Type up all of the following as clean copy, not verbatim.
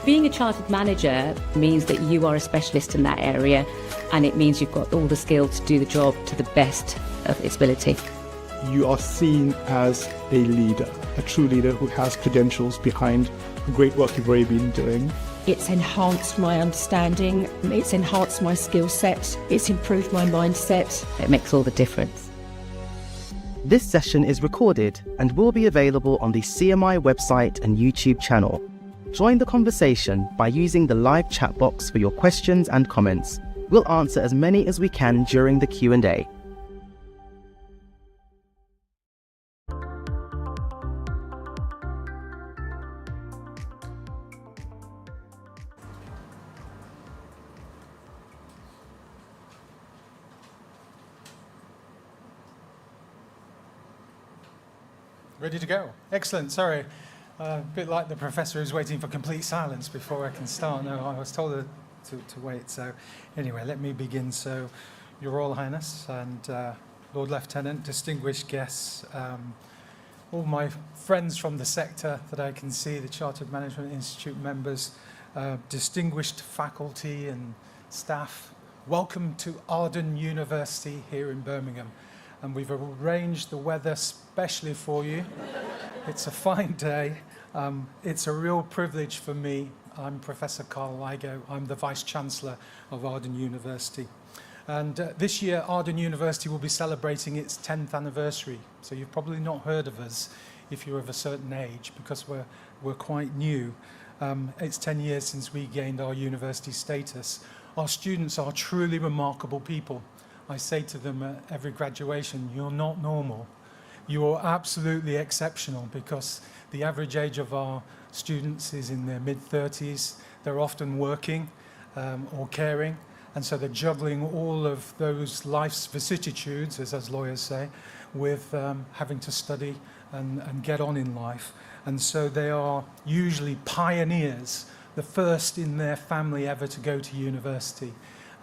Being a chartered manager means that you are a specialist in that area, and it means you've got all the skills to do the job to the best of its ability. You are seen as a leader, a true leader who has credentials behind the great work you've already been doing. It's enhanced my understanding, it's enhanced my skill set, it's improved my mindset. It makes all the difference. This session is recorded and will be available on the CMI website and YouTube channel. Join the conversation by using the live chat box for your questions and comments. We'll answer as many as we can during the Q&A. Ready to go. Excellent. Sorry. A bit like the professor who's waiting for complete silence before I can start. No, I was told to wait. So anyway, let me begin. So Your Royal Highness and Lord Lieutenant, distinguished guests, all my friends from the sector that I can see, the Chartered Management Institute members, distinguished faculty and staff, welcome to Arden University here in Birmingham. And we've arranged the weather specially for you. It's a fine day. It's a real privilege for me. I'm Professor Carl Ligo. I'm the Vice Chancellor of Arden University. And this year, Arden University will be celebrating its 10th anniversary. So you've probably not heard of us if you're of a certain age, because we're quite new. It's 10 years since we gained our university status. Our students are truly remarkable people. I say to them at every graduation, you're not normal. You are absolutely exceptional, because the average age of our students is in their mid-30s. They're often working or caring, And so they're juggling all of those life's vicissitudes, as lawyers say, with having to study and get on in life. And so they are usually pioneers, the first in their family ever to go to university.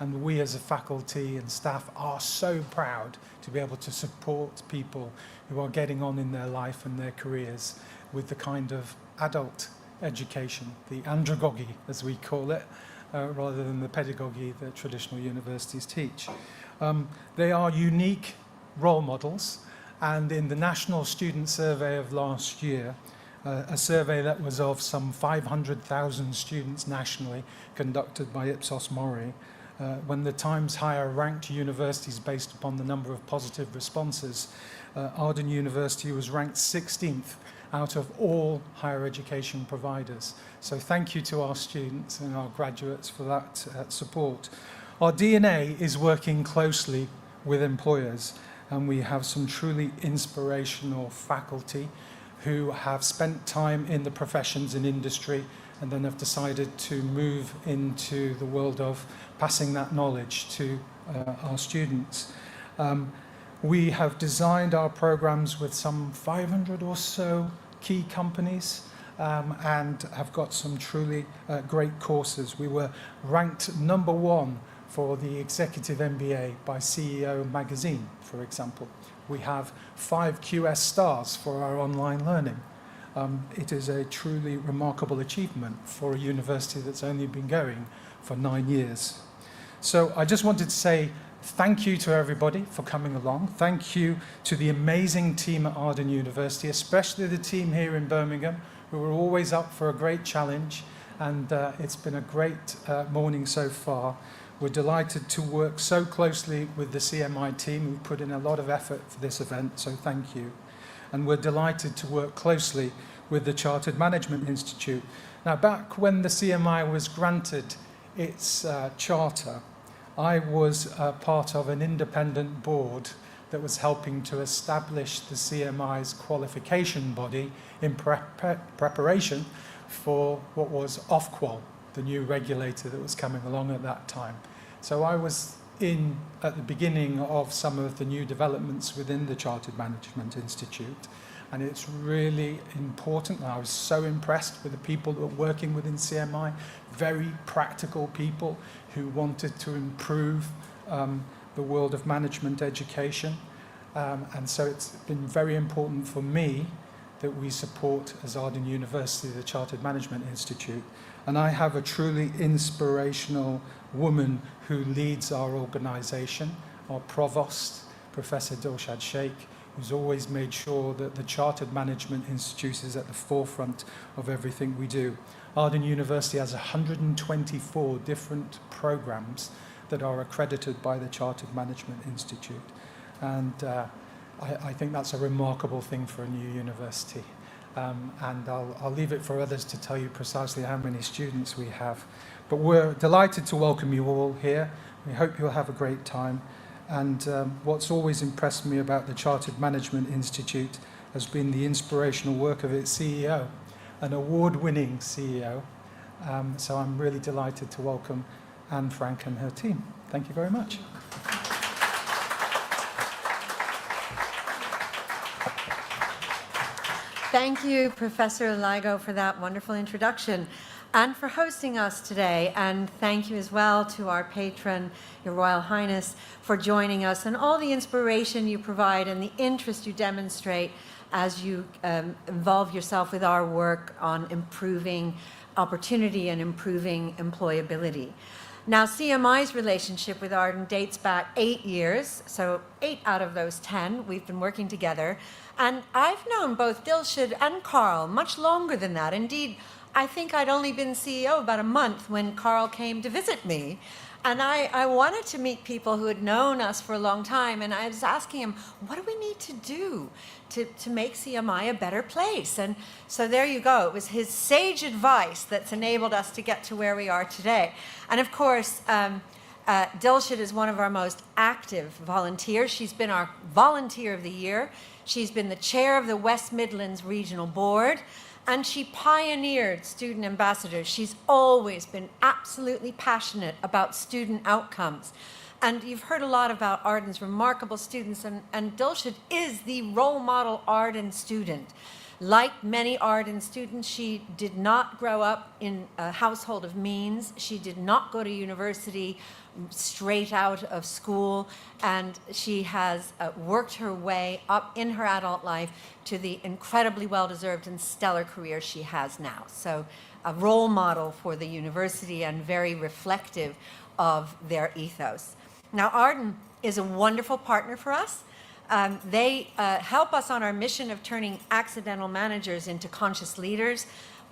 And we as a faculty and staff are so proud to be able to support people who are getting on in their life and their careers with the kind of adult education, the andragogy, as we call it, rather than the pedagogy that traditional universities teach. They are unique role models, and in the National Student Survey of last year, a survey that was of some 500,000 students nationally, conducted by Ipsos Mori, when the Times Higher ranked universities based upon the number of positive responses, Arden University was ranked 16th out of all higher education providers. So thank you to our students and our graduates for that support. Our DNA is working closely with employers, and we have some truly inspirational faculty who have spent time in the professions and industry and then have decided to move into the world of passing that knowledge to our students. We have designed our programs with some 500 or so key companies and have got some truly great courses. We were ranked #1 for the Executive MBA by CEO Magazine, for example. We have 5 QS stars for our online learning. It is a truly remarkable achievement for a university that's only been going for 9 years. So I just wanted to say thank you to everybody for coming along. Thank you to the amazing team at Arden University, especially the team here in Birmingham, who are always up for a great challenge. And it's been a great morning so far. We're delighted to work so closely with the CMI team, who put in a lot of effort for this event, so thank you. And we're delighted to work closely with the Chartered Management Institute. Now, back when the CMI was granted its charter, I was part of an independent board that was helping to establish the CMI's qualification body in preparation for what was Ofqual, the new regulator that was coming along at that time. So I was in at the beginning of some of the new developments within the Chartered Management Institute, and it's really important. I was so impressed with the people that were working within CMI, very practical people who wanted to improve the world of management education. And so it's been very important for me that we support, as Arden University, the Chartered Management Institute. And I have a truly inspirational woman who leads our organisation, our provost, Professor Dilshad Sheikh, who's always made sure that the Chartered Management Institute is at the forefront of everything we do. Arden University has 124 different programs that are accredited by the Chartered Management Institute. And I think that's a remarkable thing for a new university. And I'll leave it for others to tell you precisely how many students we have. But we're delighted to welcome you all here. We hope you'll have a great time. And what's always impressed me about the Chartered Management Institute has been the inspirational work of its CEO, an award-winning CEO. So I'm really delighted to welcome Anne Frank and her team. Thank you very much. Thank you, Professor Ligo, for that wonderful introduction and for hosting us today. And thank you as well to our patron, Your Royal Highness, for joining us and all the inspiration you provide and the interest you demonstrate as you involve yourself with our work on improving opportunity and improving employability. Now, CMI's relationship with Arden dates back 8 years, so 8 out of those 10 we've been working together. And I've known both Dilshad and Carl much longer than that. Indeed, I think I'd only been CEO about a month when Carl came to visit me. And I wanted to meet people who had known us for a long time, and I was asking him, what do we need to do to make CMI a better place? And so there you go. It was his sage advice that's enabled us to get to where we are today. And of course, Dilshad is one of our most active volunteers. She's been our Volunteer of the Year. She's been the chair of the West Midlands Regional Board. And she pioneered student ambassadors. She's always been absolutely passionate about student outcomes. And you've heard a lot about Arden's remarkable students, and Dilshad is the role model Arden student. Like many Arden students, she did not grow up in a household of means. She did not go to university straight out of school, and she has worked her way up in her adult life to the incredibly well-deserved and stellar career she has now. So a role model for the university and very reflective of their ethos. Now, Arden is a wonderful partner for us. They help us on our mission of turning accidental managers into conscious leaders.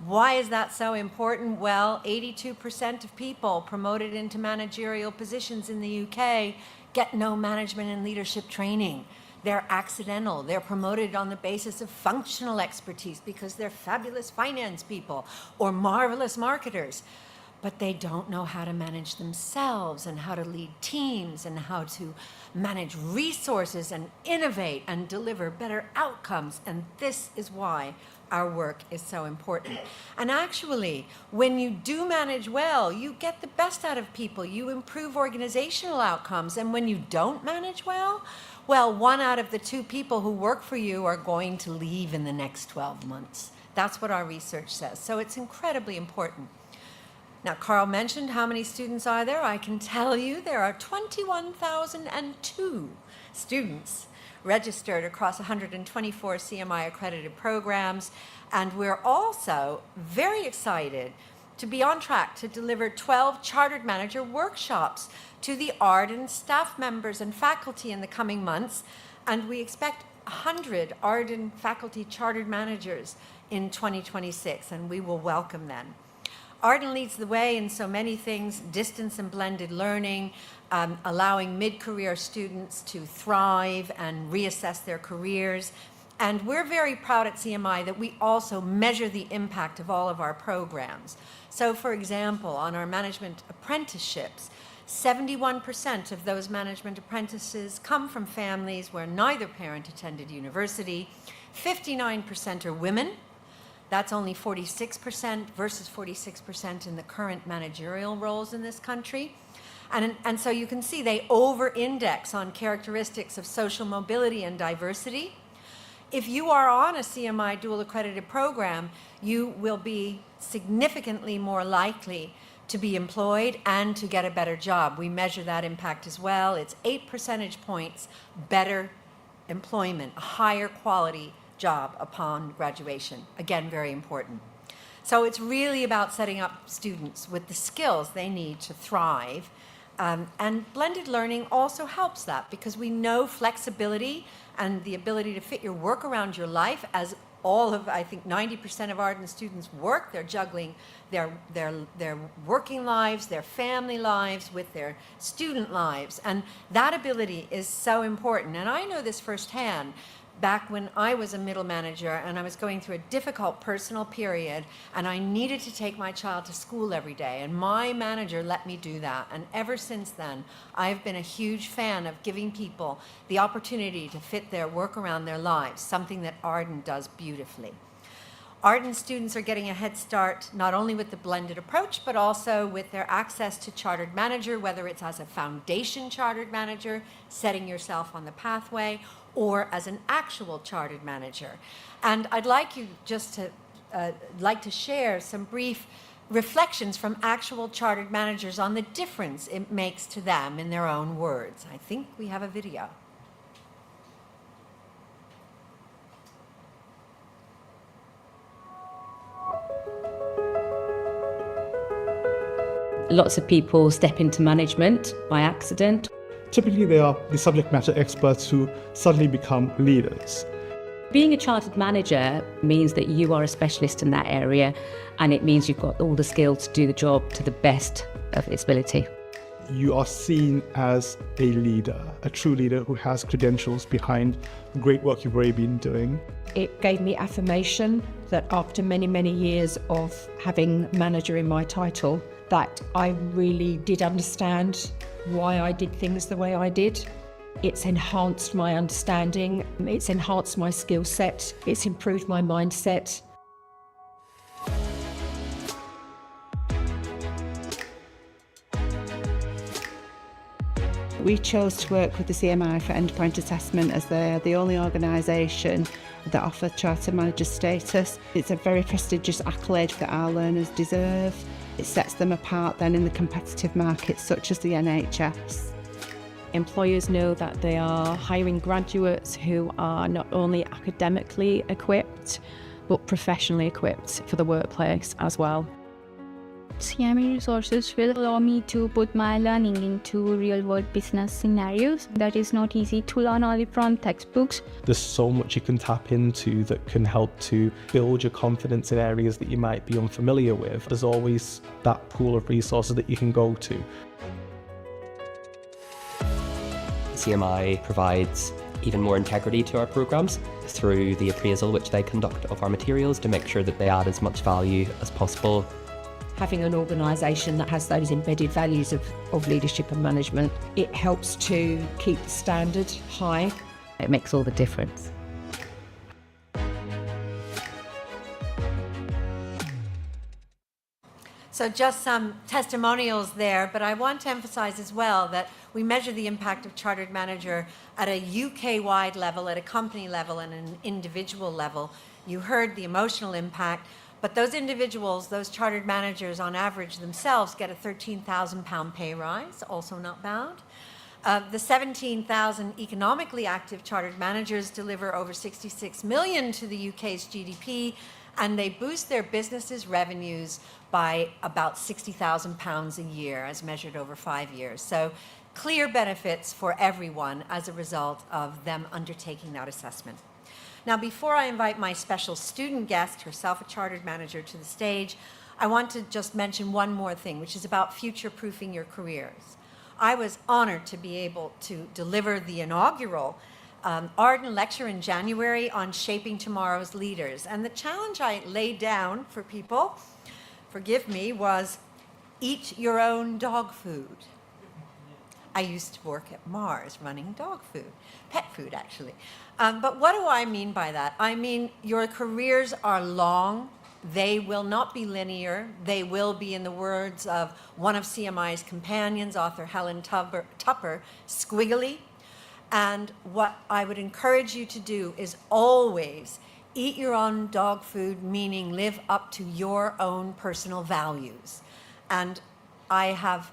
Why is that so important? Well, 82% of people promoted into managerial positions in the UK get no management and leadership training. They're accidental. They're promoted on the basis of functional expertise because they're fabulous finance people or marvelous marketers. But they don't know how to manage themselves and how to lead teams and how to manage resources and innovate and deliver better outcomes. And this is why our work is so important. And actually, when you do manage well, you get the best out of people. You improve organizational outcomes. And when you don't manage well, 1 out of the 2 people who work for you are going to leave in the next 12 months. That's what our research says. So it's incredibly important. Now, Carl mentioned how many students are there. I can tell you there are 21,002 students registered across 124 CMI accredited programs. And we're also very excited to be on track to deliver 12 chartered manager workshops to the Arden staff members and faculty in the coming months. And we expect 100 Arden faculty chartered managers in 2026, and we will welcome them. Arden leads the way in so many things: distance and blended learning, allowing mid-career students to thrive and reassess their careers. And we're very proud at CMI that we also measure the impact of all of our programs. So, for example, on our management apprenticeships, 71% of those management apprentices come from families where neither parent attended university. 59% are women. That's only 46% versus 46% in the current managerial roles in this country. And so you can see they over-index on characteristics of social mobility and diversity. If you are on a CMI dual accredited program, you will be significantly more likely to be employed and to get a better job. We measure that impact as well. It's 8 percentage points better employment, a higher quality job upon graduation. Again, very important. So it's really about setting up students with the skills they need to thrive. And blended learning also helps that, because we know flexibility and the ability to fit your work around your life, as all of, I think, 90% of Arden students work. They're juggling their working lives, their family lives with their student lives. And that ability is so important. And I know this firsthand. Back when I was a middle manager and I was going through a difficult personal period and I needed to take my child to school every day, and my manager let me do that. And ever since then, I've been a huge fan of giving people the opportunity to fit their work around their lives, something that Arden does beautifully. Arden students are getting a head start not only with the blended approach, but also with their access to chartered manager, whether it's as a foundation chartered manager, setting yourself on the pathway, or as an actual chartered manager. And I'd like you just to share some brief reflections from actual chartered managers on the difference it makes to them in their own words. I think we have a video. Lots of people step into management by accident. Typically, they are the subject matter experts who suddenly become leaders. Being a chartered manager means that you are a specialist in that area, and it means you've got all the skills to do the job to the best of its ability. You are seen as a leader, a true leader who has credentials behind the great work you've already been doing. It gave me affirmation that after many, many years of having manager in my title, that I really did understand why I did things the way I did. It's enhanced my understanding, it's enhanced my skill set, it's improved my mindset. We chose to work with the CMI for endpoint assessment as they're the only organisation that offer chartered manager status. It's a very prestigious accolade that our learners deserve. It sets them apart then in the competitive markets such as the NHS. Employers know that they are hiring graduates who are not only academically equipped, but professionally equipped for the workplace as well. CMI resources will allow me to put my learning into real-world business scenarios. That is not easy to learn only from textbooks. There's so much you can tap into that can help to build your confidence in areas that you might be unfamiliar with. There's always that pool of resources that you can go to. CMI provides even more integrity to our programs through the appraisal which they conduct of our materials to make sure that they add as much value as possible. Having an organisation that has those embedded values of leadership and management, it helps to keep the standard high. It makes all the difference. So just some testimonials there, but I want to emphasize as well that we measure the impact of chartered manager at a UK-wide level, at a company level, and an individual level. You heard the emotional impact, but those individuals, those chartered managers on average themselves get a £13,000 pay rise, also not bad. The 17,000 economically active chartered managers deliver over 66 million to the UK's GDP, and they boost their businesses' revenues by about £60,000 a year as measured over 5 years. So clear benefits for everyone as a result of them undertaking that assessment. Now, before I invite my special student guest, herself a chartered manager, to the stage, I want to just mention one more thing, which is about future-proofing your careers. I was honored to be able to deliver the inaugural Arden Lecture in January on shaping tomorrow's leaders. And the challenge I laid down for people, forgive me, was eat your own dog food. I used to work at Mars running dog food, pet food actually. But what do I mean by that? I mean your careers are long. They will not be linear. They will be, in the words of one of CMI's companions, author Helen Tupper, squiggly. And what I would encourage you to do is always eat your own dog food, meaning live up to your own personal values. And I have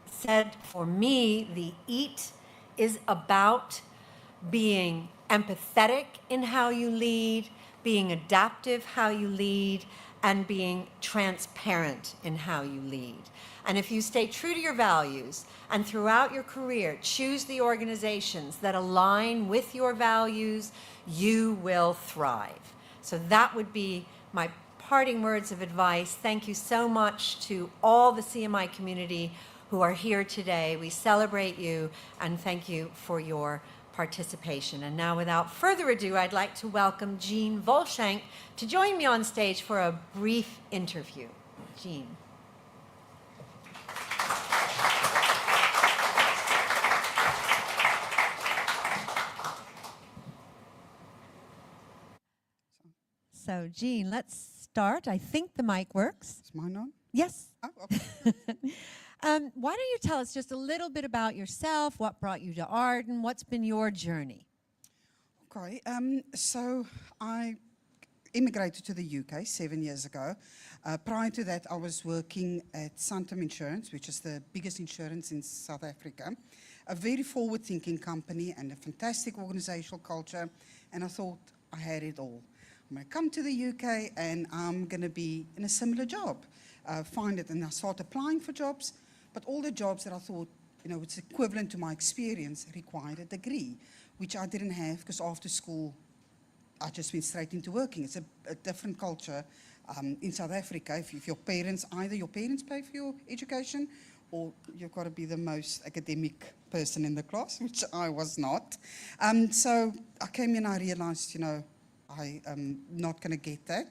said, for me, the eat is about being empathetic in how you lead, being adaptive how you lead, and being transparent in how you lead. And if you stay true to your values and throughout your career choose the organizations that align with your values, you will thrive. So that would be my parting words of advice. Thank you so much to all the CMI community who are here today. We celebrate you and thank you for your participation. And now, without further ado, I'd like to welcome Jean Volshank to join me on stage for a brief interview. Jean. So, Jean, let's start. I think the mic works. Is mine on? Yes. Oh, okay. Why don't you tell us just a little bit about yourself, what brought you to Arden, what's been your journey? Okay, so I immigrated to the UK 7 years ago. Prior to that, I was working at Santam Insurance, which is the biggest insurance in South Africa, a very forward-thinking company and a fantastic organizational culture, and I thought I had it all. I'm going to come to the UK and I'm going to be in a similar job, find it, and I started applying for jobs. But all the jobs that I thought, it's equivalent to my experience required a degree, which I didn't have because after school, I just went straight into working. It's a different culture in South Africa. If your parents, either your parents pay for your education or you've got to be the most academic person in the class, which I was not. So I came in, I realized, I am not going to get that.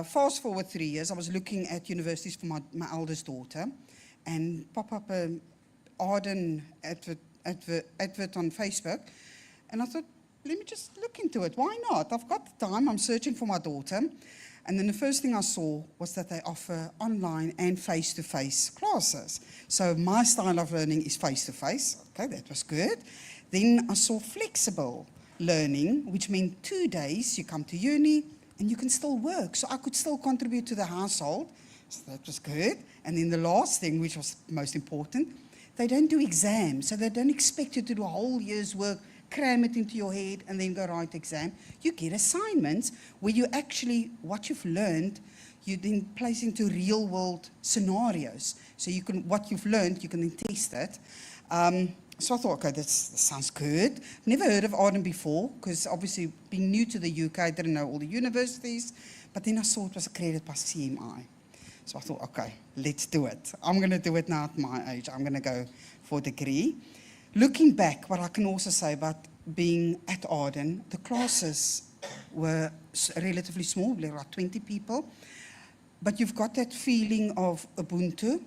Fast forward 3 years, I was looking at universities for my eldest daughter, and pop up an Arden advert on Facebook. And I thought, let me just look into it. Why not? I've got the time. I'm searching for my daughter. And then the first thing I saw was that they offer online and face-to-face classes. So my style of learning is face-to-face. Okay, that was good. Then I saw flexible learning, which meant 2 days you come to uni and you can still work. So I could still contribute to the household. So that was good. And then the last thing, which was most important, they don't do exams. So they don't expect you to do a whole year's work, cram it into your head, and then go write exam. You get assignments where you actually, what you've learned, you then place into real world scenarios. So you can, what you've learned, you can then test it. So I thought, okay, that sounds good. Never heard of Arden before, because obviously being new to the UK, I didn't know all the universities. But then I saw it was accredited by CMI. So I thought, okay, let's do it. I'm going to do it now at my age. I'm going to go for a degree. Looking back, what I can also say about being at Arden, the classes were relatively small, there were like 20 people. But you've got that feeling of Ubuntu.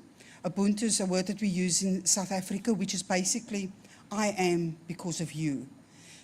Ubuntu is a word that we use in South Africa, which is basically, I am because of you.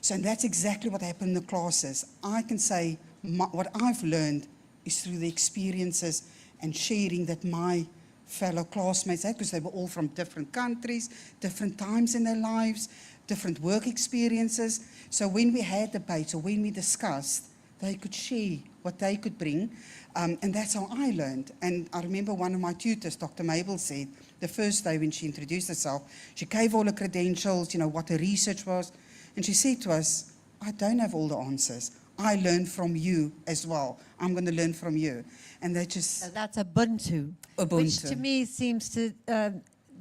So that's exactly what happened in the classes. I can say what I've learned is through the experiences and sharing that my fellow classmates had, because they were all from different countries, different times in their lives, different work experiences. So when we had debates or when we discussed, they could share what they could bring. And that's how I learned. And I remember one of my tutors, Dr. Mabel, said, the first day when she introduced herself, she gave all her credentials, you know, what her research was. And she said to us, I don't have all the answers. I learn from you as well. I'm going to learn from you. And they just... So that's Ubuntu, Ubuntu, which to me seems to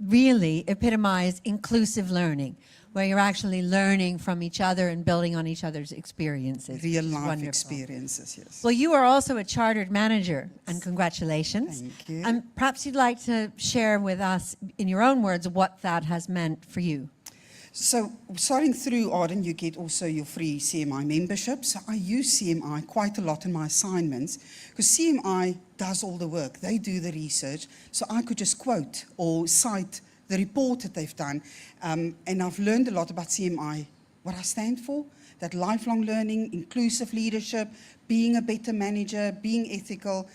really epitomize inclusive learning, where you're actually learning from each other and building on each other's experiences. Real life Wonderful. experiences, yes. Well, you are also a chartered manager, and congratulations. Thank you. And perhaps you'd like to share with us, in your own words, what that has meant for you. So starting through Arden, you get also your free CMI membership. So I use CMI quite a lot in my assignments because CMI does all the work. They do the research. So I could just quote or cite the report that they've done. And I've learned a lot about CMI, what I stand for, that lifelong learning, inclusive leadership, being a better manager, being ethical.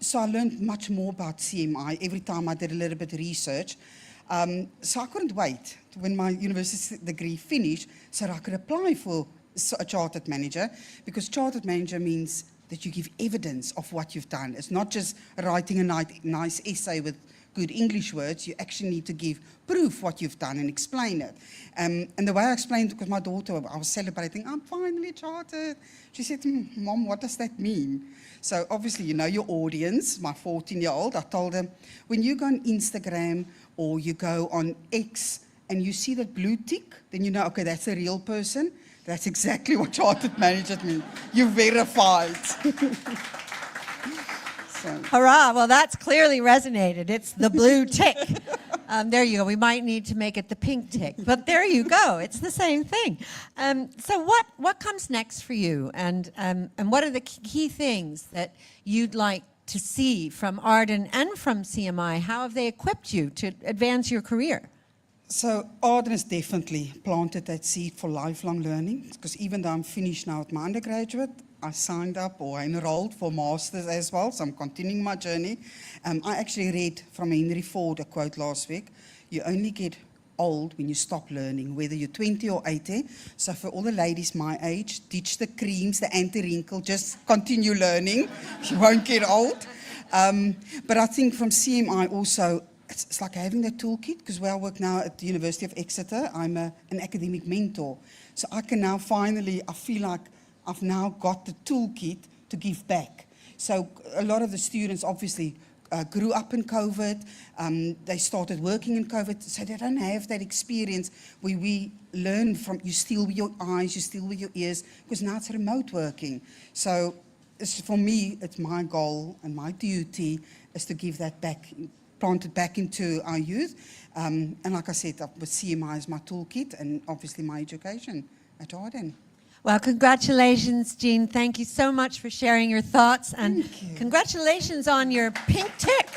So I learned much more about CMI every time I did a little bit of research. So I couldn't wait when my university degree finished so that I could apply for a chartered manager, because chartered manager means that you give evidence of what you've done. It's not just writing a nice essay with good English words. You actually need to give proof what you've done and explain it. And the way I explained it, because my daughter, I was celebrating, I'm finally chartered. She said, Mom, what does that mean? So obviously, you know your audience, my 14-year-old, I told them, when you go on Instagram or you go on X and you see that blue tick, then you know, okay, that's a real person. That's exactly what chartered manager means. You're verified. So. Hurrah, well, that's clearly resonated. It's the blue tick. There you go. We might need to make it the pink tick, but there you go. It's the same thing. So what comes next for you? And what are the key things that you'd like to see from Arden and from CMI? How have they equipped you to advance your career? So Arden has definitely planted that seed for lifelong learning, because even though I'm finished now with my undergraduate, I signed up or I enrolled for masters as well, so I'm continuing my journey. I actually read from Henry Ford a quote last week: you only get old when you stop learning, whether you're 20 or 80. So for all the ladies my age, ditch the creams, the anti-wrinkle, just continue learning. You won't get old. But I think from CMI also, it's like having that toolkit, because where I work now at the University of Exeter, I'm an academic mentor. So I can now finally, I feel like I've now got the toolkit to give back. So a lot of the students obviously grew up in COVID. They started working in COVID, so they don't have that experience where we learn from, you steal with your eyes, you steal with your ears, because now it's remote working. So for me, it's my goal and my duty is to give that back, plant it back into our youth. And like I said, with CMI as my toolkit and obviously my education at Arden. Well, congratulations, Jean. Thank you so much for sharing your thoughts. And congratulations on your pink tick.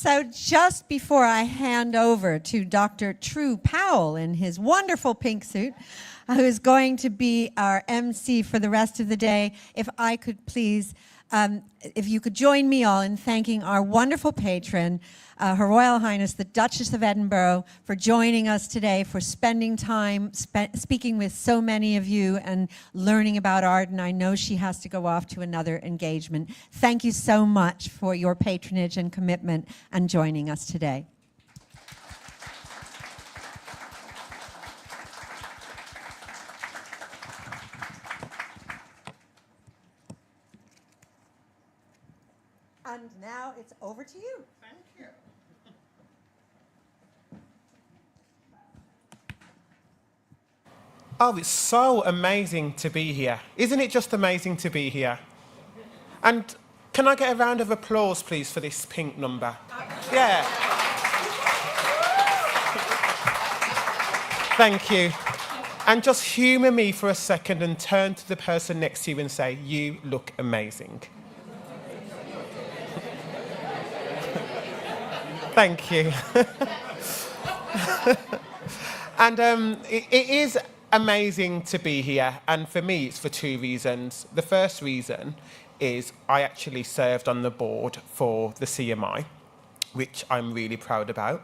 So just before I hand over to Dr. True Powell in his wonderful pink suit, who is going to be our MC for the rest of the day, if I could please, if you could join me all in thanking our wonderful patron, Her Royal Highness the Duchess of Edinburgh, for joining us today, for spending time speaking with so many of you and learning about art, and I know she has to go off to another engagement. Thank you so much for your patronage and commitment and joining us today. And now it's over to you. Thank you. Oh, it's so amazing to be here. Isn't it just amazing to be here? And can I get a round of applause, please, for this pink number? Yeah. Thank you. And just humour me for a second and turn to the person next to you and say, you look amazing. Thank you. And it is amazing to be here, and for me it's for two reasons. The first reason is I actually served on the board for the CMI, which I'm really proud about.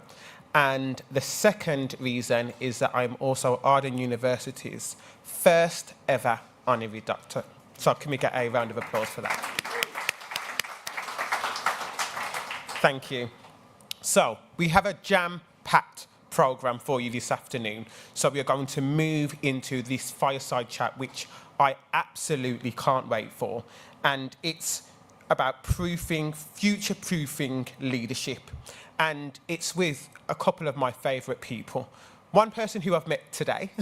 And the second reason is that I'm also Arden University's first ever honorary doctor. So can we get a round of applause for that? Thank you. So we have a jam-packed programme for you this afternoon. So we are going to move into this fireside chat, which I absolutely can't wait for. And it's about future-proofing leadership. And it's with a couple of my favourite people. One person who I've met today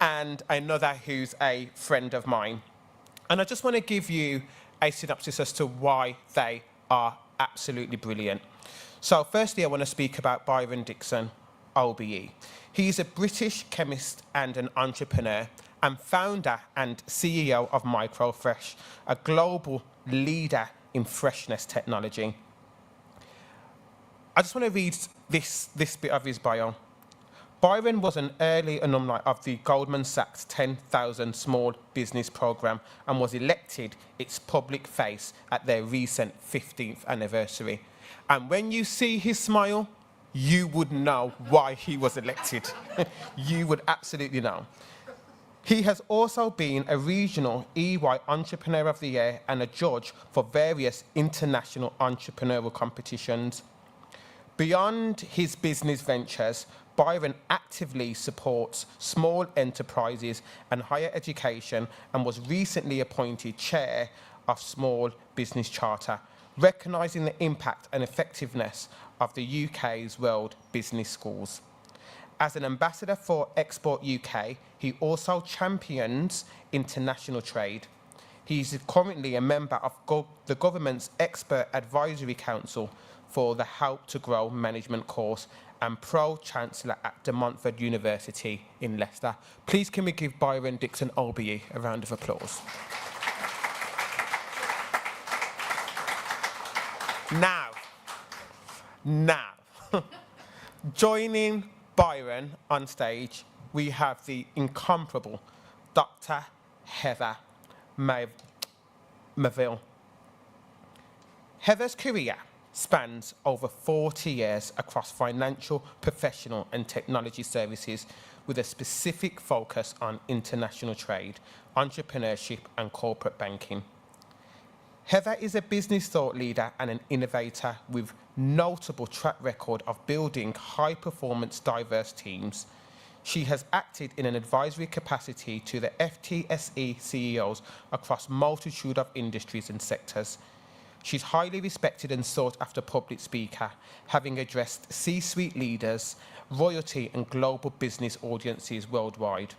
and another who's a friend of mine. And I just want to give you a synopsis as to why they are absolutely brilliant. So firstly, I want to speak about Byron Dixon, OBE. He's a British chemist and an entrepreneur and founder and CEO of Microfresh, a global leader in freshness technology. I just want to read this bit of his bio. Byron was an early alumni of the Goldman Sachs 10,000 Small Business Programme and was elected its public face at their recent 15th anniversary. And when you see his smile, you would know why he was elected. You would absolutely know. He has also been a regional EY Entrepreneur of the Year and a judge for various international entrepreneurial competitions. Beyond his business ventures, Byron actively supports small enterprises and higher education and was recently appointed chair of Small Business Charter, recognising the impact and effectiveness of the UK's World Business Schools. As an ambassador for Export UK, he also champions international trade. He is currently a member of the government's Expert Advisory Council for the Help to Grow Management course and Pro-Chancellor at De Montfort University in Leicester. Please can we give Byron Dixon OBE a round of applause. Now, joining Byron on stage, we have the incomparable Dr. Heather Melville. Heather's career spans over 40 years across financial, professional and technology services with a specific focus on international trade, entrepreneurship and corporate banking. Heather is a business thought leader and an innovator with notable track record of building high-performance, diverse teams. She has acted in an advisory capacity to the FTSE CEOs across multitude of industries and sectors. She's highly respected and sought-after public speaker, having addressed C-suite leaders, royalty and global business audiences worldwide.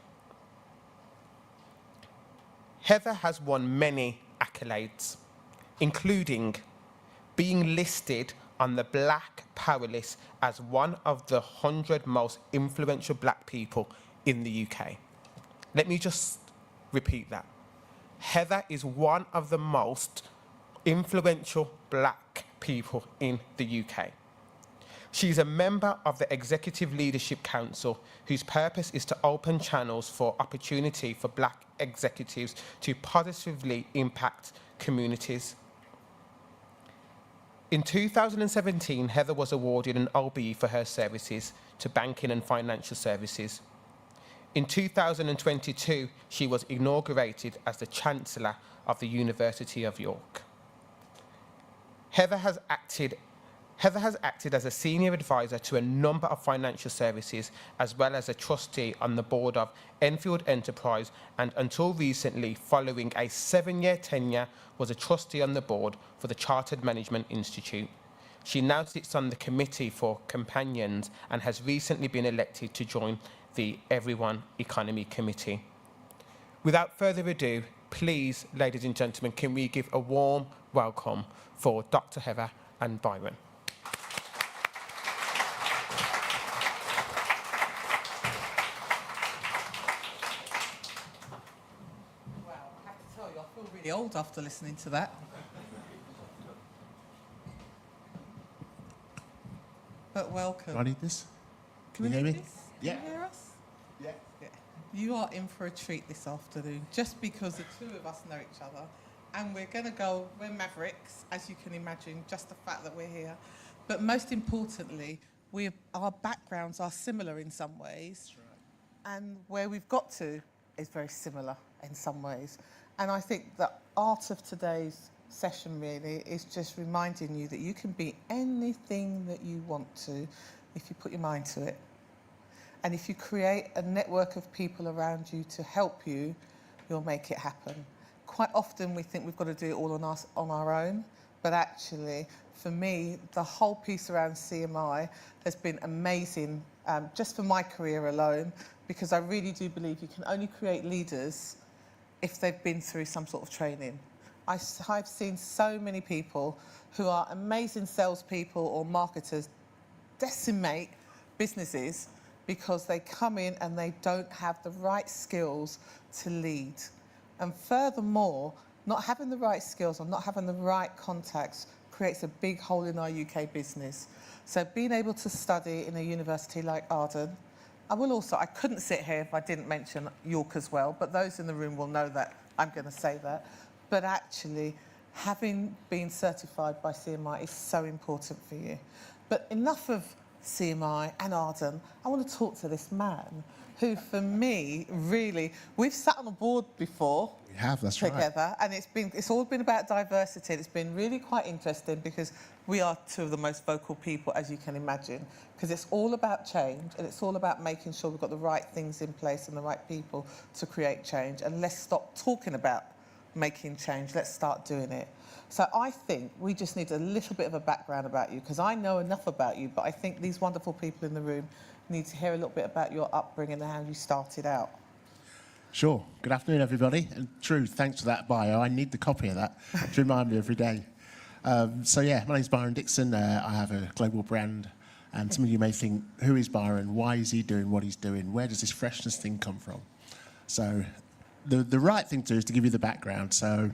Heather has won many accolades, including being listed on the Black Power list as one of the 100 most influential black people in the UK. Let me just repeat that. Heather is one of the most influential black people in the UK. She's a member of the Executive Leadership Council, whose purpose is to open channels for opportunity for black executives to positively impact communities. In 2017, Heather was awarded an OBE for her services to banking and financial services. In 2022, she was inaugurated as the Chancellor of the University of York. Heather has acted as a senior advisor to a number of financial services, as well as a trustee on the board of Enfield Enterprise, and until recently, following a 7-year tenure, was a trustee on the board for the Chartered Management Institute. She now sits on the Committee for Companions and has recently been elected to join the Everyone Economy Committee. Without further ado, please, ladies and gentlemen, can we give a warm welcome for Dr. Heather and Byron. Really old after listening to that. But welcome. Do I need this? Can you we hear me? need this? Yeah. Can you hear us? Yeah. You are in for a treat this afternoon, just because the two of us know each other. And we're going to go, we're mavericks, as you can imagine, just the fact that we're here. But most importantly, our backgrounds are similar in some ways. That's right. And where we've got to is very similar in some ways. And I think the art of today's session really is just reminding you that you can be anything that you want to if you put your mind to it. And if you create a network of people around you to help you, you'll make it happen. Quite often we think we've got to do it all on our own, but actually, for me, the whole piece around CMI has been amazing, just for my career alone, because I really do believe you can only create leaders if they've been through some sort of training. I've seen so many people who are amazing salespeople or marketers decimate businesses because they come in and they don't have the right skills to lead. And furthermore, not having the right skills or not having the right contacts creates a big hole in our UK business. So being able to study in a university like Arden, I couldn't sit here if I didn't mention York as well, but those in the room will know that I'm going to say that. But actually, having been certified by CMI is so important for you. But enough of CMI and Arden. I want to talk to this man who, for me, really, we've sat on a board before. We have, that's together, right. And it's all been about diversity. It's been really quite interesting because we are two of the most vocal people, as you can imagine, because it's all about change and it's all about making sure we've got the right things in place and the right people to create change. And let's stop talking about making change. Let's start doing it. So I think we just need a little bit of a background about you, because I know enough about you, but I think these wonderful people in the room need to hear a little bit about your upbringing and how you started out. Sure. Good afternoon, everybody. And Drew, thanks for that bio. I need the copy of that to remind me every day. So yeah, my name's Byron Dixon. I have a global brand. And some of you may think, who is Byron? Why is he doing what he's doing? Where does this freshness thing come from? So the right thing to do is to give you the background. So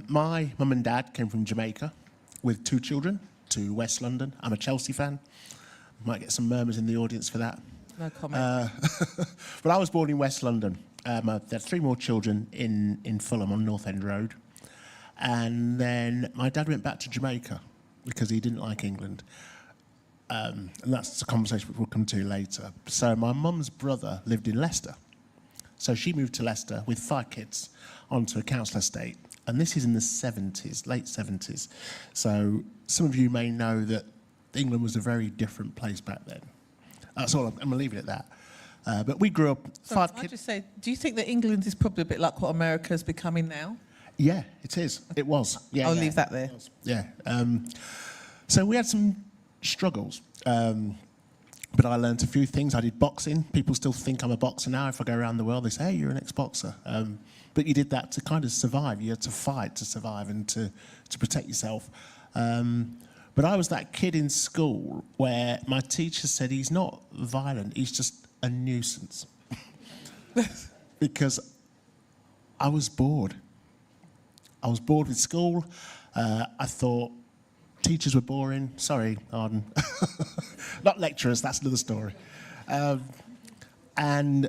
my mum and dad came from Jamaica with 2 children to West London. I'm a Chelsea fan. Might get some murmurs in the audience for that. No comment. But I was born in West London. I had 3 more children in Fulham on North End Road. And then my dad went back to Jamaica because he didn't like England. And that's a conversation which we'll come to later. So my mum's brother lived in Leicester. So she moved to Leicester with 5 kids onto a council estate. And this is in the 70s, late 70s. So some of you may know that England was a very different place back then. That's all. I'm going to leave it at that. But we grew up 5 kids. I'll just say, do you think that England is probably a bit like what America is becoming now? Yeah, it is. It was. Yeah, I'll leave that there. Yeah. So we had some struggles. But I learned a few things. I did boxing. People still think I'm a boxer now. If I go around the world, they say, hey, you're an ex-boxer. But you did that to kind of survive. You had to fight to survive and to protect yourself. But I was that kid in school where my teacher said he's not violent, he's just a nuisance. Because I was bored. I was bored with school. I thought teachers were boring. Sorry, Arden. Not lecturers, that's another story. And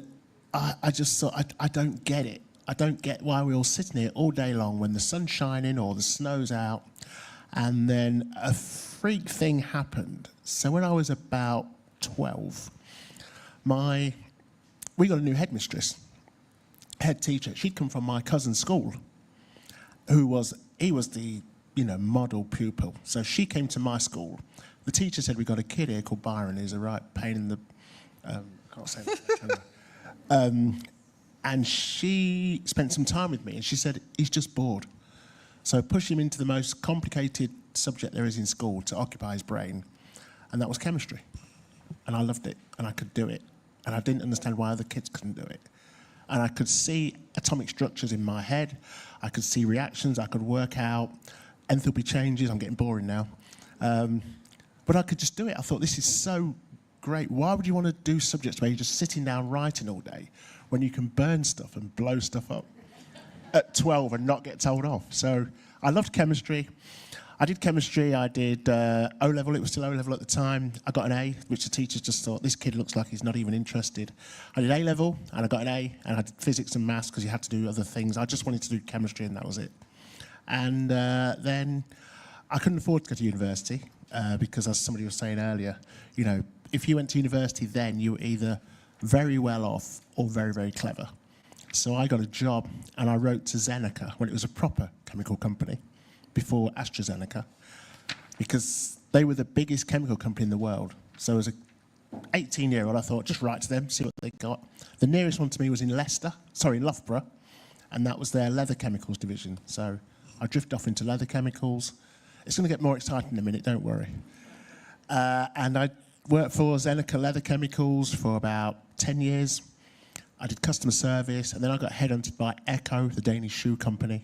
I just thought, I don't get it. I don't get why we're all sitting here all day long when the sun's shining or the snow's out. And then a freak thing happened. So when I was about 12, we got a new headmistress, head teacher. She'd come from my cousin's school, he was the model pupil. So she came to my school. The teacher said, "We've got a kid here called Byron who's a right pain in the..." can't say that. And she spent some time with me, and she said, "He's just bored. So push him into the most complicated subject there is in school to occupy his brain." And that was chemistry. And I loved it, and I could do it. And I didn't understand why other kids couldn't do it. And I could see atomic structures in my head. I could see reactions. I could work out enthalpy changes. I'm getting boring now. But I could just do it. I thought, this is so great. Why would you want to do subjects where you're just sitting down writing all day when you can burn stuff and blow stuff up at 12 and not get told off? So I loved chemistry. I did chemistry. I did O-level. It was still O-level at the time. I got an A, which the teachers just thought, this kid looks like he's not even interested. I did A-level, and I got an A, and I did physics and maths because you had to do other things. I just wanted to do chemistry, and that was it. And then I couldn't afford to go to university because, as somebody was saying earlier, if you went to university then, you were either very well off or very, very clever. So I got a job, and I wrote to Zeneca when it was a proper chemical company, before AstraZeneca, because they were the biggest chemical company in the world. So as an 18-year-old, I thought, just write to them, see what they got. The nearest one to me was in Loughborough, and that was their leather chemicals division. So I drifted off into leather chemicals. It's going to get more exciting in a minute, don't worry. And I worked for Zeneca Leather Chemicals for about 10 years. I did customer service, and then I got headhunted by Echo, the Danish shoe company.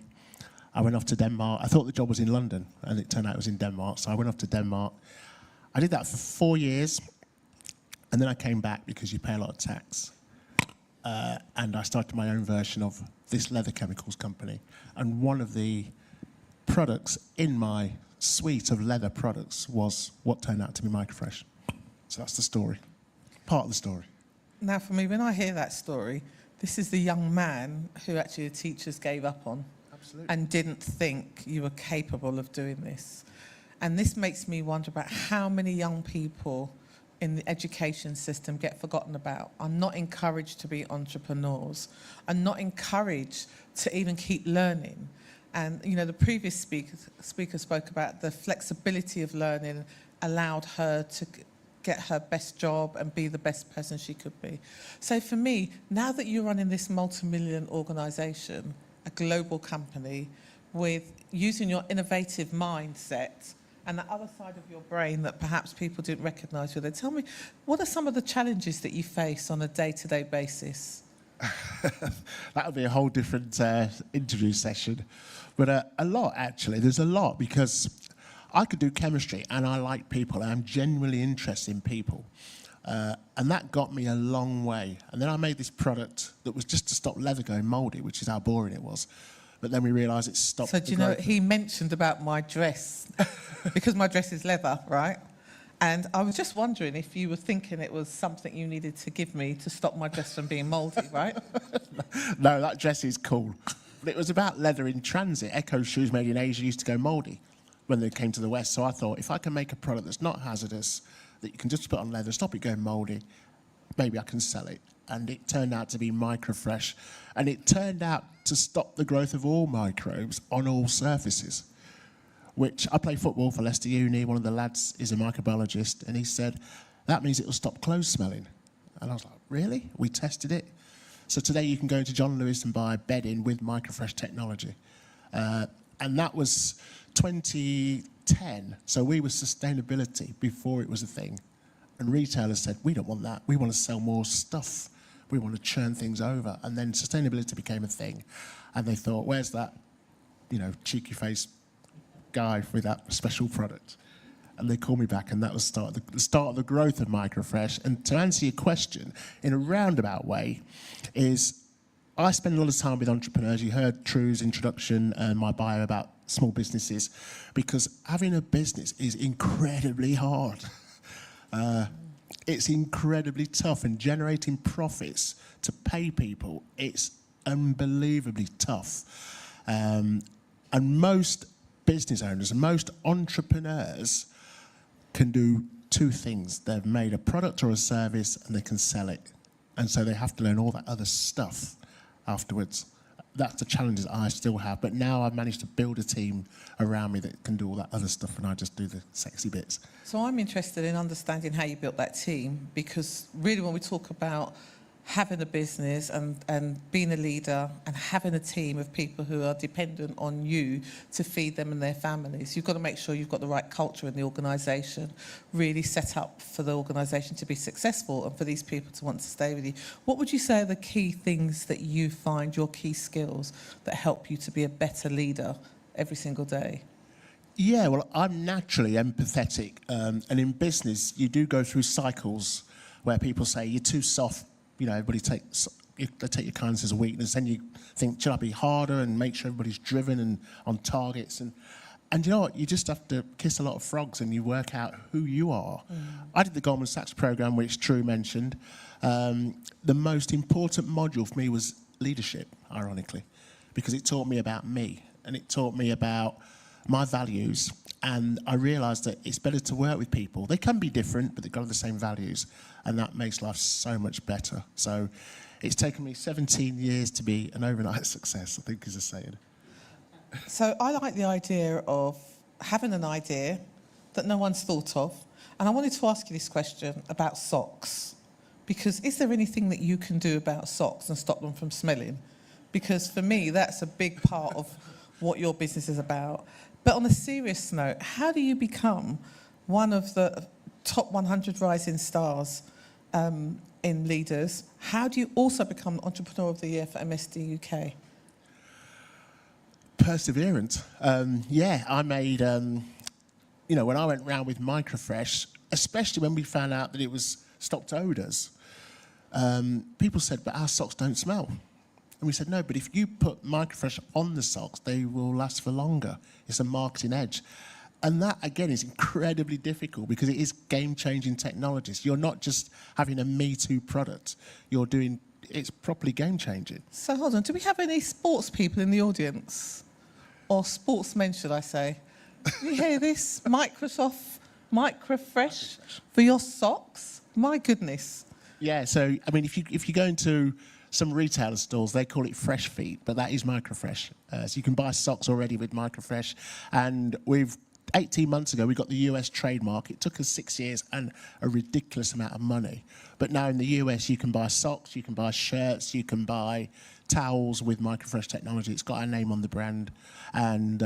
I went off to Denmark. I thought the job was in London, and it turned out it was in Denmark, so I went off to Denmark. I did that for 4 years, and then I came back because you pay a lot of tax. And I started my own version of this leather chemicals company. And one of the products in my suite of leather products was what turned out to be Microfresh. So that's the story, part of the story. Now, for me, when I hear that story, this is the young man who actually the teachers gave up on. Absolutely. And didn't think you were capable of doing this. And this makes me wonder about how many young people in the education system get forgotten about, are not encouraged to be entrepreneurs, are not encouraged to even keep learning. And, the previous speaker spoke about the flexibility of learning allowed her to get her best job and be the best person she could be. So for me, now that you're running this multi-million organisation, a global company, with using your innovative mindset and the other side of your brain that perhaps people didn't recognise you there, tell me, what are some of the challenges that you face on a day-to-day basis? That would be a whole different interview session. But a lot, actually. There's a lot, because I could do chemistry, and I like people, and I'm genuinely interested in people. And that got me a long way. And then I made this product that was just to stop leather going mouldy, which is how boring it was. But then we realised it stopped. So do you know, he mentioned about my dress, because my dress is leather, right? And I was just wondering if you were thinking it was something you needed to give me to stop my dress from being mouldy, right? No, that dress is cool. But it was about leather in transit. Echo shoes made in Asia used to go mouldy when they came to the West. So I thought, if I can make a product that's not hazardous, that you can just put on leather, stop it going mouldy, maybe I can sell it. And it turned out to be Microfresh. And it turned out to stop the growth of all microbes on all surfaces, which I play football for Leicester Uni. One of the lads is a microbiologist, and he said, that means it'll stop clothes smelling. And I was like, really? We tested it. So today you can go into John Lewis and buy bedding with Microfresh technology. And that was 2010. So we were sustainability before it was a thing. And retailers said, we don't want that. We want to sell more stuff. We want to churn things over. And then sustainability became a thing. And they thought, where's that, cheeky face guy with that special product? And they called me back, and that was the start of the growth of Microfresh. And to answer your question, in a roundabout way, is I spend a lot of time with entrepreneurs. You heard True's introduction and my bio about small businesses, because having a business is incredibly hard. It's incredibly tough, and generating profits to pay people, it's unbelievably tough. And most business owners, most entrepreneurs can do two things. They've made a product or a service and they can sell it. And so they have to learn all that other stuff afterwards. That's the challenge that I still have. But now I've managed to build a team around me that can do all that other stuff, and I just do the sexy bits. So I'm interested in understanding how you built that team, because really when we talk about having a business and being a leader and having a team of people who are dependent on you to feed them and their families, you've got to make sure you've got the right culture in the organisation, really set up for the organisation to be successful and for these people to want to stay with you. What would you say are the key things that you find, your key skills, that help you to be a better leader every single day? Yeah, well, I'm naturally empathetic. And in business, you do go through cycles where people say, you're too soft. You know, everybody they take your kindness as a weakness. Then you think, should I be harder and make sure everybody's driven and on targets? And you know what? You just have to kiss a lot of frogs and you work out who you are. I did the Goldman Sachs program, which True mentioned. The most important module for me was leadership, ironically, because it taught me about me and it taught me about my values. And I realised that it's better to work with people. They can be different, but they've got the same values. And that makes life so much better. So it's taken me 17 years to be an overnight success, I think is a saying. So I like the idea of having an idea that no one's thought of. And I wanted to ask you this question about socks. Because is there anything that you can do about socks and stop them from smelling? Because for me, that's a big part of what your business is about. But on a serious note, how do you become one of the top 100 rising stars in leaders? How do you also become Entrepreneur of the Year for MSD UK? Perseverance. Yeah, I made, you know, when I went round with Microfresh, especially when we found out that it was stopped odours, people said, but our socks don't smell. And we said, no, but if you put Microfresh on the socks, they will last for longer. It's a marketing edge. And that, again, is incredibly difficult because it is game-changing technology. So you're not just having a Me-Too product. You're doing, it's properly game-changing. So hold on, do we have any sports people in the audience? Or sportsmen, should I say? You hear this? Microfresh for your socks? My goodness. Yeah, so, I mean, if you go into some retailer stores, they call it Fresh Feet, but that is Microfresh. So you can buy socks already with Microfresh. And 18 months ago, we got the US trademark. It took us 6 years and a ridiculous amount of money. But now in the US, you can buy socks, you can buy shirts, you can buy towels with Microfresh technology. It's got our name on the brand. And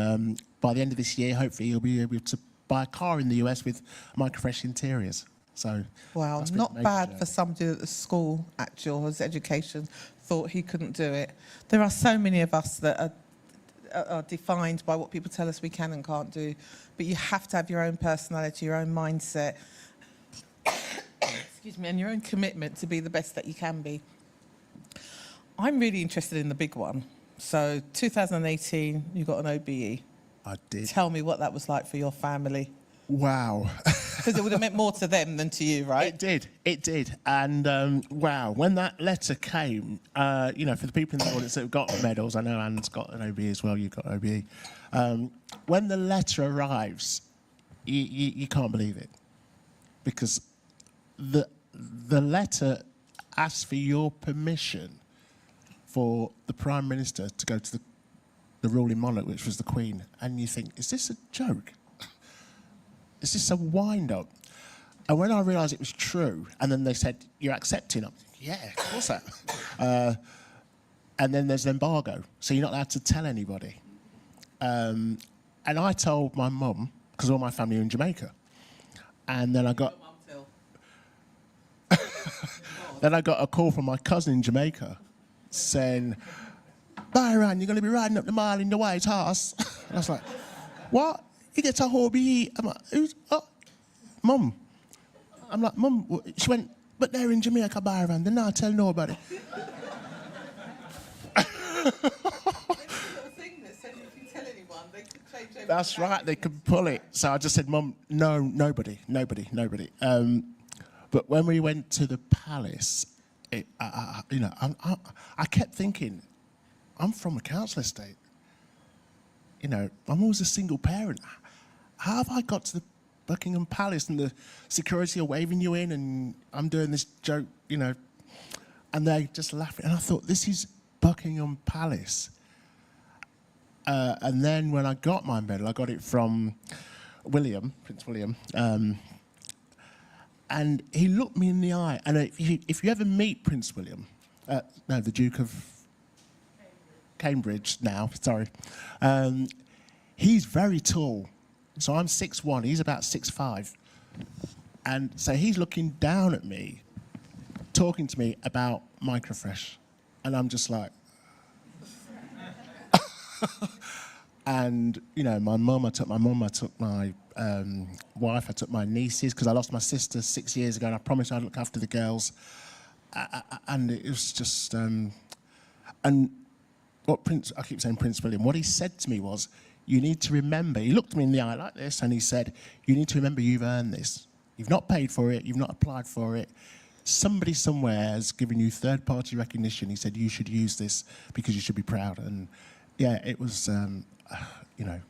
by the end of this year, hopefully, you'll be able to buy a car in the US with Microfresh interiors. So wow, not bad for somebody at the school, actual his education, thought he couldn't do it. There are so many of us that are defined by what people tell us we can and can't do, but you have to have your own personality, your own mindset, excuse me, and your own commitment to be the best that you can be. I'm really interested in the big one. So 2018, you got an OBE. I did. Tell me what that was like for your family. Wow. Because it would have meant more to them than to you, right? It did. And wow, when that letter came, you know, for the people in the audience that have got medals, I know Anne's got an OBE as well, you've got an OBE. When the letter arrives, you can't believe it. Because the letter asks for your permission for the Prime Minister to go to the ruling monarch, which was the Queen. And you think, is this a joke? Is this a wind-up? And when I realised it was true, and then they said, you're accepting, I'm thinking, yeah, of course I am. And then there's an embargo, so you're not allowed to tell anybody. And I told my mum, because all my family are in Jamaica. And then I got... then I got a call from my cousin in Jamaica saying, Byron, you're going to be riding up the mile in the White Horse. And I was like, what? You get a hobby. I'm like, who's? Oh, Mum. I'm like, Mum. She went, but they're in Jamaica, Byron. They're not telling nobody. That's right, they could pull it. So I just said, Mum, no, nobody. But when we went to the palace, I kept thinking, I'm from a council estate. You know, I'm always a single parent. How have I got to the Buckingham Palace and the security are waving you in and I'm doing this joke, you know, and they just laughing. And I thought, this is Buckingham Palace. And then when I got my medal, I got it from Prince William, and he looked me in the eye. And if you ever meet Prince William, the Duke of Cambridge now, sorry, he's very tall. So I'm 6'1", he's about 6'5". And so he's looking down at me, talking to me about microfresh. And I'm just like... And, you know, my mum, I took my wife, I took my nieces, because I lost my sister 6 years ago, and I promised I'd look after the girls. And it was just... and I keep saying Prince William, what he said to me was, you need to remember, he looked me in the eye like this, and he said, you need to remember you've earned this. You've not paid for it, you've not applied for it. Somebody somewhere has given you third-party recognition. He said, you should use this because you should be proud. And yeah, it was, you know,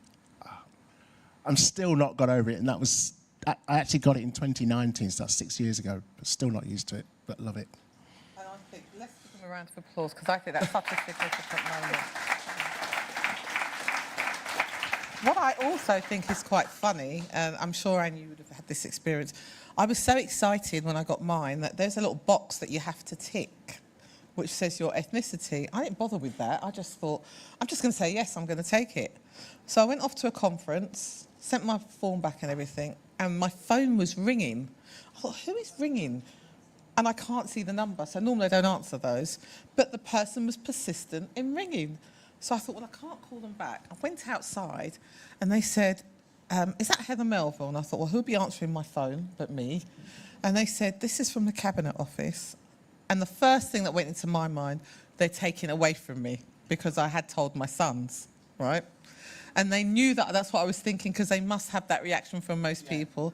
I'm still not got over it. And that was, I actually got it in 2019, so that's 6 years ago, but still not used to it, but love it. And I think, let's give them a round of applause, because I think that's such a significant moment. What I also think is quite funny, and I'm sure Anne, you would have had this experience, I was so excited when I got mine that there's a little box that you have to tick, which says your ethnicity. I didn't bother with that. I just thought, I'm just going to say, yes, I'm going to take it. So I went off to a conference, sent my form back and everything, and my phone was ringing. I thought, who is ringing? And I can't see the number, so normally I don't answer those. But the person was persistent in ringing. So I thought, well, I can't call them back. I went outside, and they said, is that Heather Melville? And I thought, well, who'll be answering my phone but me? And they said, this is from the Cabinet Office. And the first thing that went into my mind, they're taking it away from me because I had told my sons, right? And they knew that that's what I was thinking, because they must have that reaction from most people.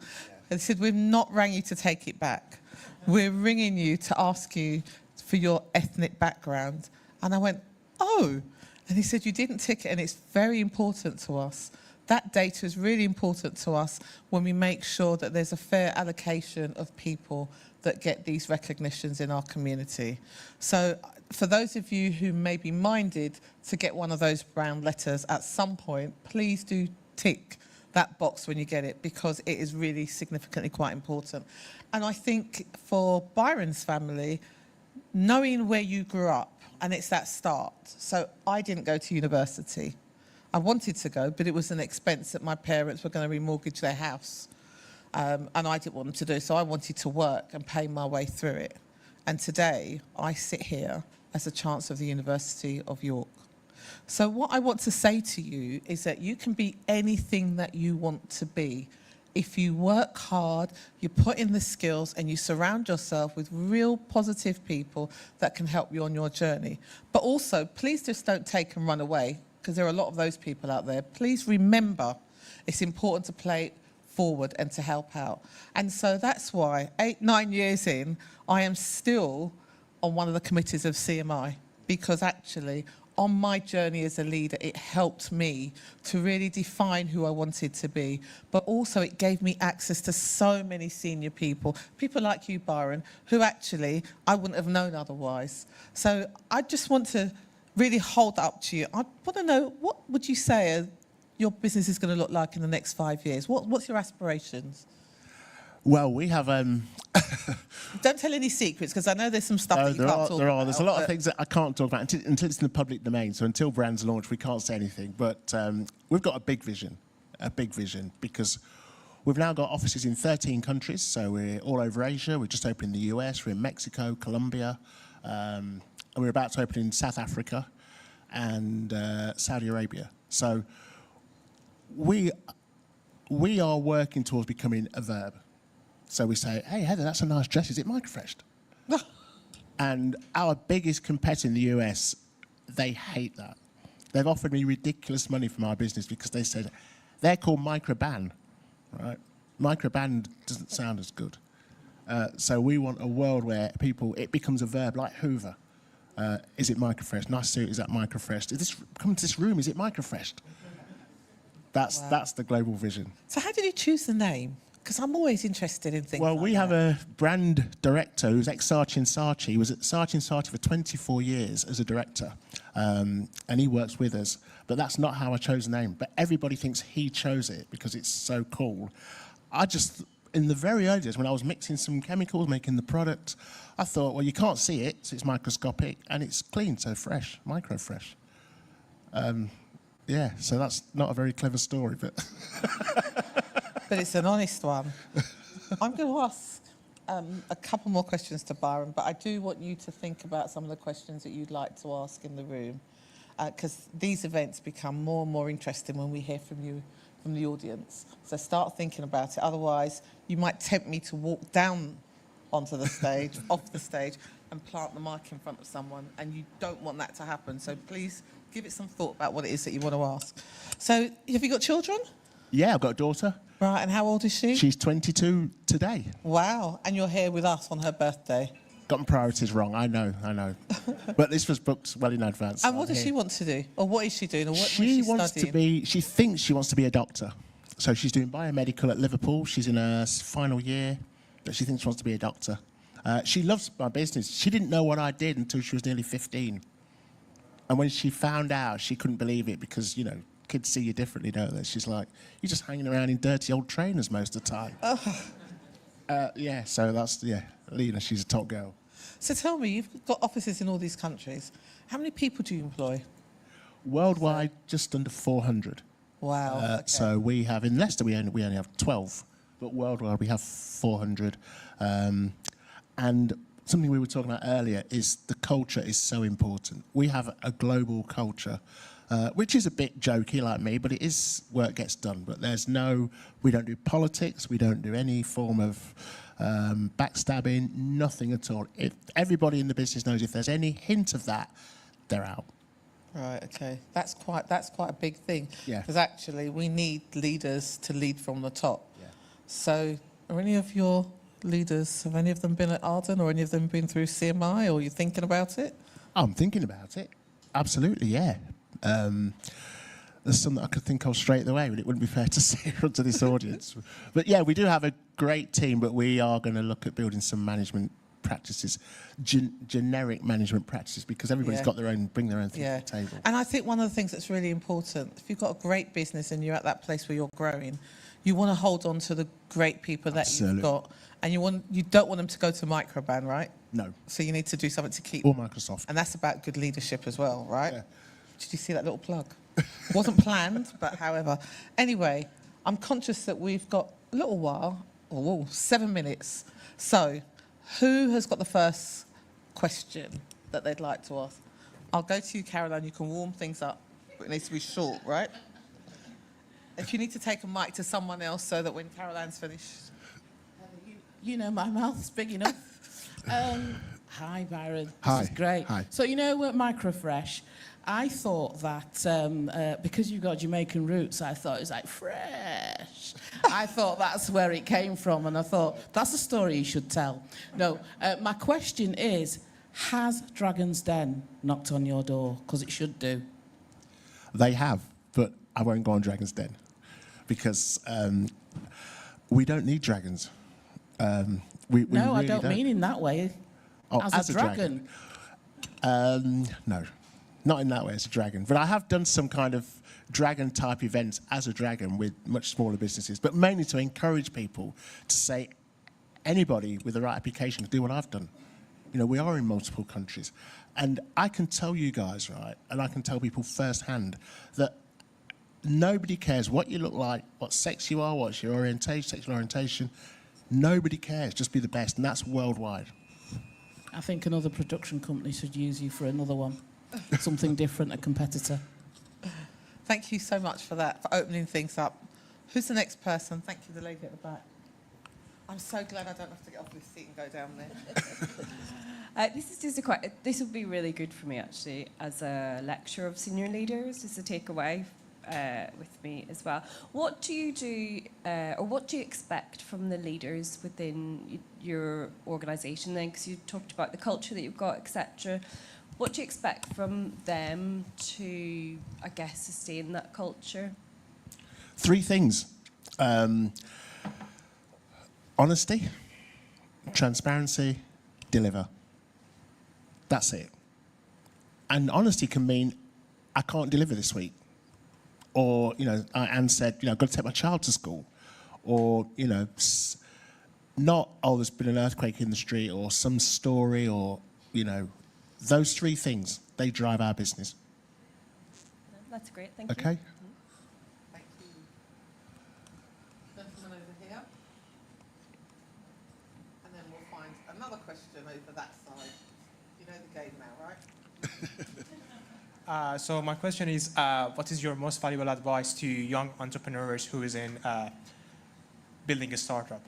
They said, we've not rang you to take it back. We're ringing you to ask you for your ethnic background. And I went, oh. And he said, you didn't tick it, and it's very important to us. That data is really important to us when we make sure that there's a fair allocation of people that get these recognitions in our community. So for those of you who may be minded to get one of those brown letters at some point, please do tick that box when you get it, because it is really significantly quite important. And I think for Byron's family, knowing where you grew up, and it's that start. So I didn't go to university. I wanted to go, but it was an expense that my parents were going to remortgage their house. And I didn't want them to do, so I wanted to work and pay my way through it. And today, I sit here as a Chancellor of the University of York. So what I want to say to you is that you can be anything that you want to be. If you work hard, you put in the skills, and you surround yourself with real positive people that can help you on your journey. But also, please just don't take and run away, because there are a lot of those people out there. Please remember, it's important to play forward and to help out. And so that's why 8-9 years in, I am still on one of the committees of CMI, because actually on my journey as a leader, it helped me to really define who I wanted to be, but also it gave me access to so many senior people like you, Byron, who actually I wouldn't have known otherwise. So I just want to really hold that up to you. I want to know, what would you say your business is going to look like in the next 5 years? What's your aspirations? Well, we have... Don't tell any secrets, because I know there's some stuff that you can't talk about. There's a lot of things that I can't talk about until it's in the public domain. So until brand's launched, we can't say anything. But we've got a big vision, because we've now got offices in 13 countries. So we're all over Asia. We're just opening in the US. We're in Mexico, Colombia. And we're about to open in South Africa and Saudi Arabia. So we are working towards becoming a verb. So we say, hey, Heather, that's a nice dress. Is it microfreshed? And our biggest competitor in the US they hate that. They've offered me ridiculous money for my business because they said they're called microban, right? Microban doesn't sound as good. So we want a world where it becomes a verb like Hoover. Is it microfresh? Nice suit, is that microfresh? Come to this room, is it microfreshed? That's the global vision. So how did you choose the name? Because I'm always interested in things. Well, we have a brand director who's ex-Saatchi & Saatchi. He was at Saatchi & Saatchi for 24 years as a director, and he works with us. But that's not how I chose the name. But everybody thinks he chose it because it's so cool. In the very early days, when I was mixing some chemicals, making the product, I thought, well, you can't see it, so it's microscopic, and it's clean, so fresh, micro-fresh. Yeah, so that's not a very clever story, but... But it's an honest one. I'm going to ask a couple more questions to Byron, but I do want you to think about some of the questions that you'd like to ask in the room, because these events become more and more interesting when we hear from you, from the audience. So start thinking about it. Otherwise, you might tempt me to walk down onto the stage, off the stage, and plant the mic in front of someone, and you don't want that to happen. So please give it some thought about what it is that you want to ask. So have you got children? Yeah, I've got a daughter. Right, and how old is she? She's 22 today. Wow, and you're here with us on her birthday. Got my priorities wrong, I know. But this was booked well in advance. And what does she want to do? Or what is she doing? Or what she was she wants studying? she thinks she wants to be a doctor. So she's doing biomedical at Liverpool. She's in her final year, but she thinks she wants to be a doctor. She loves my business. She didn't know what I did until she was nearly 15. And when she found out, she couldn't believe it because, kids see you differently, don't they? She's like, you're just hanging around in dirty old trainers most of the time. Lena, she's a top girl. So tell me, you've got offices in all these countries. How many people do you employ? Worldwide, just under 400. Wow. Okay. So we have, in Leicester, we only have 12, but worldwide we have 400. And something we were talking about earlier is the culture is so important. We have a global culture, which is a bit jokey like me, but it is work gets done. But we don't do politics, we don't do any form of backstabbing, nothing at all. If everybody in the business knows if there's any hint of that, they're out. Right, okay. That's quite a big thing. Yeah. Because actually we need leaders to lead from the top. Yeah. So are any of your leaders, have any of them been at Arden or any of them been through CMI, or are you thinking about it? I'm thinking about it. Absolutely, yeah. There's some that I could think of straight away, but it wouldn't be fair to say in front of this audience. But yeah, we do have a great team, but we are going to look at building some management practices, generic management practices, because everybody's got bring their own thing to the table. And I think one of the things that's really important, if you've got a great business and you're at that place where you're growing, you want to hold on to the great people that you've got, and you don't want them to go to microban, right? No. So you need to do something to keep or Microsoft, and that's about good leadership as well, right? Yeah. Did you see that little plug? Wasn't planned, but however. Anyway, I'm conscious that we've got a little while, 7 minutes. So, who has got the first question that they'd like to ask? I'll go to you, Caroline. You can warm things up, but it needs to be short, right? If you need to take a mic to someone else so that when Caroline's finished. My mouth's big enough. Hi, Byron. Hi. This is great. Hi. So, at Microfresh, I thought that because you've got Jamaican roots, I thought it was like fresh. I thought that's where it came from, and I thought that's a story you should tell. No, my question is, has Dragon's Den knocked on your door? Because it should do. They have, but I won't go on Dragon's Den because we don't need dragons. We no, really I don't mean in that way. Oh, as a dragon. No, not in that way as a dragon. But I have done some kind of dragon-type events as a dragon with much smaller businesses, but mainly to encourage people to say anybody with the right application can do what I've done. We are in multiple countries. And I can tell you guys, right, and I can tell people firsthand that nobody cares what you look like, what sex you are, what's your sexual orientation. Nobody cares. Just be the best, and that's worldwide. I think another production company should use you for another one. Something different, a competitor. Thank you so much for that, for opening things up. Who's the next person? Thank you, the lady at the back. I I'm so glad I don't have to get off this seat and go down there. This would be really good for me actually as a lecturer of senior leaders, as a takeaway with me as well. What do you do, or what do you expect from the leaders within your organisation then? Because you talked about the culture that you've got, etc. What do you expect from them to, I guess, sustain that culture? 3 things. Honesty, transparency, deliver. That's it. And honesty can mean, I can't deliver this week. Or, Anne said, I've got to take my child to school. Or, not, there's been an earthquake in the street, or some story, or, those 3 things, they drive our business. That's great, thank you. Okay. Thank you. Gentleman over here. And then we'll find another question over that side. You know the game now, right? So my question is, what is your most valuable advice to young entrepreneurs who is in building a startup?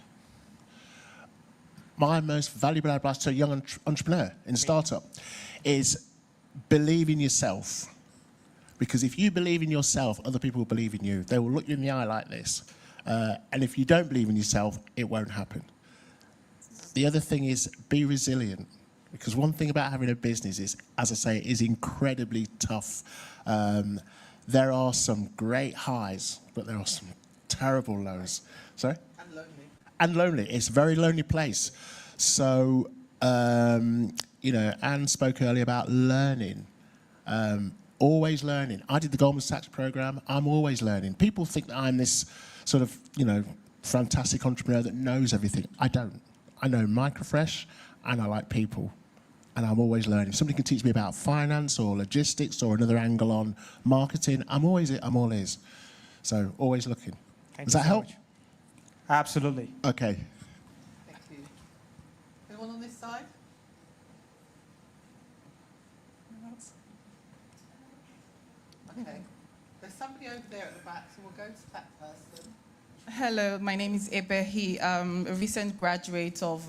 My most valuable advice to a young entrepreneur in a startup is believe in yourself. Because if you believe in yourself, other people will believe in you. They will look you in the eye like this. And if you don't believe in yourself, it won't happen. The other thing is be resilient. Because one thing about having a business is, as I say, it is incredibly tough. There are some great highs, but there are some terrible lows. Sorry? And lonely. And lonely. It's a very lonely place. So, Anne spoke earlier about learning. Always learning. I did the Goldman Sachs program. I'm always learning. People think that I'm this sort of, fantastic entrepreneur that knows everything. I don't. I know microfresh, and I like people. And I'm always learning. Somebody can teach me about finance or logistics or another angle on marketing. I'm all ears. So always looking. Does that help? Absolutely. Okay. Thank you. Anyone on this side? Okay. There's somebody over there at the back, so we'll go to that person. Hello, my name is Ebehi. I'm a recent graduate of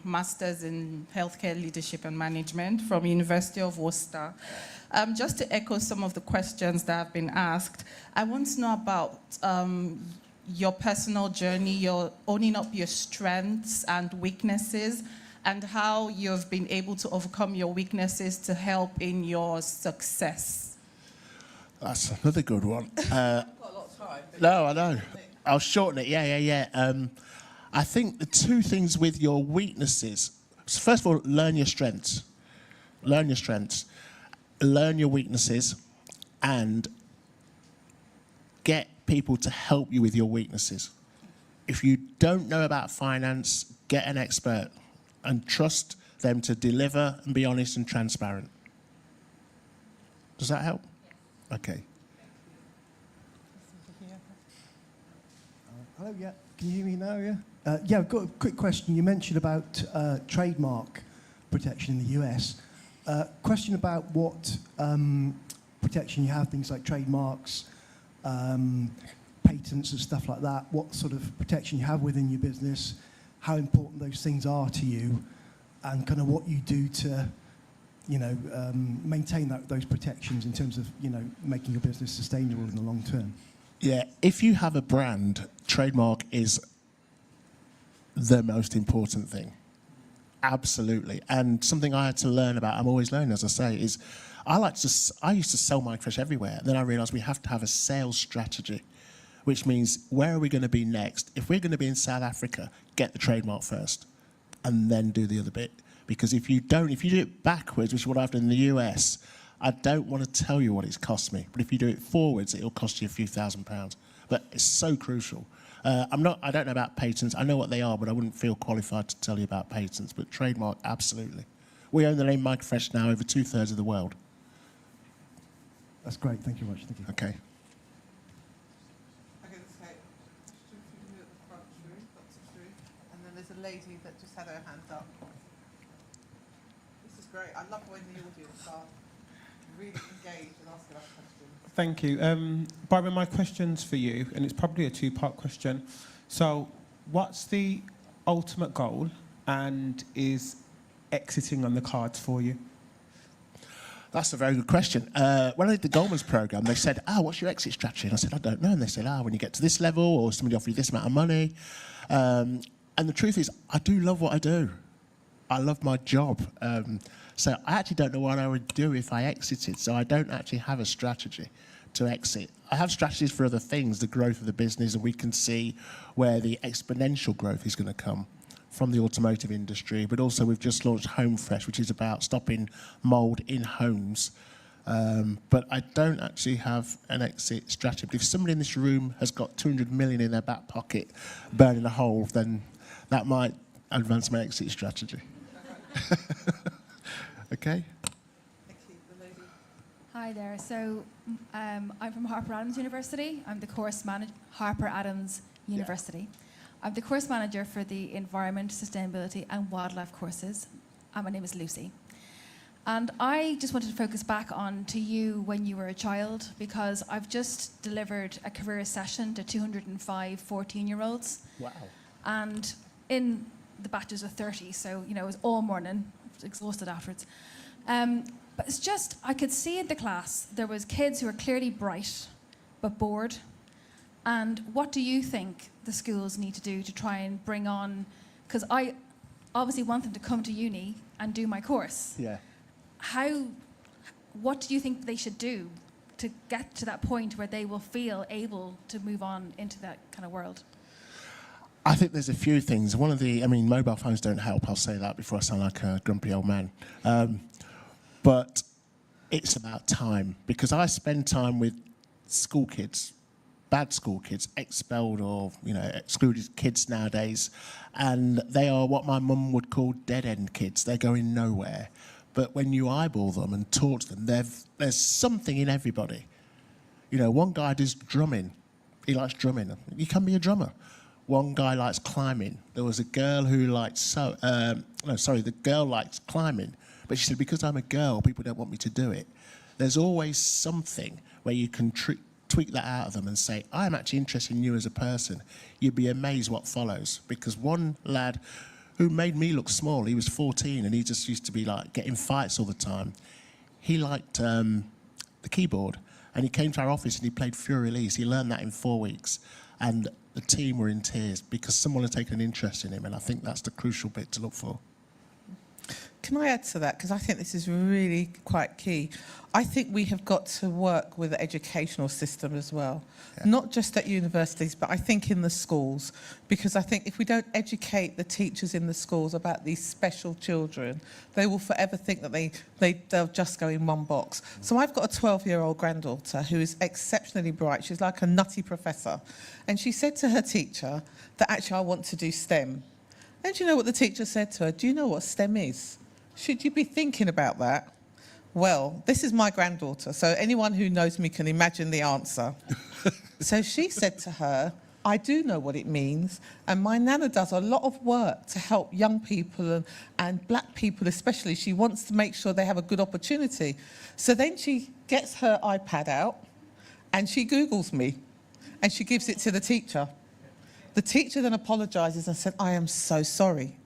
Masters in Healthcare Leadership and Management from University of Worcester. Just to echo some of the questions that have been asked, I want to know about your personal journey, your owning up your strengths and weaknesses, and how you've been able to overcome your weaknesses to help in your success. That's another good one. I've got a lot of time. No, I know. I'll shorten it. Yeah. I think the 2 things with your weaknesses. First of all, learn your strengths. Learn your strengths. Learn your weaknesses, and get people to help you with your weaknesses. If you don't know about finance, get an expert and trust them to deliver and be honest and transparent. Does that help? Okay. Hello, yeah. Can you hear me now, yeah? Yeah, I've got a quick question. You mentioned about trademark protection in the US. Question about what protection you have, things like trademarks, patents and stuff like that. What sort of protection you have within your business, how important those things are to you, and kind of what you do to, maintain those protections in terms of, making your business sustainable in the long term. Yeah, if you have a brand, trademark is the most important thing. Absolutely. And something I had to learn about, I'm always learning, as I say, is I used to sell microfresh everywhere. Then I realised we have to have a sales strategy, which means where are we going to be next? If we're going to be in South Africa, get the trademark first and then do the other bit. Because if you do it backwards, which is what I've done in the US, I don't want to tell you what it's cost me, but if you do it forwards, it'll cost you a few £1,000s. But it's so crucial. I don't know about patents. I know what they are, but I wouldn't feel qualified to tell you about patents. But trademark, absolutely. We own the name Microfresh now over 2/3 of the world. That's great. Thank you very much. Thank you. Okay. Okay, let's say, question for you at the front, Drew, Dr. Drew. And then there's a lady that just had her hand up. This is great. I love when the audience are really engaged and asking us questions. Thank you. Byron, my question's for you, and it's probably a 2-part question. So, what's the ultimate goal, and is exiting on the cards for you? That's a very good question. When I did the Goldman's programme, they said, what's your exit strategy? And I said, I don't know. And they said, when you get to this level, or somebody offer you this amount of money. And the truth is, I do love what I do. I love my job. So I actually don't know what I would do if I exited. So I don't actually have a strategy to exit. I have strategies for other things, the growth of the business, and we can see where the exponential growth is going to come from the automotive industry, but also we've just launched Home Fresh, which is about stopping mould in homes. But I don't actually have an exit strategy. But if somebody in this room has got 200 million in their back pocket burning a hole, then that might advance my exit strategy. Okay? Hi there. So I'm from Harper Adams University. I'm the course manager, Harper Adams University. I'm the course manager for the Environment, Sustainability and Wildlife courses. And my name is Lucy. And I just wanted to focus back on to you when you were a child, because I've just delivered a career session to 205 14-year-olds. Wow. And in the batches of 30, so, it was all morning. I was exhausted afterwards. But it's just, I could see in the class, there was kids who were clearly bright, but bored. And what do you think the schools need to do to try and bring on, because I obviously want them to come to uni and do my course. Yeah. What do you think they should do to get to that point where they will feel able to move on into that kind of world? I think there's a few things. Mobile phones don't help, I'll say that before I sound like a grumpy old man. But it's about time, because I spend time with school kids, bad school kids, expelled or excluded kids nowadays, and they are what my mum would call dead-end kids. They're going nowhere. But when you eyeball them and talk to them, there's something in everybody. One guy does drumming. He likes drumming. You can be a drummer. One guy likes climbing. There was a girl who likes the girl likes climbing, but she said, because I'm a girl, people don't want me to do it. There's always something where you can tweak that out of them and say, I'm actually interested in you as a person. You'd be amazed what follows. Because one lad who made me look small, he was 14 and he just used to be getting fights all the time. He liked the keyboard, and he came to our office and he played Fury Release. He learned that in 4 weeks. And the team were in tears because someone had taken an interest in him, and I think that's the crucial bit to look for. Can I add to that? Because I think this is really quite key. I think we have got to work with the educational system as well, not just at universities, but I think in the schools, because I think if we don't educate the teachers in the schools about these special children, they will forever think that they'll just go in one box. So I've got a 12-year-old granddaughter who is exceptionally bright. She's like a nutty professor. And she said to her teacher that actually I want to do STEM. And do you know what the teacher said to her? Do you know what STEM is? Should you be thinking about that? Well, this is my granddaughter, so anyone who knows me can imagine the answer. So she said to her, I do know what it means, and my nana does a lot of work to help young people and black people especially. She wants to make sure they have a good opportunity. So then she gets her iPad out and she Googles me and she gives it to the teacher. The teacher then apologises and said, I am so sorry.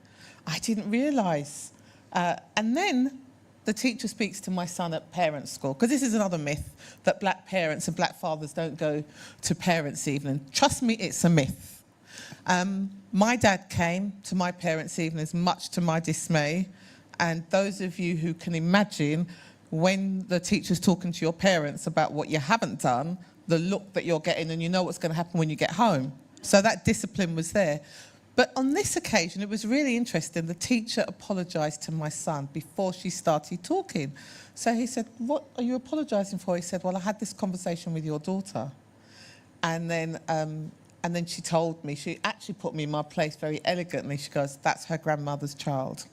I didn't realise. And then the teacher speaks to my son at parents' school, because this is another myth, that black parents and black fathers don't go to parents' evening. Trust me, it's a myth. My dad came to my parents' evenings, much to my dismay, and those of you who can imagine when the teacher's talking to your parents about what you haven't done, the look that you're getting, and you know what's going to happen when you get home. So that discipline was there. But on this occasion, it was really interesting. The teacher apologised to my son before she started talking. So he said, what are you apologising for? He said, well, I had this conversation with your daughter. And then she told me, she actually put me in my place very elegantly. She goes, that's her grandmother's child.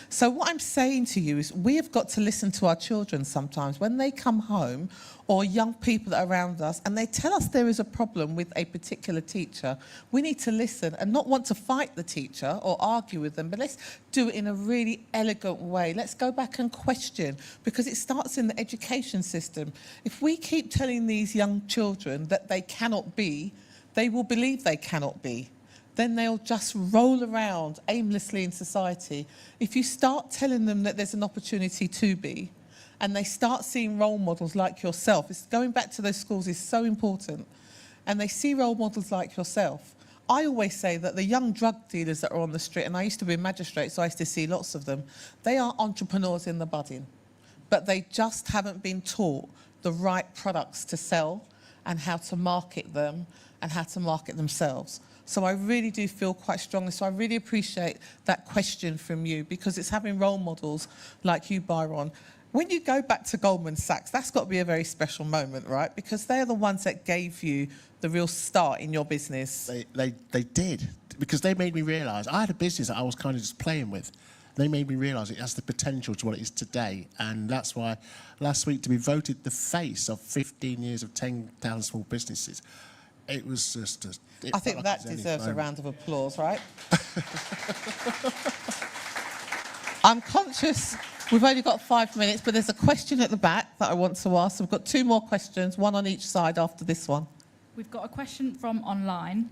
So what I'm saying to you is we have got to listen to our children sometimes when they come home, or young people that are around us, and they tell us there is a problem with a particular teacher. We need to listen and not want to fight the teacher or argue with them, but let's do it in a really elegant way. Let's go back and question, because it starts in the education system. If we keep telling these young children that they cannot be, they will believe they cannot be. then they'll just roll around aimlessly in society. If you start telling them that there's an opportunity to be, and they start seeing role models like yourself, it's going back to those schools is so important, and they see role models like yourself. I always say that the young drug dealers that are on the street, and I used to be a magistrate, so I used to see lots of them, they are entrepreneurs in the budding, but they just haven't been taught the right products to sell and how to market them and how to market themselves. So I really do feel quite strongly. So I really appreciate that question from you, because it's having role models like you, Byron. When you go back to Goldman Sachs, that's got to be a very special moment, right? Because they're the ones that gave you the real start in your business. They did, because they made me realise I had a business that I was kind of just playing with. They made me realise it has the potential to what it is today, and that's why last week to be voted the face of 15 years of 10,000 small businesses, it was just I think that deserves a round of applause, right? I'm conscious we've only got 5 minutes, but there's a question at the back that I want to ask. We've got 2 more questions, one on each side after this one. We've got a question from online.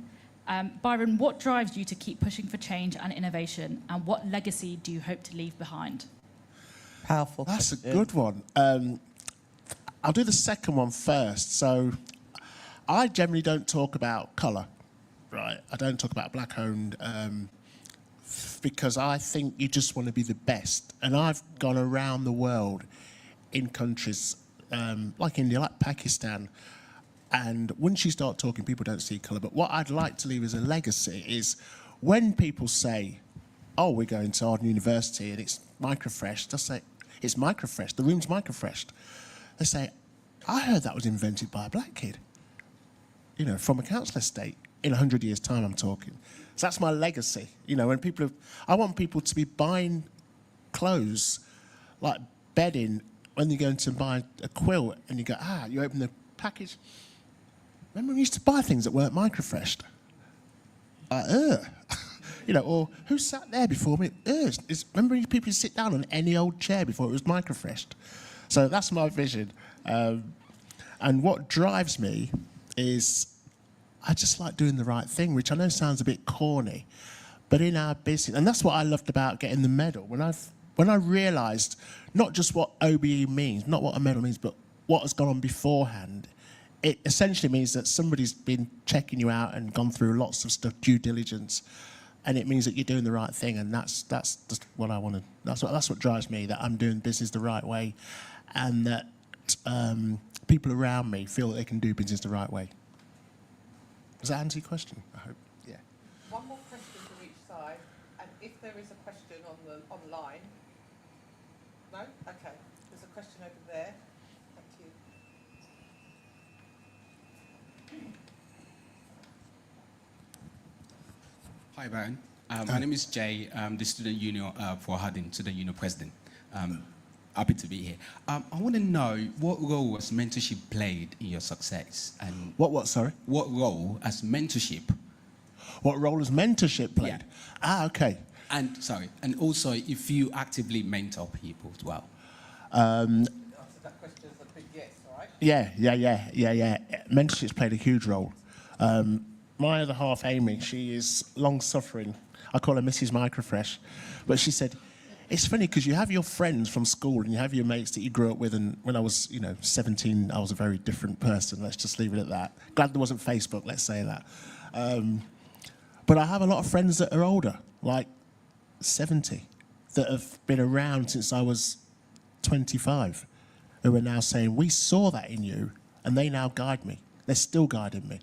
Byron, what drives you to keep pushing for change and innovation, and what legacy do you hope to leave behind? Powerful. That's a good one. I'll do the second one first. So I generally don't talk about colour, right? I don't talk about black-owned because I think you just want to be the best. And I've gone around the world in countries like India, like Pakistan, and once you start talking, people don't see colour. But what I'd like to leave as a legacy is when people say, oh, we're going to Arden University and it's microfresh, they'll say, it's microfresh, the room's microfreshed. They say, I heard that was invented by a black kid, you know, from a council estate. In 100 years' time, I'm talking. So that's my legacy. You know, when people I want people to be buying clothes, like bedding, when you're going to buy a quilt and you go, you open the package. Remember we used to buy things that weren't microfreshed? You know, or who sat there before me? Remember people used to sit down on any old chair before it was microfreshed? So that's my vision. And what drives me is I just like doing the right thing, which I know sounds a bit corny, but in our business, and that's what I loved about getting the medal. When I realised not just what OBE means, not what a medal means, but what has gone on beforehand, it essentially means that somebody's been checking you out and gone through lots of stuff, due diligence, and it means that you're doing the right thing, and that's just what I want to. That's what drives me, that I'm doing business the right way, and that people around me feel that they can do business the right way. Does that answer your question? I hope. Yeah. One more question from each side, and if there is a question online. No? Okay. There's a question over there. Thank you. Hi, Byron. My name is Jay. I'm the student union for Harding, student union president. Happy to be here. I want to know what role has mentorship played in your success, and sorry? What role has mentorship? What role has mentorship played? Yeah. Okay. And also if you actively mentor people as well. That question is a big yes, all right? Yeah. Mentorship's played a huge role. My other half, Amy, she is long-suffering. I call her Mrs. Microfresh. But she said, it's funny because you have your friends from school and you have your mates that you grew up with, and when I was, 17, I was a very different person. Let's just leave it at that. Glad there wasn't Facebook, let's say that. But I have a lot of friends that are older, like 70, that have been around since I was 25, who are now saying, we saw that in you, and they now guide me. They're still guiding me.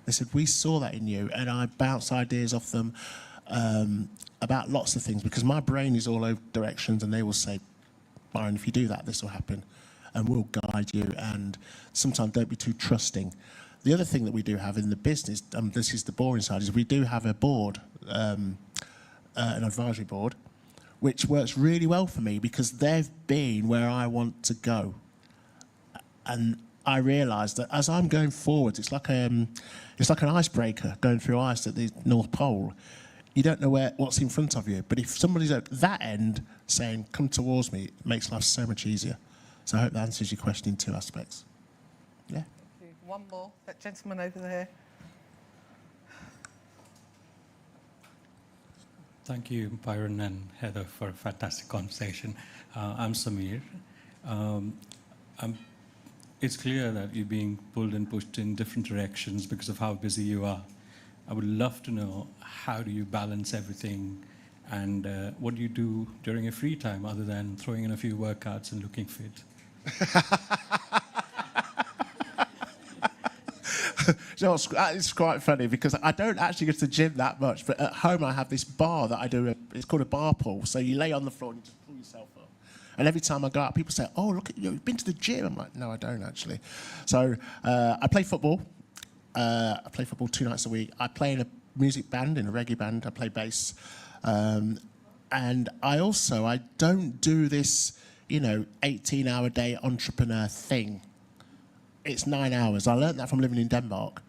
They said, we saw that in you, and I bounce ideas off them about lots of things, because my brain is all over directions, and they will say, Byron, if you do that, this will happen, and we'll guide you, and sometimes don't be too trusting. The other thing that we do have in the business, this is the boring side, is we do have a board, an advisory board, which works really well for me because they've been where I want to go. And I realise that as I'm going forward, it's like an icebreaker going through ice at the North Pole. You don't know what's in front of you, but if somebody's at that end saying, come towards me, it makes life so much easier. So I hope that answers your question in 2 aspects. Yeah. One more. That gentleman over there. Thank you, Byron and Heather, for a fantastic conversation. I'm Samir. It's clear that you're being pulled and pushed in different directions because of how busy you are. I would love to know, how do you balance everything, and what do you do during your free time other than throwing in a few workouts and looking fit? You know, it's quite funny because I don't actually go to the gym that much, but at home I have this bar that I do. It's called a bar pull. So you lay on the floor and you just pull yourself up. And every time I go out, people say, "Oh, look at you! You've been to the gym." I'm like, "No, I don't actually." So I play football. I play football 2 nights a week. I play in a music band, in a reggae band. I play bass, and I don't do this, 18-hour-day entrepreneur thing. It's 9 hours. I learned that from living in Denmark,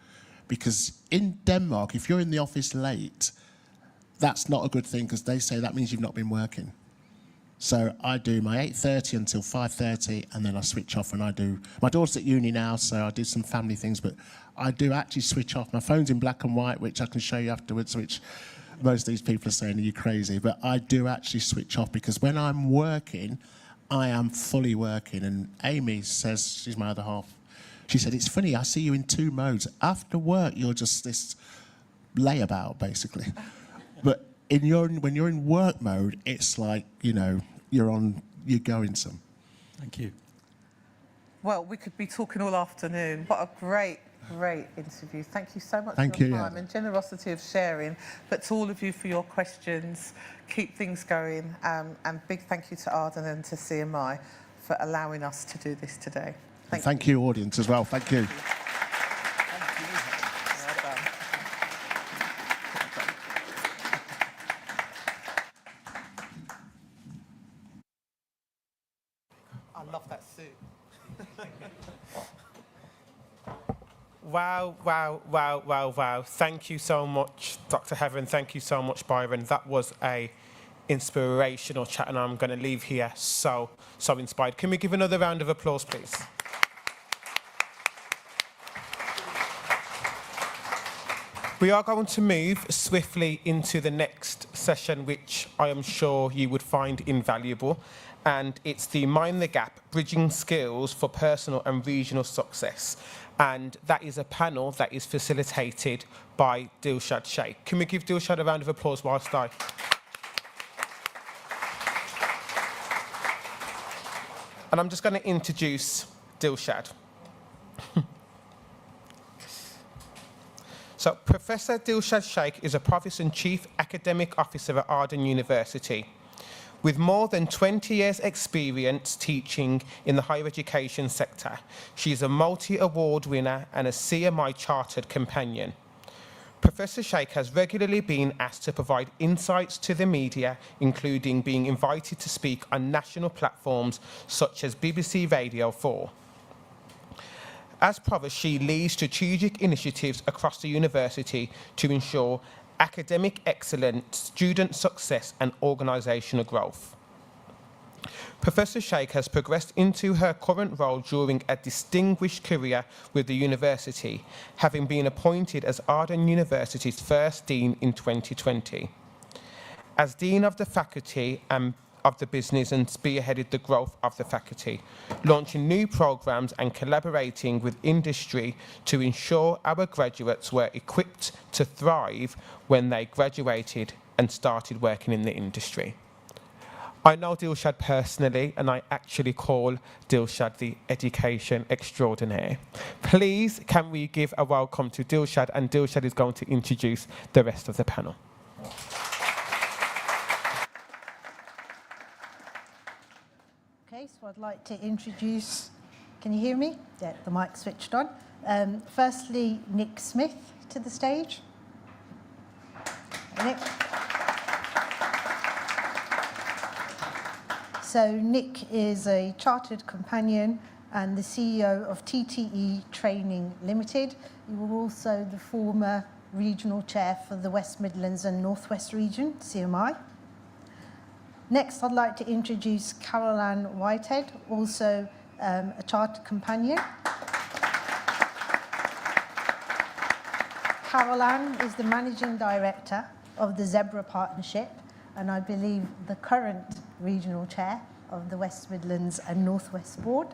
because in Denmark, if you're in the office late, that's not a good thing, because they say that means you've not been working. So I do my 8:30 until 5:30, and then I switch off, and my daughter's at uni now, so I do some family things, but I do actually switch off. My phone's in black and white, which I can show you afterwards, which most of these people are saying, "Are you crazy?" But I do actually switch off, because when I'm working, I am fully working. And Amy says, she's my other half, she said, "It's funny, I see you in 2 modes. After work, you're just this layabout, basically. But when you're in work mode, it's like, you're going some." Thank you. Well, we could be talking all afternoon. What a great interview. Thank you so much Thank for your you, time yeah. and generosity of sharing, but to all of you for your questions. Keep things going, and big thank you to Arden and to CMI for allowing us to do this today. Thank you, audience, as well. Thank you. I love that suit. Wow. Thank you so much, Dr. Heather, and thank you so much, Byron. That was a inspirational chat, and I'm going to leave here so inspired. Can we give another round of applause, please? We are going to move swiftly into the next session, which I am sure you would find invaluable. And it's the Mind the Gap, Bridging Skills for Personal and Regional Success. And that is a panel that is facilitated by Dilshad Sheikh. Can we give Dilshad a round of applause whilst I... And I'm just going to introduce Dilshad. So Professor Dilshad Sheikh is a Provost and Chief Academic Officer at Arden University. With more than 20 years' experience teaching in the higher education sector, she is a multi-award winner and a CMI Chartered Companion. Professor Sheikh has regularly been asked to provide insights to the media, including being invited to speak on national platforms such as BBC Radio 4. As Provost, she leads strategic initiatives across the university to ensure academic excellence, student success and organisational growth. Professor Sheikh has progressed into her current role during a distinguished career with the university, having been appointed as Arden University's first Dean in 2020. As Dean of the Faculty and of the business and spearheaded the growth of the faculty, launching new programmes and collaborating with industry to ensure our graduates were equipped to thrive when they graduated and started working in the industry. I know Dilshad personally, and I actually call Dilshad the education extraordinaire. Please, can we give a welcome to Dilshad, and Dilshad is going to introduce the rest of the panel. Okay, so I'd like to introduce, can you hear me? Yeah, the mic switched on. Firstly, Nick Smith to the stage. Nick. So Nick is a Chartered Companion and the CEO of TTE Training Limited. You were also the former Regional Chair for the West Midlands and North West Region, CMI. Next, I'd like to introduce Carol Ann Whitehead, also a Chartered Companion. Carol Ann is the Managing Director of the Zebra Partnership, and I believe the current regional chair of the West Midlands and North West Board.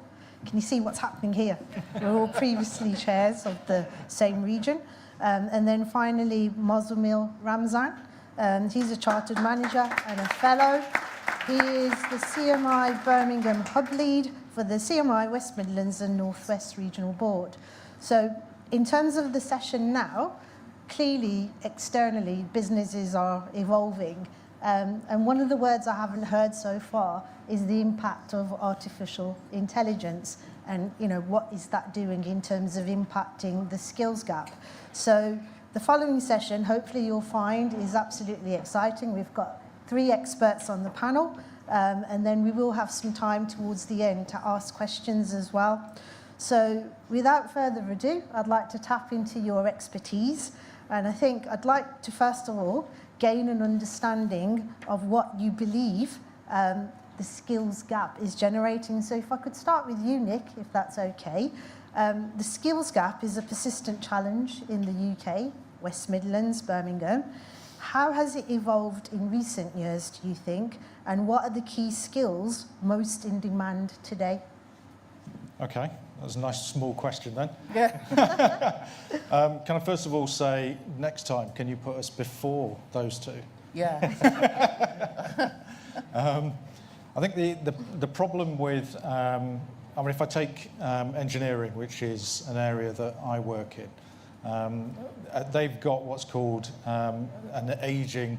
Can you see what's happening here? We're all previously chairs of the same region. And then finally, Mozamil Ramzan. He's a chartered manager and a fellow. He is the CMI Birmingham Hub Lead for the CMI West Midlands and North West Regional Board. So in terms of the session now, clearly, externally, businesses are evolving. And one of the words I haven't heard so far is the impact of artificial intelligence. And, you know, what is that doing in terms of impacting the skills gap? So the following session, hopefully you'll find, is absolutely exciting. We've got 3 experts on the panel, and then we will have some time towards the end to ask questions as well. So without further ado, I'd like to tap into your expertise. And I think I'd like to, first of all, gain an understanding of what you believe the skills gap is generating. So if I could start with you, Nick, if that's okay. The skills gap is a persistent challenge in the UK, West Midlands, Birmingham. How has it evolved in recent years, do you think? And what are the key skills most in demand today? Okay, that was a nice small question then. Yeah. Can I first of all say, next time, can you put us before those two? Yeah. I think the problem with, I mean, if I take engineering, which is an area that I work in, they've got what's called an ageing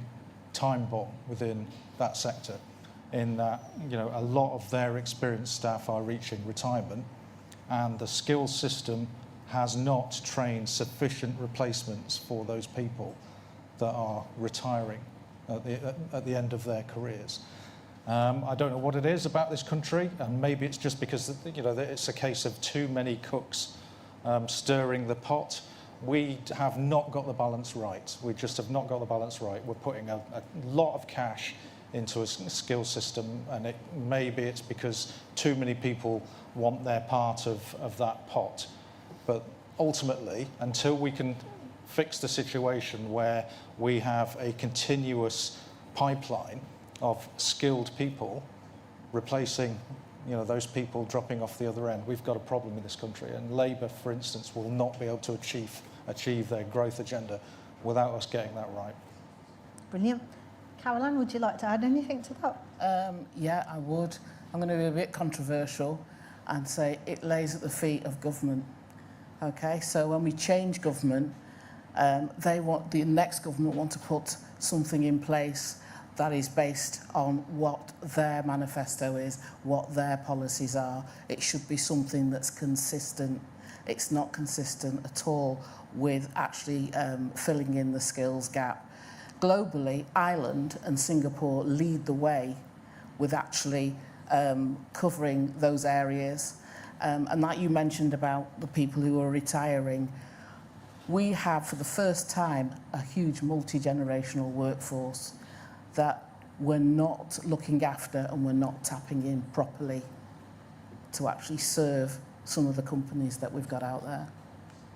time bomb within that sector, in that, you know, a lot of their experienced staff are reaching retirement, and the skills system has not trained sufficient replacements for those people that are retiring at the end of their careers. I don't know what it is about this country, and maybe it's just because, you know, it's a case of too many cooks stirring the pot. We have not got the balance right. We just have not got the balance right. We're putting a lot of cash into a skill system, and maybe it's because too many people want their part of that pot. But ultimately, until we can fix the situation where we have a continuous pipeline of skilled people replacing, you know, those people dropping off the other end, we've got a problem in this country. And Labour, for instance, will not be able to achieve their growth agenda without us getting that right. Brilliant. Caroline, would you like to add anything to that? Yeah, I would. I'm going to be a bit controversial and say it lays at the feet of government. Okay, so when we change government, the next government want to put something in place that is based on what their manifesto is, what their policies are. It should be something that's consistent. It's not consistent at all with actually filling in the skills gap. Globally, Ireland and Singapore lead the way with actually covering those areas. And that you mentioned about the people who are retiring, we have for the first time a huge multi-generational workforce that we're not looking after and we're not tapping in properly to actually serve some of the companies that we've got out there.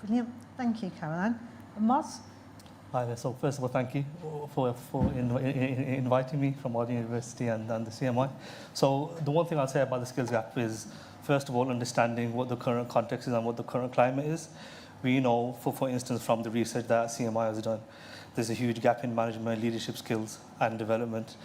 Brilliant. Thank you, Caroline. And Moz? Hi there. So first of all, thank you for inviting me from Oxford University and the CMI. So the one thing I'll say about the skills gap is, first of all, understanding what the current context is and what the current climate is. We know, for instance, from the research that CMI has done, there's a huge gap in management, leadership skills and development.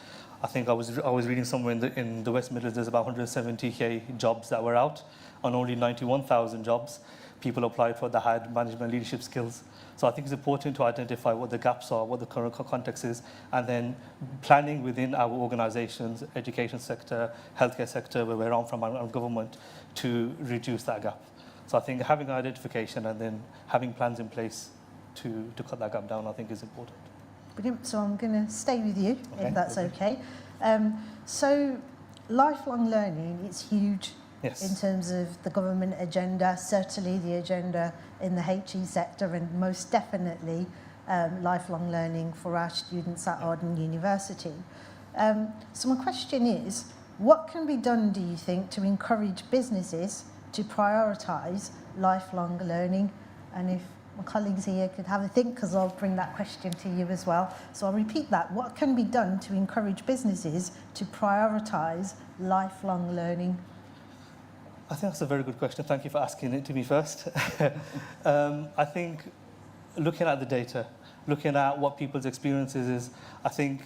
I think I was reading somewhere in the West Midlands, there's about 170k jobs that were out, and only 91,000 jobs people applied for that had management leadership skills. So I think it's important to identify what the gaps are, what the current context is, and then planning within our organisations, education sector, healthcare sector, where I'm from, and government, to reduce that gap. So I think having identification and then having plans in place to cut that gap down, I think is important. Brilliant. So I'm going to stay with you, if that's okay. So lifelong learning, it's huge. Yes. In terms of the government agenda, certainly the agenda in the HE sector, and most definitely lifelong learning for our students at Arden University. So my question is, what can be done, do you think, to encourage businesses to prioritise lifelong learning? And if my colleagues here could have a think, because I'll bring that question to you as well. So I'll repeat that. What can be done to encourage businesses to prioritise lifelong learning? I think that's a very good question. Thank you for asking it to me first. I think looking at the data, looking at what people's experiences is, I think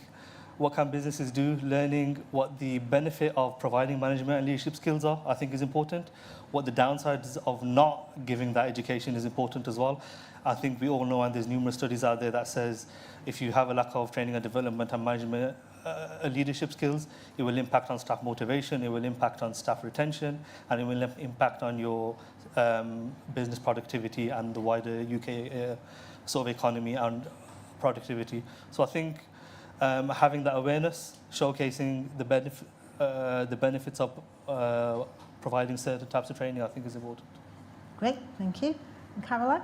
what can businesses do, learning what the benefit of providing management and leadership skills are, I think is important. What the downsides of not giving that education is important as well. I think we all know, and there's numerous studies out there that says if you have a lack of training and development and management leadership skills, it will impact on staff motivation, it will impact on staff retention, and it will impact on your business productivity and the wider UK sort of economy and productivity. So I think having that awareness, showcasing the benefits of providing certain types of training, I think is important. Great, thank you. And Caroline,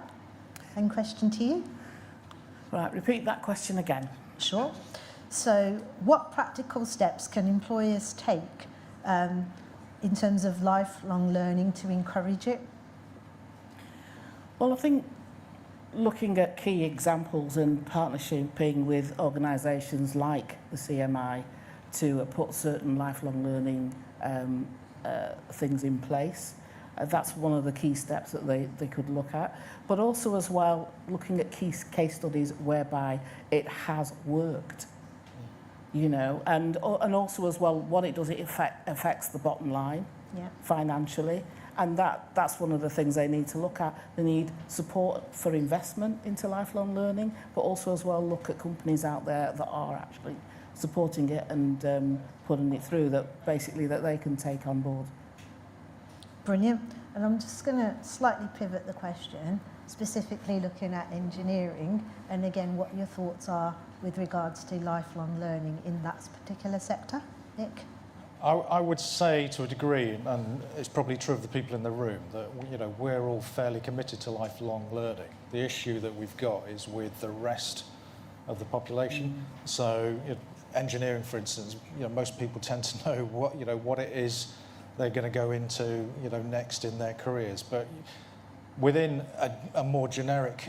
same question to you. Right, repeat that question again. Sure. So what practical steps can employers take in terms of lifelong learning to encourage it? Well, I think looking at key examples and partnering with organisations like the CMI to put certain lifelong learning things in place. That's one of the key steps that they could look at. But also as well, looking at case studies whereby it has worked. You know, and also as well, what it does, it affects the bottom line financially. And that's one of the things they need to look at. They need support for investment into lifelong learning, but also as well look at companies out there that are actually supporting it and putting it through, that basically that they can take on board. Brilliant. And I'm just going to slightly pivot the question, specifically looking at engineering, and again what your thoughts are with regards to lifelong learning in that particular sector. Nick? I would say to a degree, and it's probably true of the people in the room, that we're all fairly committed to lifelong learning. The issue that we've got is with the rest of the population. So engineering, for instance, most people tend to know what it is they're going to go into next in their careers. But within a more generic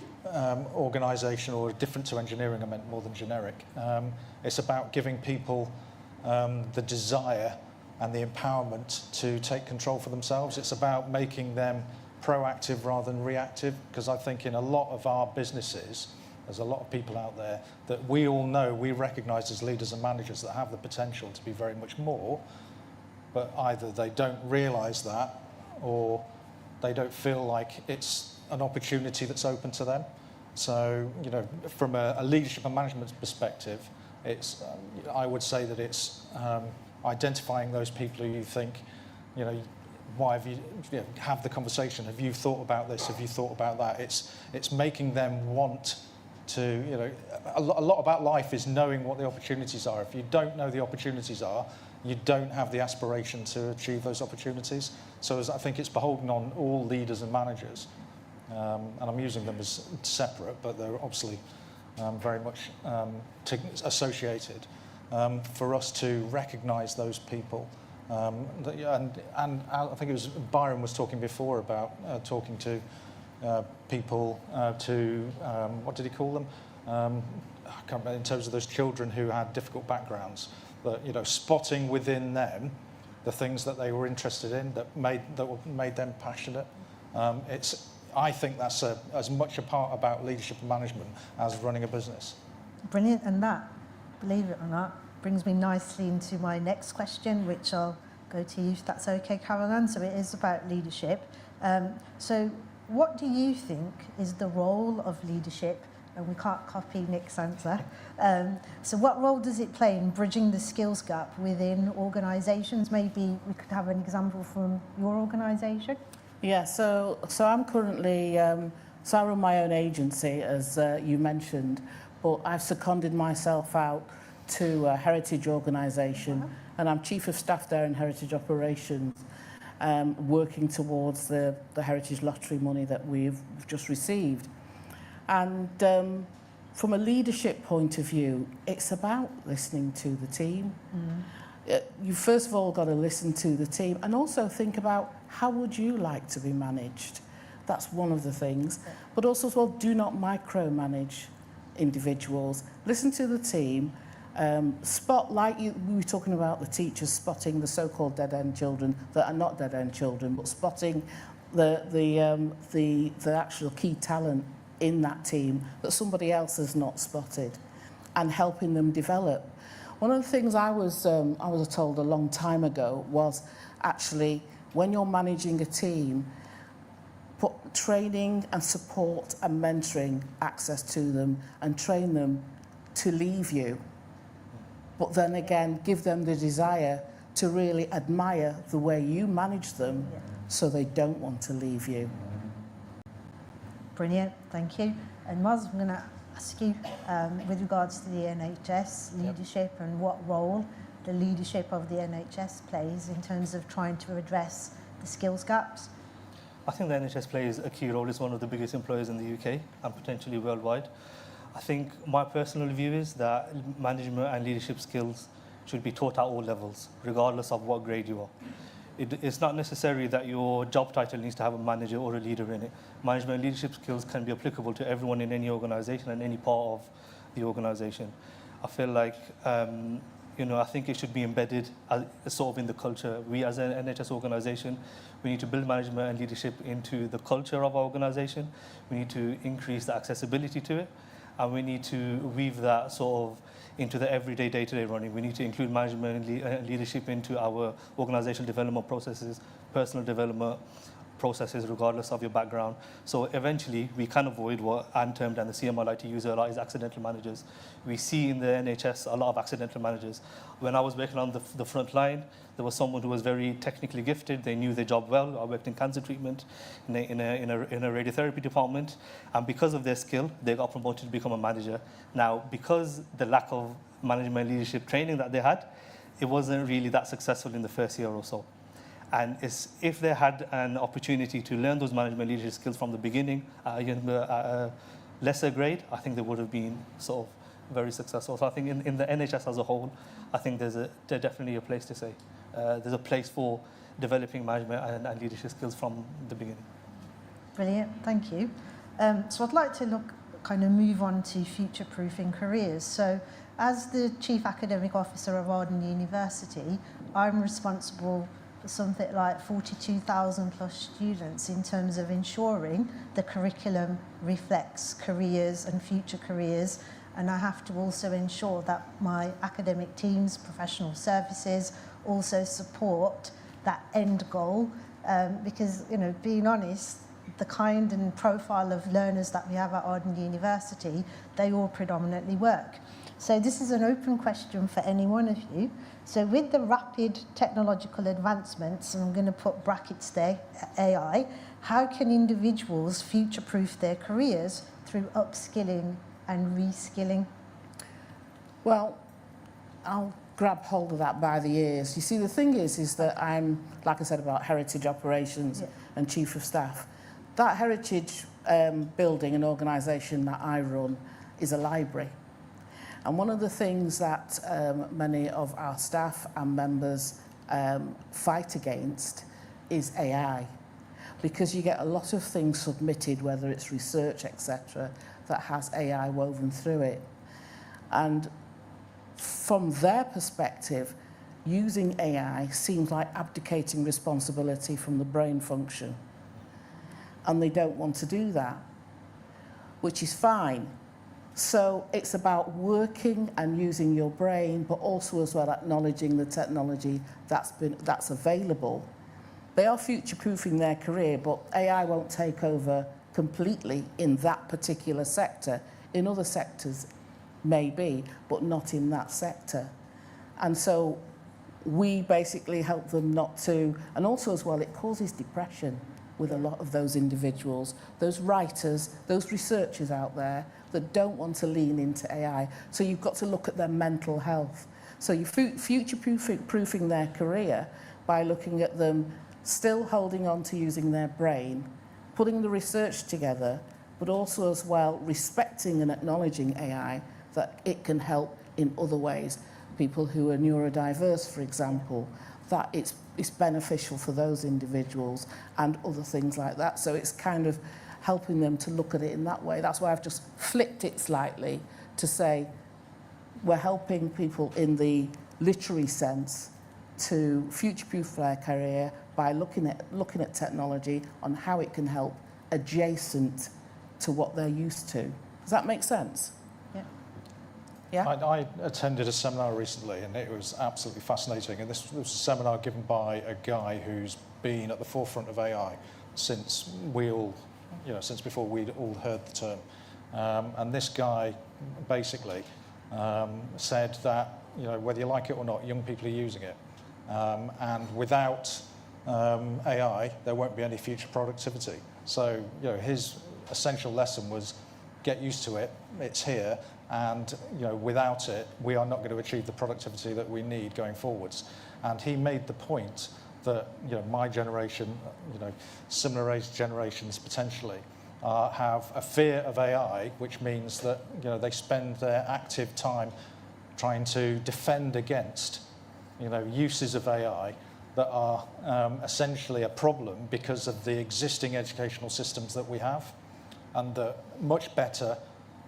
organisation, or different to engineering, I meant more than generic, it's about giving people the desire and the empowerment to take control for themselves. It's about making them proactive rather than reactive, because I think in a lot of our businesses, there's a lot of people out there that we all know, we recognise as leaders and managers that have the potential to be very much more, but either they don't realise that or they don't feel like it's an opportunity that's open to them. So, from a leadership and management perspective, it's, I would say that it's identifying those people who you think, why have you, have the conversation. Have you thought about this? Have you thought about that? It's making them want to, a lot about life is knowing what the opportunities are. If you don't know the opportunities are, you don't have the aspiration to achieve those opportunities. So I think it's beholden on all leaders and managers, and I'm using them as separate, but they're obviously very much associated, for us to recognise those people. And I think it was Byron was talking before about talking to people to, what did he call them? I can't remember, in terms of those children who had difficult backgrounds, that spotting within them the things that they were interested in that made them passionate. I think that's as much a part about leadership and management as running a business. Brilliant, and that, believe it or not, brings me nicely into my next question, which I'll go to you if that's okay, Caroline. So it is about leadership. So what do you think is the role of leadership? And we can't copy Nick's answer. So what role does it play in bridging the skills gap within organisations? Maybe we could have an example from your organisation. Yeah, so I'm currently, so I run my own agency, as you mentioned, but I've seconded myself out to a heritage organisation, and I'm Chief of Staff there in Heritage Operations, working towards the Heritage Lottery money that we've just received. And from a leadership point of view, it's about listening to the team. You first of all got to listen to the team and also think about how would you like to be managed? That's one of the things. But also as well, do not micromanage individuals. Listen to the team. Spot, like we were talking about the teachers spotting the so-called dead-end children that are not dead-end children, but spotting the actual key talent in that team that somebody else has not spotted, and helping them develop. One of the things I was told a long time ago was actually when you're managing a team, put training and support and mentoring access to them and train them to leave you. But then again, give them the desire to really admire the way you manage them so they don't want to leave you. Brilliant, thank you. And Maz, I'm going to ask you with regards to the NHS leadership and what role the leadership of the NHS plays in terms of trying to address the skills gaps. I think the NHS plays a key role. It's one of the biggest employers in the UK and potentially worldwide. I think my personal view is that management and leadership skills should be taught at all levels, regardless of what grade you are. It's not necessary that your job title needs to have a manager or a leader in it. Management and leadership skills can be applicable to everyone in any organisation and any part of the organisation. I feel like, I think it should be embedded sort of in the culture. We as an NHS organisation, we need to build management and leadership into the culture of our organisation. We need to increase the accessibility to it. And we need to weave that sort of into the everyday, day-to-day running. We need to include management and leadership into our organizational development processes, personal development processes, regardless of your background. So eventually, we can avoid what Anne termed and the CMI like to use a lot is accidental managers. We see in the NHS a lot of accidental managers. When I was working on the front line, there was someone who was very technically gifted. They knew their job well. I worked in cancer treatment in a radiotherapy department. And because of their skill, they got promoted to become a manager. Now, because the lack of management leadership training that they had, it wasn't really that successful in the first year or so. And if they had an opportunity to learn those management leadership skills from the beginning at a lesser grade, I think they would have been sort of very successful. So I think in the NHS as a whole, I think there's definitely a place to say. There's a place for developing management and leadership skills from the beginning. Brilliant, thank you. So I'd like to move on to future-proofing careers. So as the Chief Academic Officer of Arden University, I'm responsible for something like 42,000 plus students in terms of ensuring the curriculum reflects careers and future careers. And I have to also ensure that my academic teams, professional services, also support that end goal. Because, being honest, the kind and profile of learners that we have at Arden University, they all predominantly work. So this is an open question for any one of you. So with the rapid technological advancements, and I'm going to put brackets there, AI, how can individuals future-proof their careers through upskilling and reskilling? Well, I'll grab hold of that by the ears. You see, the thing is that I'm, like I said, about heritage operations and chief of staff. That heritage building and organisation that I run is a library. And one of the things that many of our staff and members fight against is AI, because you get a lot of things submitted, whether it's research, etc., that has AI woven through it. And from their perspective, using AI seems like abdicating responsibility from the brain function. And they don't want to do that, which is fine. So it's about working and using your brain, but also as well acknowledging the technology that's available. They are future-proofing their career, but AI won't take over completely in that particular sector. In other sectors, maybe, but not in that sector. And so we basically help them not to, and also as well, it causes depression with a lot of those individuals, those writers, those researchers out there that don't want to lean into AI. So you've got to look at their mental health. So you're future-proofing their career by looking at them still holding on to using their brain, putting the research together, but also as well respecting and acknowledging AI, that it can help in other ways. people who are neurodiverse, for example, that it's beneficial for those individuals and other things like that. So it's kind of helping them to look at it in that way. That's why I've just flipped it slightly to say we're helping people in the literary sense to future-proof their career by looking at technology on how it can help adjacent to what they're used to. Does that make sense? Yeah. Yeah. I attended a seminar recently, and it was absolutely fascinating. And this was a seminar given by a guy who's been at the forefront of AI since since before we'd all heard the term. And this guy basically said that whether you like it or not, young people are using it, and without AI, there won't be any future productivity. So his essential lesson was get used to it. It's here. And without it, we are not going to achieve the productivity that we need going forwards. And he made the point that my generation, similar age generations potentially, have a fear of AI, which means that they spend their active time trying to defend against uses of AI that are essentially a problem because of the existing educational systems that we have, and that much better,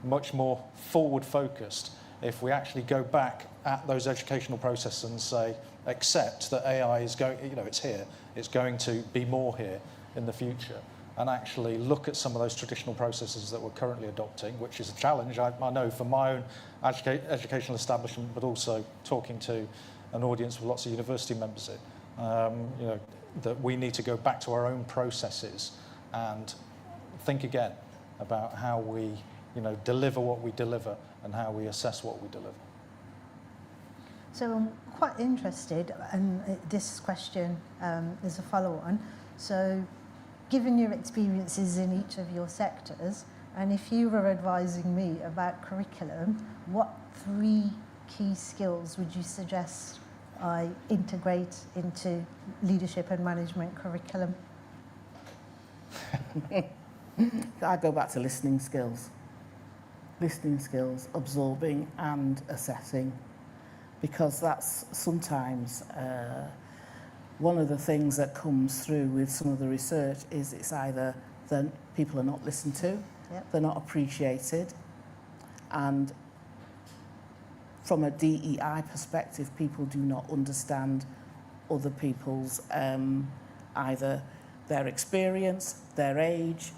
much more forward-focused if we actually go back at those educational processes and say, accept that AI is going, it's here, it's going to be more here in the future, and actually look at some of those traditional processes that we're currently adopting, which is a challenge, I know, for my own educational establishment, but also talking to an audience with lots of university members that we need to go back to our own processes and think again about how we deliver what we deliver and how we assess what we deliver. So I'm quite interested, and this question is a follow-on. So given your experiences in each of your sectors, and if you were advising me about curriculum, what 3 key skills would you suggest I integrate into leadership and management curriculum? I go back to listening skills. Listening skills, absorbing and assessing, because that's sometimes one of the things that comes through with some of the research is it's either that people are not listened to, they're not appreciated, and from a DEI perspective, people do not understand other people's either their experience, their age,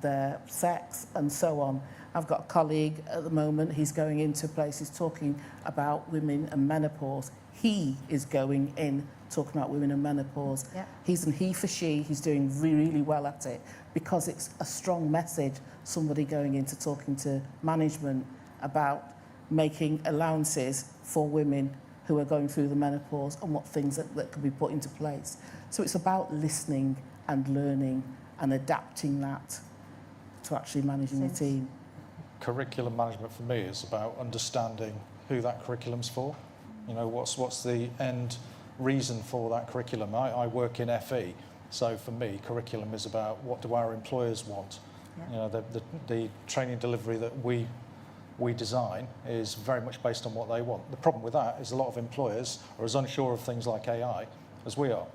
their sex, and so on. I've got a colleague at the moment, he's going into places talking about women and menopause. He is going in talking about women and menopause. Yeah. He's an he for she, he's doing really well at it because it's a strong message, somebody going into talking to management about making allowances for women who are going through the menopause and what things that can be put into place. So it's about listening and learning and adapting that to actually managing the team. Curriculum management for me is about understanding who that curriculum's for. What's the end reason for that curriculum. I work in FE, so for me, curriculum is about what do our employers want. The training delivery that we design is very much based on what they want. The problem with that is a lot of employers are as unsure of things like AI as we are.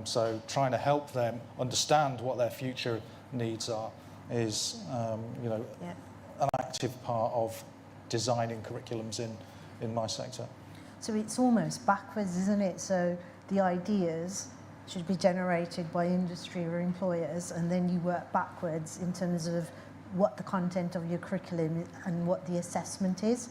So trying to help them understand what their future needs are is an active part of designing curriculums in my sector. So it's almost backwards, isn't it? So the ideas should be generated by industry or employers, and then you work backwards in terms of what the content of your curriculum and what the assessment is.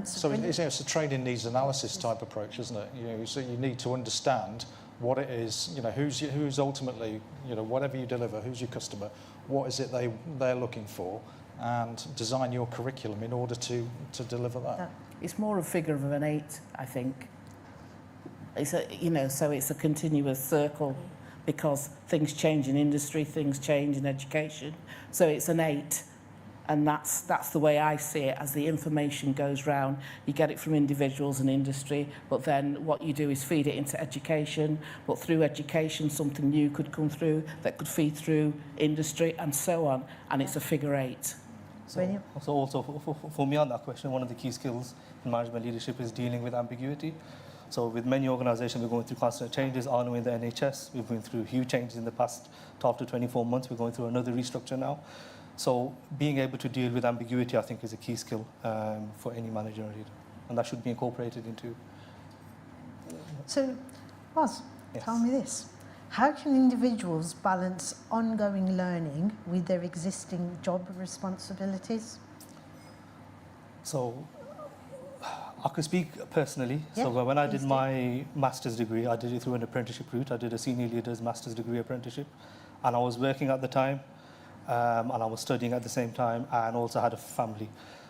So it's a training needs analysis type approach, isn't it? So you need to understand what it is, who's ultimately, whatever you deliver, who's your customer, what is it they're looking for, and design your curriculum in order to deliver that. It's more a figure of an 8, I think. It's so it's a continuous circle because things change in industry, things change in education. So it's an 8, and that's the way I see it. As the information goes round, you get it from individuals and industry, but then what you do is feed it into education, but through education something new could come through that could feed through industry and so on, and it's a figure 8. So also for me on that question, one of the key skills in management leadership is dealing with ambiguity. So with many organisations, we're going through constant changes. I know in the NHS, we've been through huge changes in the past 12 to 24 months. We're going through another restructure now. So being able to deal with ambiguity, I think, is a key skill for any manager or leader. And that should be incorporated into... So, Roz, tell me this. How can individuals balance ongoing learning with their existing job responsibilities? So I could speak personally. Yeah, so when I did please do. my master's degree, I did it through an apprenticeship route. I did a senior leader's master's degree apprenticeship. And I was working at the time, and I was studying at the same time, and also had a family.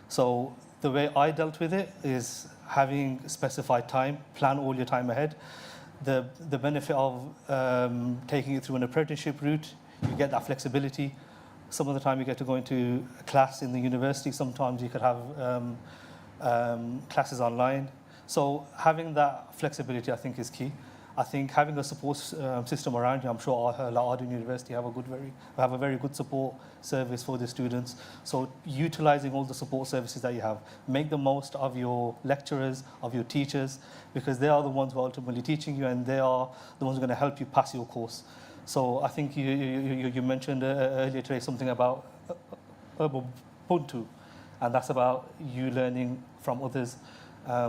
So the way I dealt with it is having specified time, plan all your time ahead. The benefit of taking it through an apprenticeship route, you get that flexibility. Some of the time you get to go into a class in the university. Sometimes you could have classes online. So having that flexibility, I think, is key. I think having a support system around you, I'm sure Ardern University have a very good support service for the students. So utilising all the support services that you have, make the most of your lecturers, of your teachers, because they are the ones who are ultimately teaching you, and they are the ones who are going to help you pass your course. So I think you mentioned earlier today something about Ubuntu, and that's about you learning from others.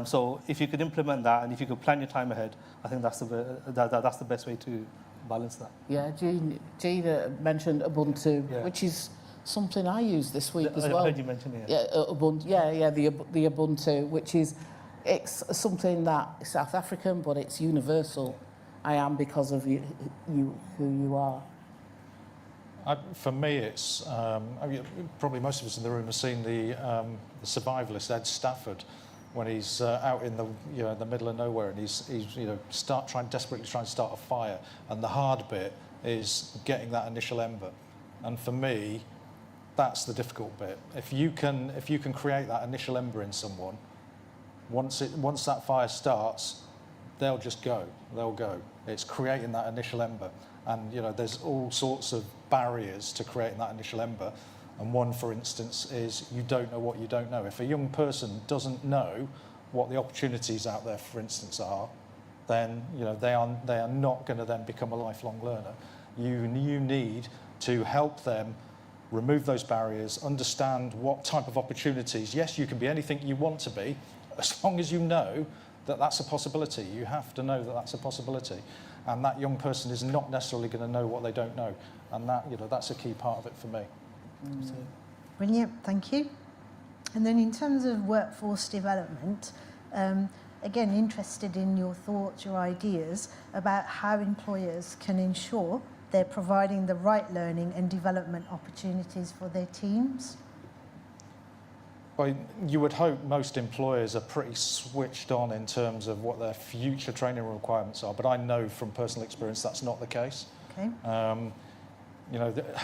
So if you could implement that, and if you could plan your time ahead, I think that's the best way to balance that. Yeah, Jean mentioned Ubuntu, which is something I used this week as well. I heard you mention it. Yeah, Ubuntu. Yeah, the Ubuntu, which is it's something that is South African, but it's universal. I am because of you who you are. For me, it's probably most of us in the room have seen the survivalist Ed Stafford when he's out in the middle of nowhere, and he's desperately trying to start a fire, and the hard bit is getting that initial ember. And for me, that's the difficult bit. If you can create that initial ember in someone, once that fire starts, they'll just go. They'll go. It's creating that initial ember, and there's all sorts of barriers to creating that initial ember. And one, for instance, is you don't know what you don't know. If a young person doesn't know what the opportunities out there, for instance, are, then they are not going to then become a lifelong learner. You need to help them remove those barriers, understand what type of opportunities. Yes, you can be anything you want to be, as long as you know that that's a possibility. You have to know that that's a possibility. And that young person is not necessarily going to know what they don't know. And that's a key part of it for me. Brilliant, thank you. And then in terms of workforce development, again, interested in your thoughts, your ideas about how employers can ensure they're providing the right learning and development opportunities for their teams. Well, you would hope most employers are pretty switched on in terms of what their future training requirements are, but I know from personal experience that's not the case. Okay.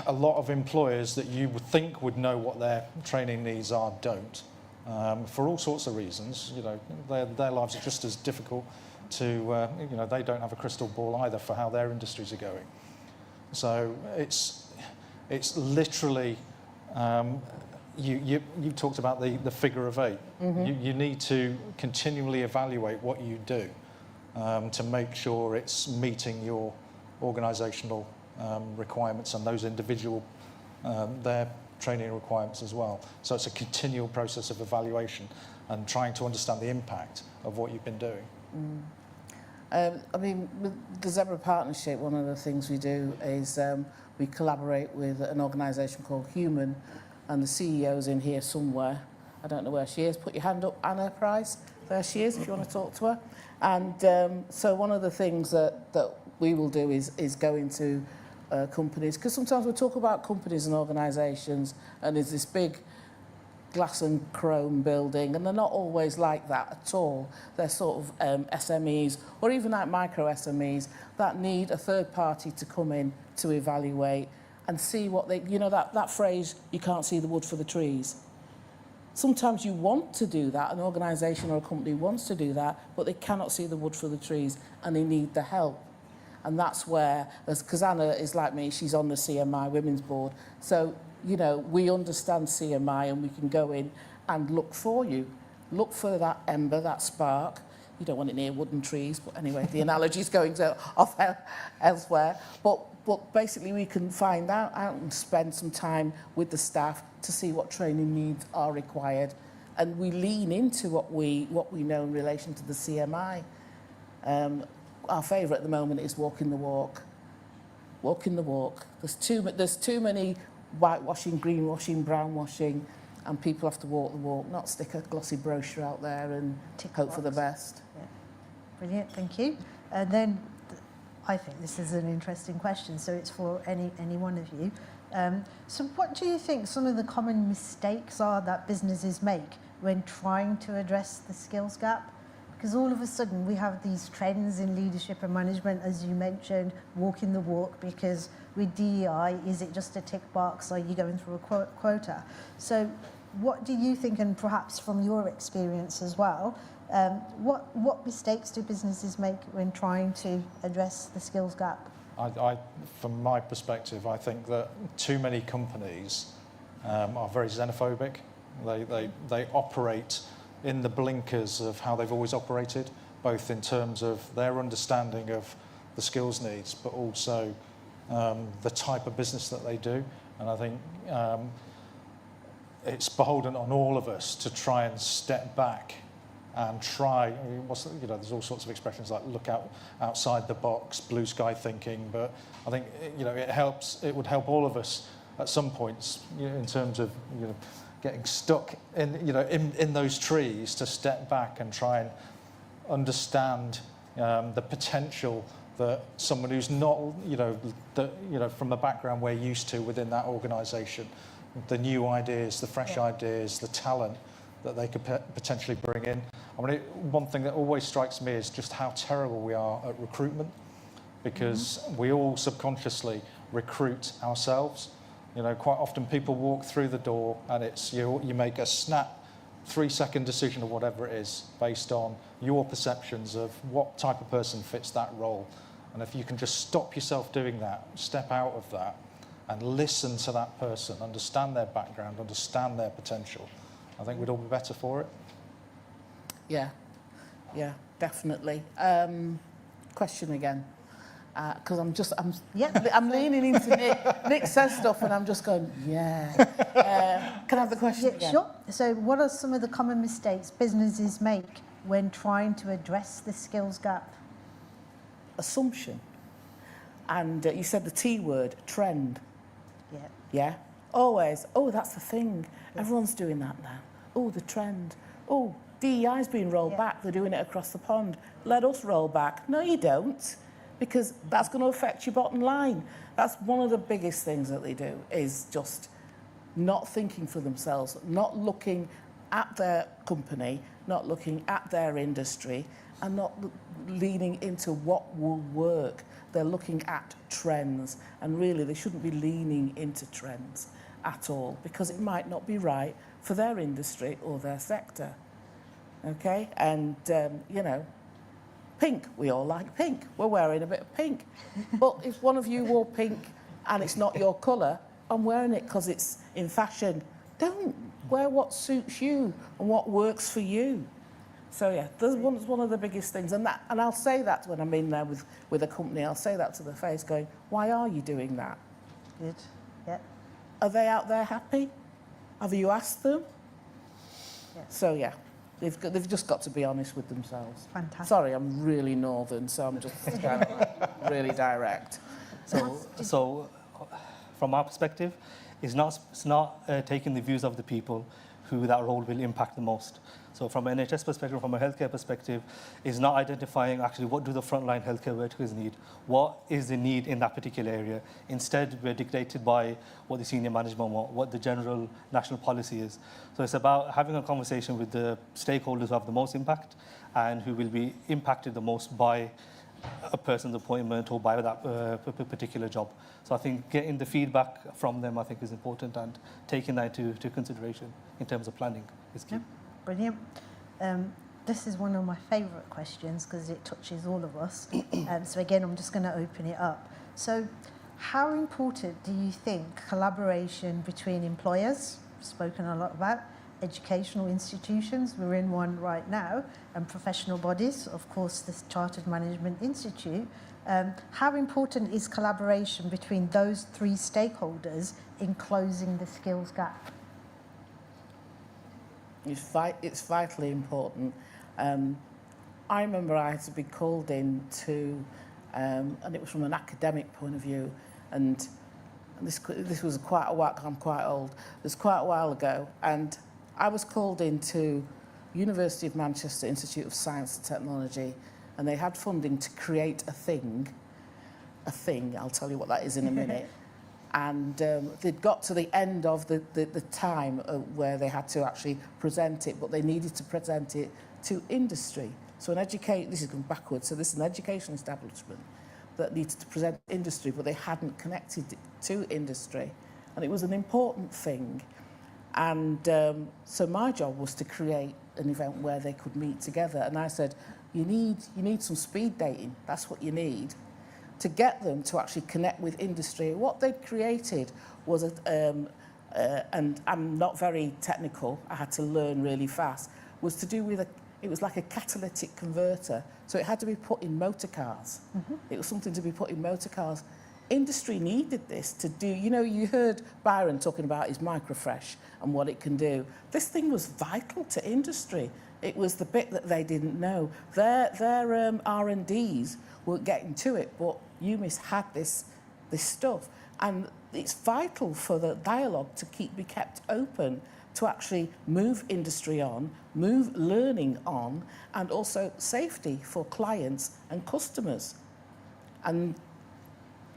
A lot of employers that you would think would know what their training needs are don't, for all sorts of reasons. Their lives are just as difficult to. They don't have a crystal ball either for how their industries are going. So it's literally. You talked about the figure of 8. Mm-hmm. You need to continually evaluate what you do to make sure it's meeting your organisational requirements and those individual their training requirements as well. So it's a continual process of evaluation and trying to understand the impact of what you've been doing. With the Zebra Partnership, one of the things we do is we collaborate with an organisation called Human, and the CEO's in here somewhere. I don't know where she is. Put your hand up, Anna Price. There she is, if you want to talk to her. And so one of the things that we will do is go into companies, because sometimes we talk about companies and organisations, and there's this big glass and chrome building, and they're not always like that at all. They're sort of SMEs, or even like micro SMEs, that need a third party to come in to evaluate and see what they, that phrase, you can't see the wood for the trees. Sometimes you want to do that, an organisation or a company wants to do that, but they cannot see the wood for the trees, and they need the help. And that's where, because Anna is like me, she's on the CMI Women's Board, so, we understand CMI, and we can go in and look for you look for that ember, that spark. You don't want it near wooden trees, but anyway, the analogy's going off elsewhere. But basically we can find out and spend some time with the staff to see what training needs are required. And we lean into what we know in relation to the CMI. Our favourite at the moment is walking the walk. Walking the walk. There's too many whitewashing, greenwashing, brownwashing, and people have to walk the walk, not stick a glossy brochure out there and hope for the best. Yeah. Brilliant, thank you. And then I think this is an interesting question, so it's for any one of you. So what do you think some of the common mistakes are that businesses make when trying to address the skills gap? Because all of a sudden we have these trends in leadership and management, as you mentioned, walking the walk, because with DEI, is it just a tick box? Are you going through a quota? So what do you think, and perhaps from your experience as well, what mistakes do businesses make when trying to address the skills gap? From my perspective, I think that too many companies are very xenophobic. They operate in the blinkers of how they've always operated, both in terms of their understanding of the skills needs, but also the type of business that they do. And I think it's beholden on all of us to try and step back and try. I mean, there's all sorts of expressions like look outside the box, blue sky thinking. But I think it would help all of us at some points, in terms of getting stuck in those trees, to step back and try and understand the potential that someone who's not from the background we're used to within that organisation, the new ideas, the fresh ideas, the talent that they could potentially bring in. I mean, one thing that always strikes me is just how terrible we are at recruitment, because we all subconsciously recruit ourselves. Quite often people walk through the door and it's you make a snap 3-second decision or whatever it is based on your perceptions of what type of person fits that role. And if you can just stop yourself doing that, step out of that and listen to that person, understand their background, understand their potential, I think we'd all be better for it. Yeah, definitely. Question again. Because I'm leaning into Nick. Nick says stuff and I'm just going, yeah. Can I have the question again? Sure. So what are some of the common mistakes businesses make when trying to address the skills gap? Assumption. And you said the T word, trend. Yeah. Yeah? Always. Oh, that's the thing. Everyone's doing that now. Oh, the trend. Oh, DEI's being rolled back. They're doing it across the pond. Let us roll back. No, you don't. Because that's going to affect your bottom line. That's one of the biggest things that they do, is just not thinking for themselves, not looking at their company, not looking at their industry, and not leaning into what will work. They're looking at trends, and really they shouldn't be leaning into trends at all, because it might not be right for their industry or their sector. Okay? And, pink, we all like pink. We're wearing a bit of pink. But if one of you wore pink and it's not your colour, I'm wearing it because it's in fashion. Don't wear what suits you and what works for you. So yeah, that's one of the biggest things. And I'll say that when I'm in there with a company, I'll say that to the face going, why are you doing that? Good, yeah. Are they out there happy? Have you asked them? Yeah. So yeah. They've just got to be honest with themselves. Fantastic. Sorry, I'm really northern, so I'm just kind of really direct. So, from our perspective, it's not taking the views of the people who that role will impact the most. So from an NHS perspective, from a healthcare perspective, is not identifying actually what do the frontline healthcare workers need, what is the need in that particular area. Instead, we're dictated by what the senior management want, what the general national policy is. So it's about having a conversation with the stakeholders who have the most impact and who will be impacted the most by a person's appointment or by that particular job. So I think getting the feedback from them, I think, is important, and taking that into consideration in terms of planning is key. Yeah. Brilliant. This is one of my favourite questions because it touches all of us. So again, I'm just going to open it up. So how important do you think collaboration between employers, spoken a lot about, educational institutions. We're in one right now, and professional bodies, of course, the Chartered Management Institute. How important is collaboration between those three stakeholders in closing the skills gap? It's vitally important. I remember I had to be called in to, and it was from an academic point of view, and this was quite a while, I'm quite old, it was quite a while ago, and I was called into University of Manchester Institute of Science and Technology, and they had funding to create a thing, I'll tell you what that is in a minute, and they'd got to the end of the time where they had to actually present it, but they needed to present it to industry. So this is going backwards, so this is an education establishment that needed to present industry, but they hadn't connected it to industry. And it was an important thing. And so my job was to create an event where they could meet together. And I said, you need some speed dating. That's what you need to get them to actually connect with industry. What they'd created was, and I'm not very technical, I had to learn really fast, was to do with it was like a catalytic converter. So it had to be put in motor cars. It was something to be put in motor cars. Industry needed this to do, you heard Byron talking about his microfresh and what it can do. This thing was vital to industry. It was the bit that they didn't know. Their R&Ds weren't getting to it, but UMIS had this stuff. And it's vital for the dialogue to be kept open, to actually move industry on, move learning on, and also safety for clients and customers. And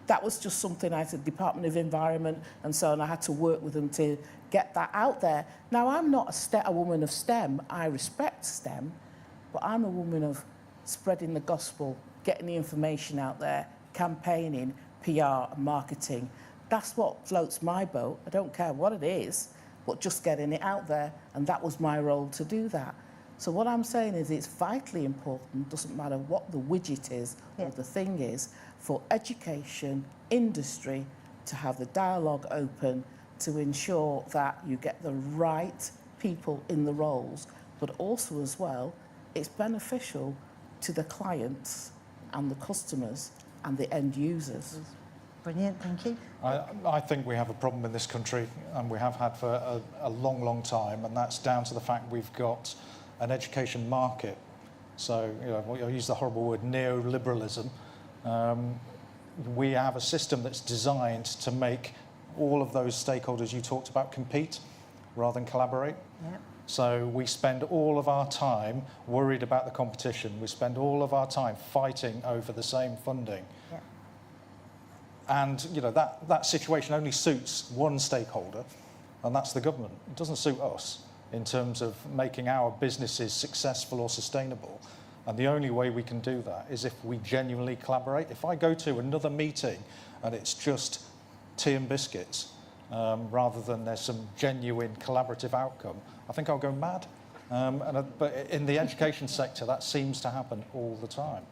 that was just something I said, Department of Environment and so on, I had to work with them to get that out there. Now, I'm not a woman of STEM, I respect STEM, but I'm a woman of spreading the gospel, getting the information out there, campaigning, PR, marketing. That's what floats my boat. I don't care what it is, but just getting it out there, and that was my role to do that. So what I'm saying is it's vitally important, doesn't matter what the widget is or the thing is, for education, industry, to have the dialogue open, to ensure that you get the right people in the roles, but also as well, it's beneficial to the clients and the customers and the end users. Brilliant, thank you. I think we have a problem in this country, and we have had for a long, long time, and that's down to the fact we've got an education market. So, I use the horrible word neoliberalism. We have a system that's designed to make all of those stakeholders you talked about compete rather than collaborate. Yep. So we spend all of our time worried about the competition. We spend all of our time fighting over the same funding. Yep. And that situation only suits one stakeholder, and that's the government. It doesn't suit us in terms of making our businesses successful or sustainable. And the only way we can do that is if we genuinely collaborate. If I go to another meeting and it's just tea and biscuits, rather than there's some genuine collaborative outcome, I think I'll go mad. But in the education sector, that seems to happen all the time.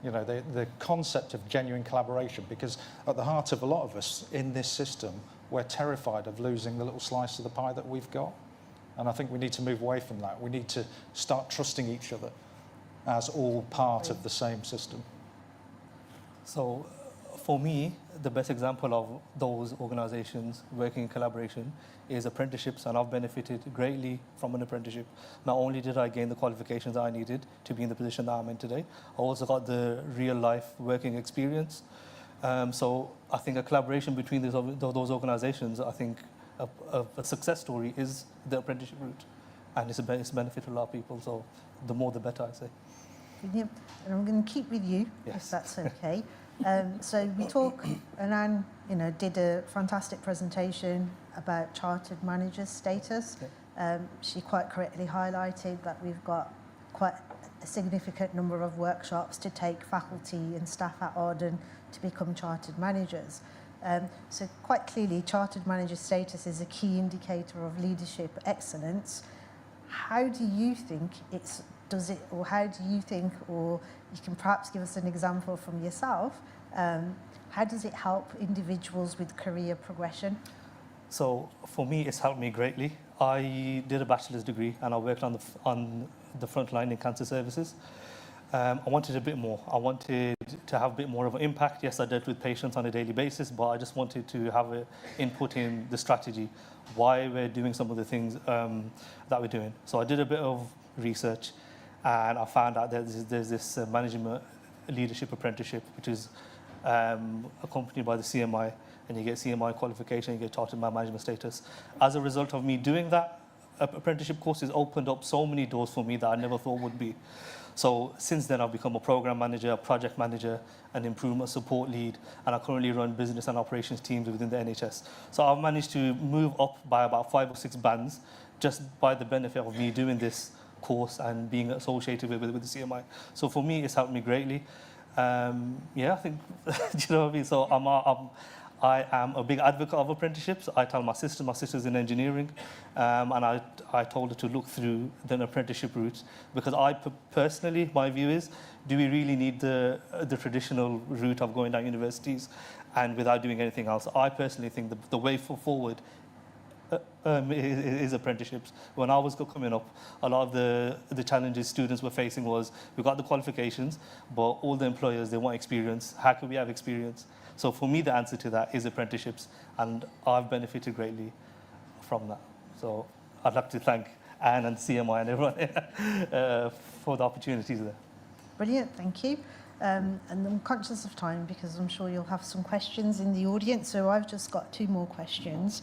The concept of genuine collaboration, because at the heart of a lot of us in this system, we're terrified of losing the little slice of the pie that we've got. And I think we need to move away from that. We need to start trusting each other as all part of the same system. So for me, the best example of those organizations working in collaboration is apprenticeships, and I've benefited greatly from an apprenticeship. Not only did I gain the qualifications that I needed to be in the position that I'm in today, I also got the real life working experience. So I think a collaboration between those organizations, I think a success story is the apprenticeship route, and it's a benefit to a lot of people, so the more the better, I say. Brilliant. And I'm going to keep with you, if that's okay. So we talk, and Anne, did a fantastic presentation about chartered managers' status. She quite correctly highlighted that we've got quite a significant number of workshops to take faculty and staff at Arden to become chartered managers. So quite clearly, chartered manager status is a key indicator of leadership excellence. How do you think or you can perhaps give us an example from yourself, how does it help individuals with career progression? So for me, it's helped me greatly. I did a bachelor's degree and I worked on the front line in cancer services. I wanted a bit more. I wanted to have a bit more of an impact. Yes, I dealt with patients on a daily basis, but I just wanted to have an input in the strategy, why we're doing some of the things that we're doing. So I did a bit of research and I found out that there's this management leadership apprenticeship, which is accompanied by the CMI, and you get CMI qualification, you get chartered management status. As a result of me doing that, apprenticeship courses opened up so many doors for me that I never thought would be. So since then, I've become a program manager, a project manager, an improvement support lead, and I currently run business and operations teams within the NHS. So I've managed to move up by about 5 or 6 bands just by the benefit of me doing this course and being associated with the CMI. So for me, it's helped me greatly. Yeah, I think, do you know what I mean? So I am a big advocate of apprenticeships. I tell my sister's in engineering, and I told her to look through the apprenticeship route, because personally, my view is, do we really need the traditional route of going down universities and without doing anything else? I personally think the way forward is apprenticeships. When I was coming up, a lot of the challenges students were facing was, we got the qualifications, but all the employers, they want experience. How can we have experience? So for me, the answer to that is apprenticeships, and I've benefited greatly from that. So I'd like to thank Anne and CMI and everyone for the opportunities there. Brilliant, thank you. And I'm conscious of time because I'm sure you'll have some questions in the audience, so I've just got 2 more questions.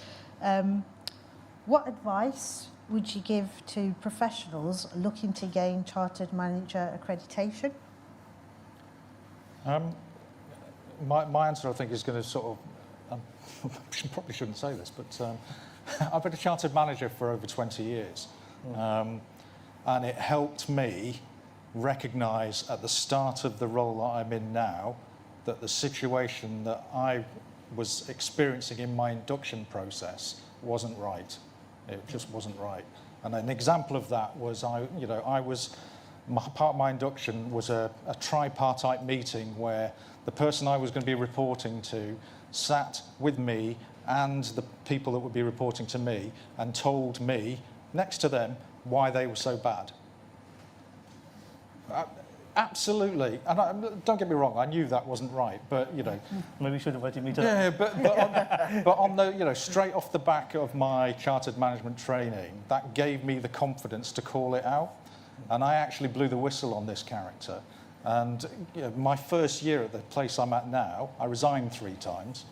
What advice would you give to professionals looking to gain Chartered Manager accreditation? My answer, I think, is going to sort of, probably shouldn't say this, but I've been a chartered manager for over 20 years. And it helped me recognise at the start of the role that I'm in now that the situation that I was experiencing in my induction process wasn't right. It just wasn't right. And an example of that was, part of my induction was a tripartite meeting where the person I was going to be reporting to sat with me and the people that would be reporting to me and told me, next to them, why they were so bad. Absolutely. And don't get me wrong, I knew that wasn't right, but, you know... Maybe you should have invited me to yeah, that. but on the, you know, straight off the back of my chartered management training, that gave me the confidence to call it out. And I actually blew the whistle on this character. And you know, my first year at the place I'm at now, I resigned 3 times.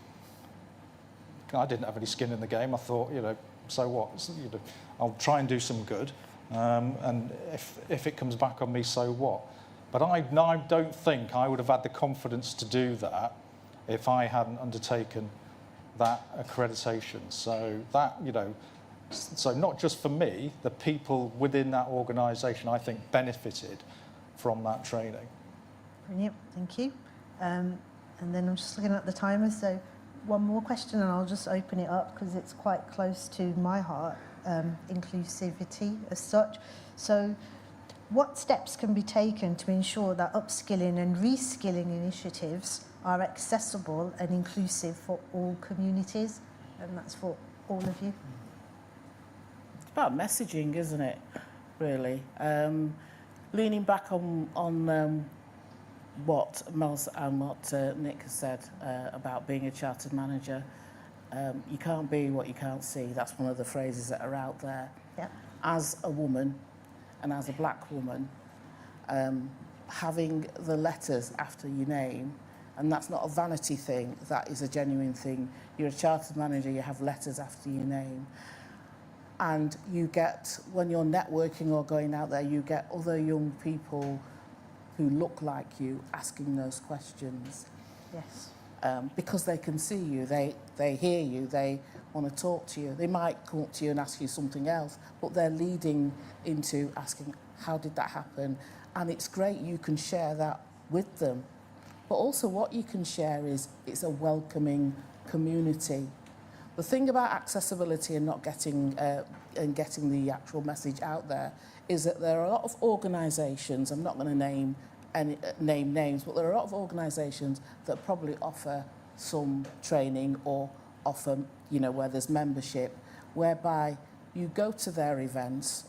I didn't have any skin in the game. I thought, you know, so what? You know, I'll try and do some good. And if it comes back on me, so what? But I don't think I would have had the confidence to do that if I hadn't undertaken that accreditation. So that, you know, so not just for me, the people within that organisation, I think, benefited from that training. Brilliant, thank you. And then I'm just looking at the timer, so 1 more question and I'll just open it up because it's quite close to my heart, inclusivity as such. So what steps can be taken to ensure that upskilling and reskilling initiatives are accessible and inclusive for all communities? And that's for all of you. It's about messaging, isn't it, really? Leaning back on what Mels and what Nick has said about being a chartered manager, you can't be what you can't see. That's one of the phrases that are out there. Yep. As a woman, and as a black woman, having the letters after your name, and that's not a vanity thing, that is a genuine thing. You're a chartered manager, you have letters after your name. And you get, when you're networking or going out there, you get other young people who look like you asking those questions. Yes. Because they can see you, they hear you, they want to talk to you. They might come up to you and ask you something else, but they're leading into asking, how did that happen? And it's great you can share that with them. But also what you can share is it's a welcoming community. The thing about accessibility and not getting the actual message out there is that there are a lot of organisations, I'm not going to name names, but there are a lot of organisations that probably offer some training or offer, you know, where there's membership, whereby You go to their events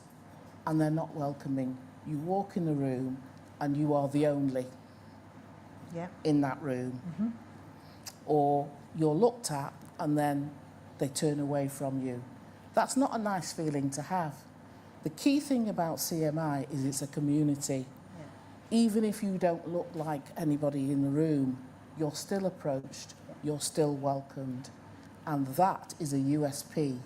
and they're not welcoming. You walk in the room and you are the only in that room. Or you're looked at and then they turn away from you. That's not a nice feeling to have. The key thing about CMI is it's a community. Even if you don't look like anybody in the room, you're still approached, you're still welcomed. And that is a USP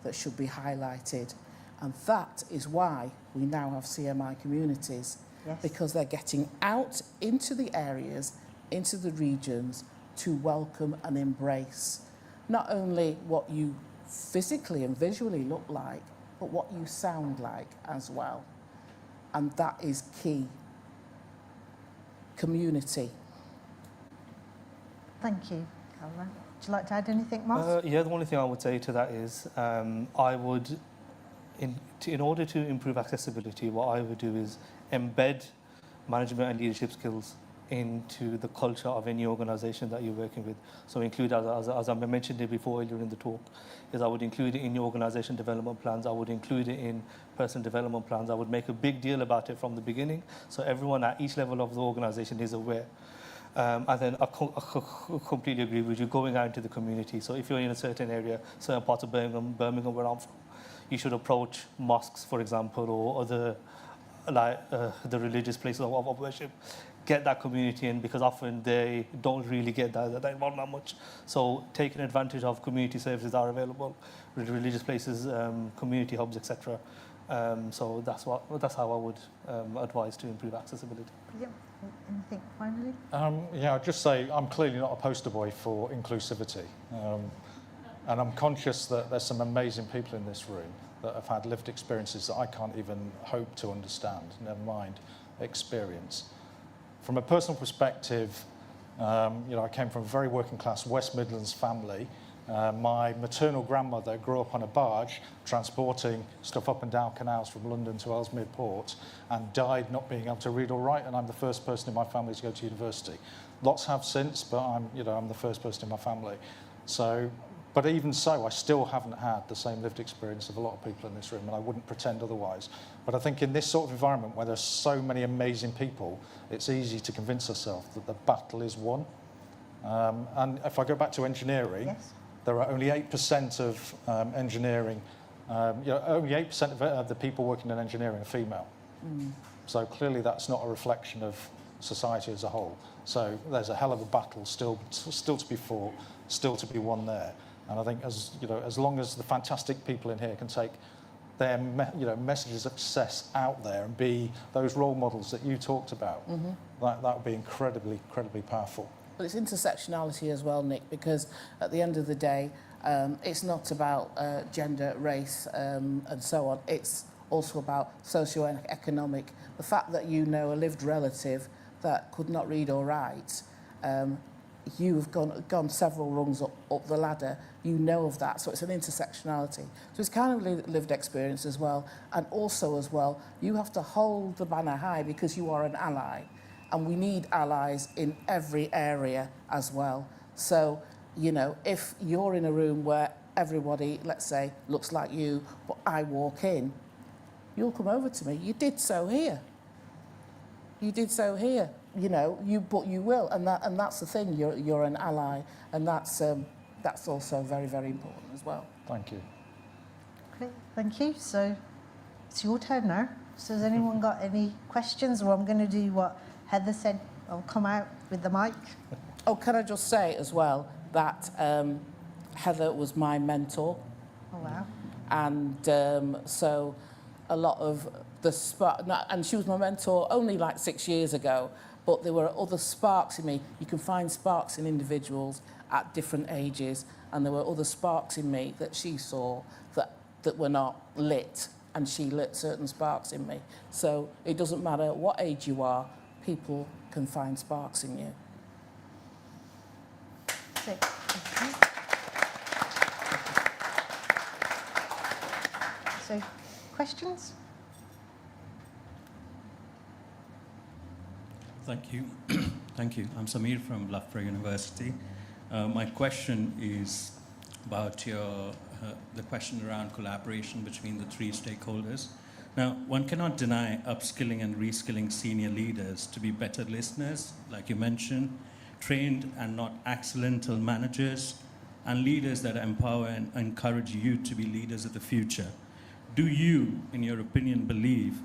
that should be highlighted. And that is why we now have CMI communities, because they're getting out into the areas, into the regions, to welcome and embrace not only what you physically and visually look like, but what you sound like as well. And that is key. Community. Thank you, Caroline. Would you like to add anything, Moss? Yeah, the only thing I would say to that is I would, in order to improve accessibility, what I would do is embed management and leadership skills into the culture of any organisation that you're working with. So include, as I mentioned it before earlier in the talk, is I would include it in your organisation development plans, I would include it in personal development plans, I would make a big deal about it from the beginning, so everyone at each level of the organisation is aware. And then I completely agree with you, going out into the community. So if you're in a certain area, certain parts of Birmingham where I'm from, you should approach mosques, for example, or other the religious places of worship. Get that community in, because often they don't really get that involved that much. So taking advantage of community services that are available, religious places, community hubs, etc. So that's how I would advise to improve accessibility. Yeah. Anything finally? Yeah, I'd just say I'm clearly not a poster boy for inclusivity. And I'm conscious that there's some amazing people in this room that have had lived experiences that I can't even hope to understand, never mind experience. From a personal perspective, I came from a very working class West Midlands family. My maternal grandmother grew up on a barge transporting stuff up and down canals from London to Ellesmere Port and died not being able to read or write, and I'm the first person in my family to go to university. Lots have since, but I'm the first person in my family. So, but even so, I still haven't had the same lived experience of a lot of people in this room, and I wouldn't pretend otherwise. But I think in this sort of environment where there's so many amazing people, it's easy to convince ourselves that the battle is won. And if I go back to engineering, there are only 8% of engineering, only 8% of the people working in engineering are female. So clearly that's not a reflection of society as a whole. So there's a hell of a battle still to be fought, still to be won there. And I think as long as the fantastic people in here can take their messages of success out there and be those role models that you talked about, that would be incredibly, incredibly powerful. But it's intersectionality as well, Nick, because at the end of the day, it's not about gender, race, and so on. It's also about socio-economic. The fact that you know a lived relative that could not read or write, you've gone several rungs up the ladder, you know of that. So it's an intersectionality. So it's kind of lived experience as well. And also as well, you have to hold the banner high because you are an ally. And we need allies in every area as well. So, if you're in a room where everybody, let's say, looks like you, but I walk in, you'll come over to me. You did so here. You did so here. But you will, and that's the thing. You're an ally, and that's also very, very important as well. Thank you. Okay, thank you. So it's your turn now. So has anyone got any questions, or I'm going to do what Heather said? I'll come out with the mic. Oh, can I just say as well that Heather was my mentor. Oh wow. And so a lot of and she was my mentor only like 6 years ago, but there were other sparks in me. You can find sparks in individuals at different ages, and there were other sparks in me that she saw that were not lit, and she lit certain sparks in me. So it doesn't matter what age you are, people can find sparks in you. So, questions? Thank you. Thank you. I'm Samir from Loughborough University. My question is about your the question around collaboration between the three stakeholders. Now, one cannot deny upskilling and reskilling senior leaders to be better listeners, like you mentioned, trained and not accidental managers, and leaders that empower and encourage you to be leaders of the future. Do you, in your opinion, believe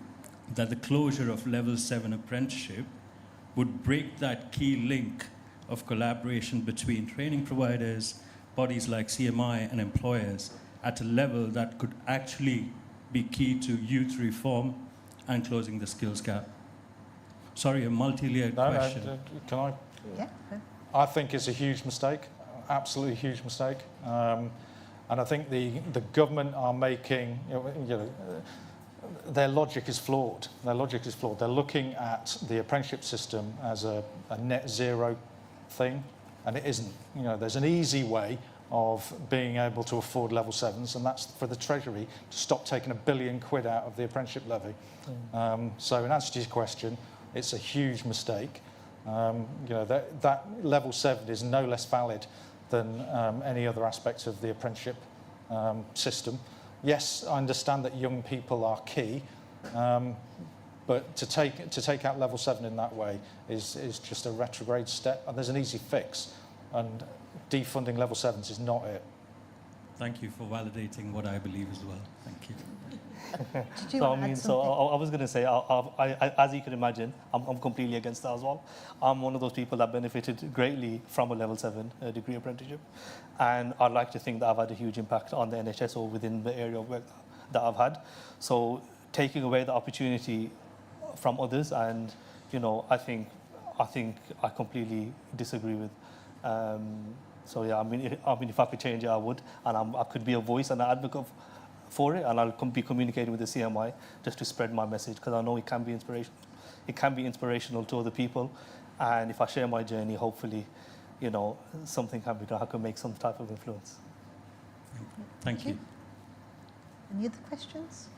that the closure of Level 7 apprenticeship would break that key link of collaboration between training providers, bodies like CMI, and employers at a level that could actually be key to youth reform and closing the skills gap? Sorry, a multi-layered question. No, can I? Yeah. I think it's a huge mistake, absolutely huge mistake. And I think the government are making, their logic is flawed. Their logic is flawed. They're looking at the apprenticeship system as a net zero thing, and it isn't. There's an easy way of being able to afford level 7s, and that's for the Treasury to stop taking £1 billion out of the apprenticeship levy. So in answer to your question, it's a huge mistake. That level 7 is no less valid than any other aspect of the apprenticeship system. Yes, I understand that young people are key, but to take out level 7 in that way is just a retrograde step, and there's an easy fix, and defunding level 7s is not it. Thank you for validating what I believe as well. Thank you. I was going to say, as you can imagine, I'm completely against that as well. I'm one of those people that benefited greatly from a level 7 degree apprenticeship, and I'd like to think that I've had a huge impact on the NHS or within the area of work that I've had. So taking away the opportunity from others, and I think I completely disagree with. So yeah, I mean, if I could change it, I would, and I could be a voice and an advocate for it, and I'll be communicating with the CMI just to spread my message, because I know it can be inspirational. It can be inspirational to other people, and if I share my journey, hopefully, something can be done. I can make some type of influence. Thank you. Any other questions?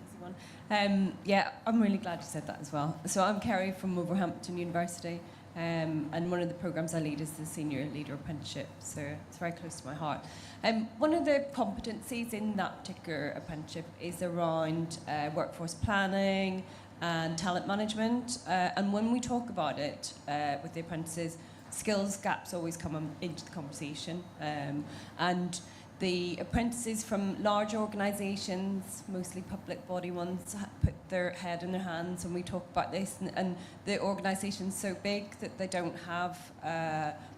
Easy one. Yeah, I'm really glad you said that as well. So I'm Kerry from Wolverhampton University. And one of the programs I lead is the Senior Leader Apprenticeship, so it's very close to my heart. One of the competencies in that particular apprenticeship is around workforce planning and talent management. And when we talk about it with the apprentices, skills gaps always come into the conversation. And the apprentices from large organisations, mostly public body ones, put their head in their hands when we talk about this, and the organisation's so big that they don't have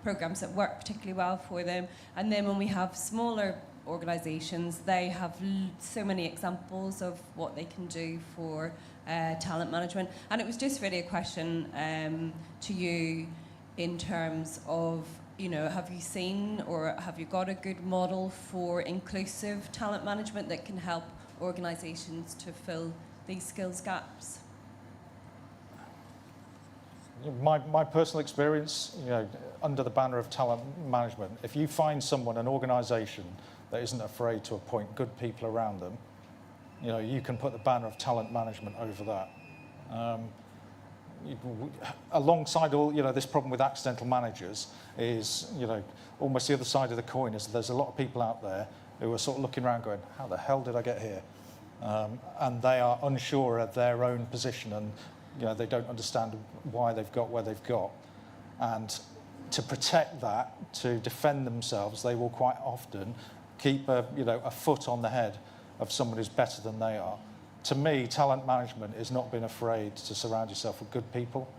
programmes that work particularly well for them. And then when we have smaller organisations, they have so many examples of what they can do for talent management. And it was just really a question to you in terms of, have you seen or have you got a good model for inclusive talent management that can help organisations to fill these skills gaps? My personal experience, under the banner of talent management, if you find someone, an organisation that isn't afraid to appoint good people around them, you can put the banner of talent management over that. Alongside all, this problem with accidental managers is, almost the other side of the coin is there's a lot of people out there who are sort of looking around going, how the hell did I get here? And they are unsure of their own position, and they don't understand why they've got where they've got. And to protect that, to defend themselves, they will quite often keep a foot on the head of someone who's better than they are. To me, talent management is not being afraid to surround yourself with good people.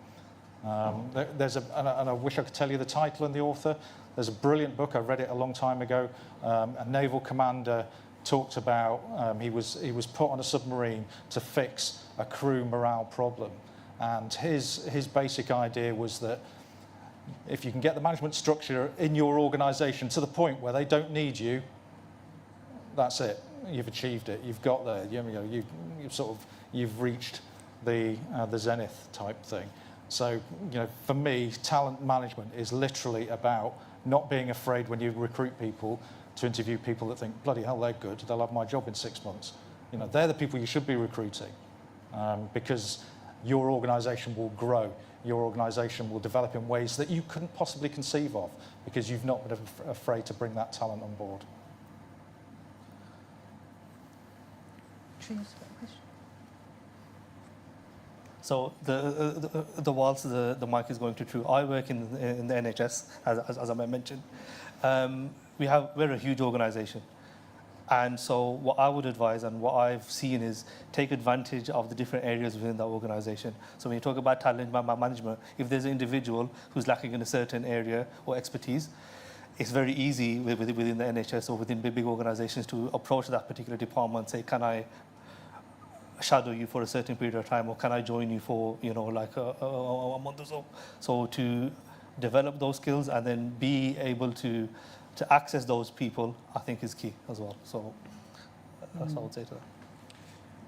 And I wish I could tell you the title and the author. There's a brilliant book, I read it a long time ago. A naval commander talked about, he was put on a submarine to fix a crew morale problem. And his basic idea was that if you can get the management structure in your organisation to the point where they don't need you, that's it. You've achieved it. You've got there. You've reached the zenith type thing. So for me, talent management is literally about not being afraid when you recruit people to interview people that think, bloody hell, they're good. They'll have my job in 6 months. They're the people you should be recruiting, because your organisation will grow. your organisation will develop in ways that you couldn't possibly conceive of because you've not been afraid to bring that talent on board. So whilst the mic is going to True, I work in the NHS, as I mentioned. We're a huge organisation. And so what I would advise and what I've seen is take advantage of the different areas within that organisation. So when you talk about talent management, if there's an individual who's lacking in a certain area or expertise, it's very easy within the NHS or within big organisations to approach that particular department and say, can I shadow you for a certain period of time, or can I join you for, like a month or so? So to develop those skills and then be able to access those people, I think is key as well. So that's what I would say to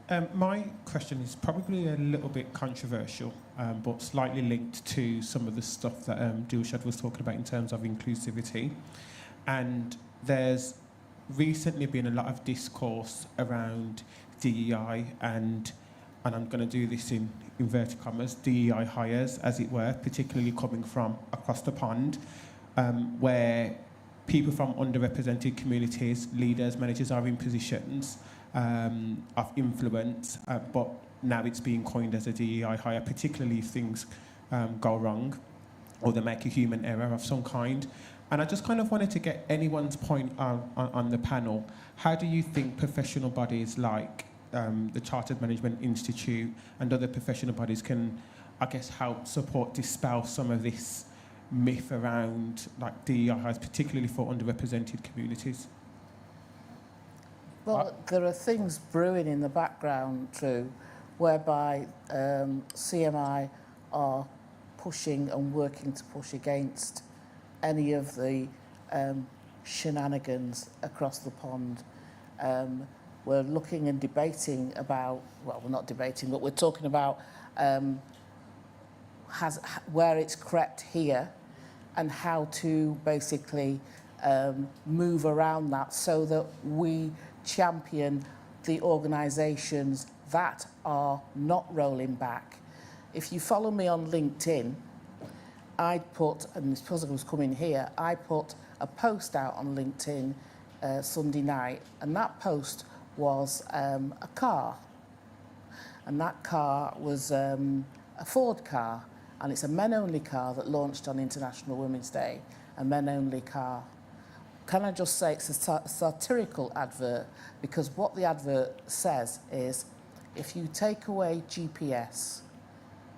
that. My question is probably a little bit controversial, but slightly linked to some of the stuff that Dilshad was talking about in terms of inclusivity. And there's recently been a lot of discourse around DEI and I'm going to do this in inverted commas, DEI hires, as it were, particularly coming from across the pond, where people from underrepresented communities, leaders, managers are in positions of influence, but now it's being coined as a DEI hire, particularly if things go wrong or they make a human error of some kind. And I just kind of wanted to get anyone's point on the panel. How do you think professional bodies like the Chartered Management Institute and other professional bodies can, I guess, help support, dispel some of this myth around like DEI, particularly for underrepresented communities? Well, there are things brewing in the background too, whereby CMI are pushing and working to push against any of the shenanigans across the pond. We're looking and debating about, well, we're not debating, but we're talking about where it's crept here and how to basically move around that so that we champion the organisations that are not rolling back. If you follow me on LinkedIn, I put, and because I was coming here, I put a post out on LinkedIn Sunday night, and that post was a car. And that car was a Ford car, and it's a men-only car that launched on International Women's Day, a men-only car. Can I just say it's a satirical advert, because what the advert says is, if you take away GPS,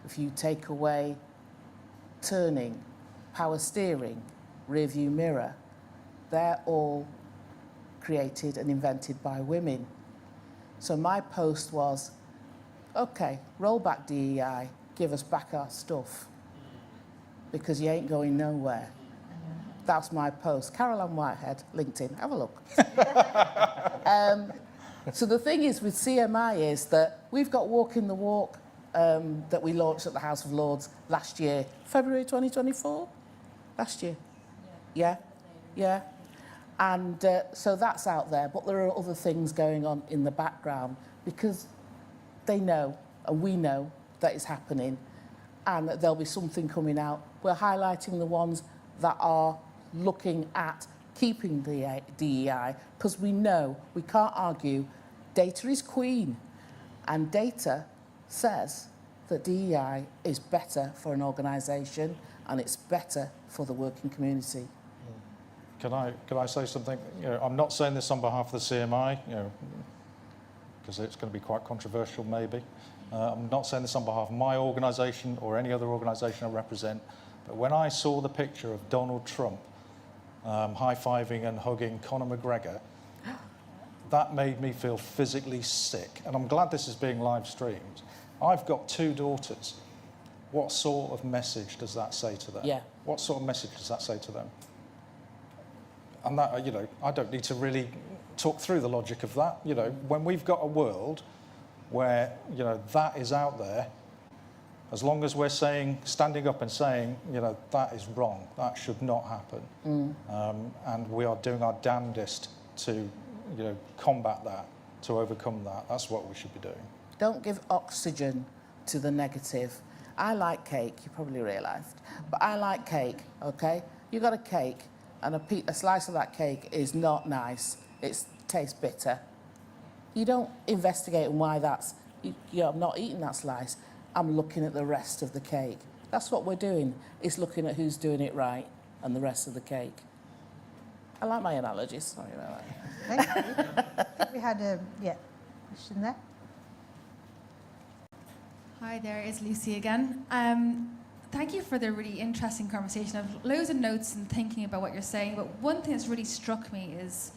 if you take away turning, power steering, rear view mirror, they're all created and invented by women. So my post was, okay, roll back DEI, give us back our stuff, because you ain't going nowhere. That's my post. Caroline Whitehead, LinkedIn, have a look. So the thing is with CMI is that we've got Walking the Walk that we launched at the House of Lords last year, February 2024? Last year? Yeah? Yeah. And so that's out there, but there are other things going on in the background because they know, and we know, that it's happening, and that there'll be something coming out. We're highlighting the ones that are looking at keeping the DEI, because we know, we can't argue, data is queen, and data says that DEI is better for an organisation and it's better for the working community. Can I say something? I'm not saying this on behalf of the CMI, because it's going to be quite controversial maybe. I'm not saying this on behalf of my organisation or any other organisation I represent, but when I saw the picture of Donald Trump high-fiving and hugging Conor McGregor, that made me feel physically sick. And I'm glad this is being live streamed. I've got 2 daughters. What sort of message does that say to them? Yeah. What sort of message does that say to them? And that, I don't need to really talk through the logic of that. When we've got a world where, that is out there, as long as we're standing up and saying, that is wrong, that should not happen, and we are doing our damnedest to, combat that, to overcome that, that's what we should be doing. Don't give oxygen to the negative. I like cake, you probably realised, but I like cake, okay? You got a cake, and a slice of that cake is not nice. It tastes bitter. You don't investigate on why that's, I'm not eating that slice. I'm looking at the rest of the cake. That's what we're doing, is looking at who's doing it right and the rest of the cake. I like my analogies, sorry about that. Thank you. I think we had a question there. Hi there, it's Lucy again. Thank you for the really interesting conversation. I've loads of notes and thinking about what you're saying, but one thing that's really struck me is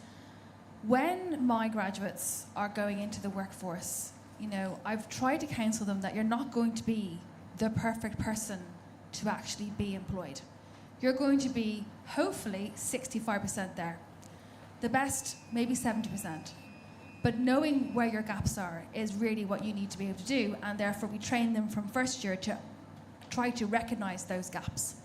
when my graduates are going into the workforce, you know, I've tried to counsel them that you're not going to be the perfect person to actually be employed. You're going to be, hopefully, 65% there. The best, maybe 70%. But knowing where your gaps are is really what you need to be able to do, and therefore we train them from first year to try to recognise those gaps.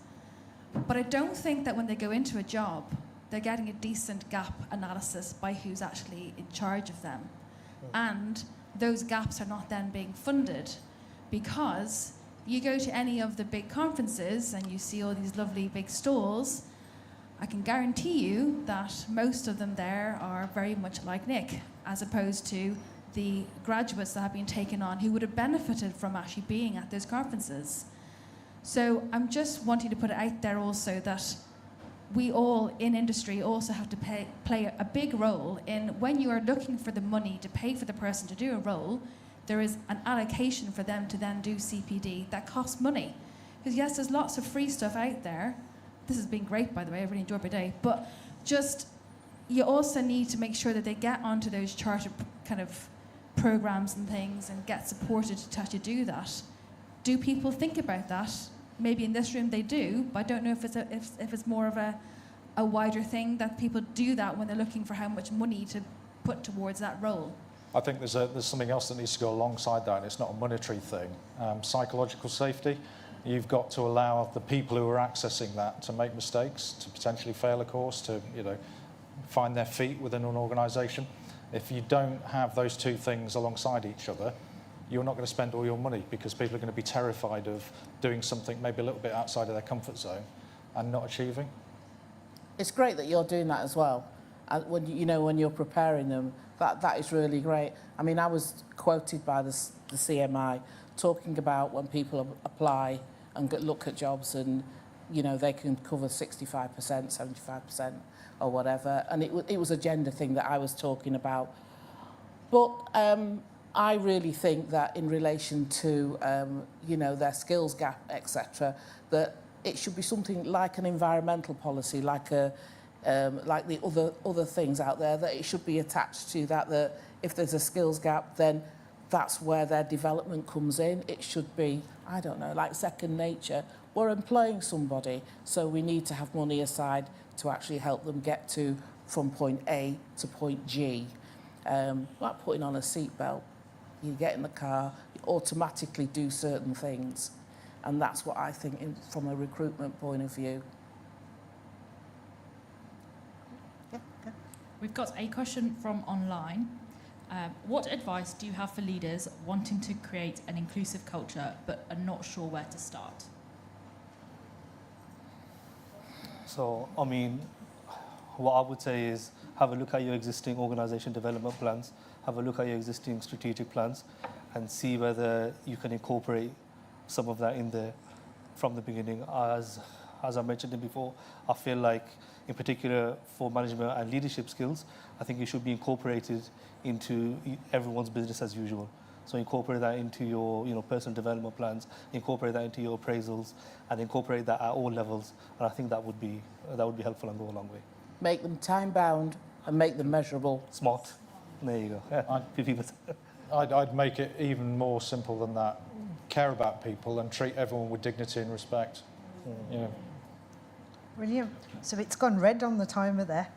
But I don't think that when they go into a job, they're getting a decent gap analysis by who's actually in charge of them. And those gaps are not then being funded, because you go to any of the big conferences and you see all these lovely big stalls, I can guarantee you that most of them there are very much like Nick, as opposed to the graduates that have been taken on who would have benefited from actually being at those conferences. So I'm just wanting to put it out there also that we all in industry also have to play a big role in when you are looking for the money to pay for the person to do a role, there is an allocation for them to then do CPD that costs money. Because yes, there's lots of free stuff out there. This has been great, by the way, I really enjoyed my day. But just, you also need to make sure that they get onto those chartered kind of programs and things and get supported to actually do that. Do people think about that? Maybe in this room they do, but I don't know if it's more of a wider thing that people do that when they're looking for how much money to put towards that role. I think there's something else that needs to go alongside that, and it's not a monetary thing. Psychological safety. You've got to allow the people who are accessing that to make mistakes, to potentially fail a course, to find their feet within an organisation. If you don't have those two things alongside each other, you're not going to spend all your money, because people are going to be terrified of doing something maybe a little bit outside of their comfort zone and not achieving. It's great that you're doing that as well. And when you're preparing them, that is really great. I mean, I was quoted by the CMI talking about when people apply and look at jobs and, they can cover 65%, 75% or whatever. And it was a gender thing that I was talking about. But I really think that in relation to, their skills gap, etc., that it should be something like an environmental policy, like the other things out there, that it should be attached to that if there's a skills gap, then that's where their development comes in. It should be, I don't know, like second nature. We're employing somebody, so we need to have money aside to actually help them get from point A to point G. Like putting on a seatbelt. You get in the car, you automatically do certain things. And that's what I think from a recruitment point of view. We've got a question from online. What advice do you have for leaders wanting to create an inclusive culture but are not sure where to start? So, I mean, what I would say is have a look at your existing organisation development plans, have a look at your existing strategic plans, and see whether you can incorporate some of that in there from the beginning. As I mentioned it before, I feel like, in particular for management and leadership skills, I think it should be incorporated into everyone's business as usual. So incorporate that into your personal development plans, incorporate that into your appraisals, and incorporate that at all levels. And I think that would be helpful and go a long way. Make them time-bound and make them measurable. Smart. There you go. I'd make it even more simple than that. Care about people and treat everyone with dignity and respect. Brilliant. So it's gone red on the timer there.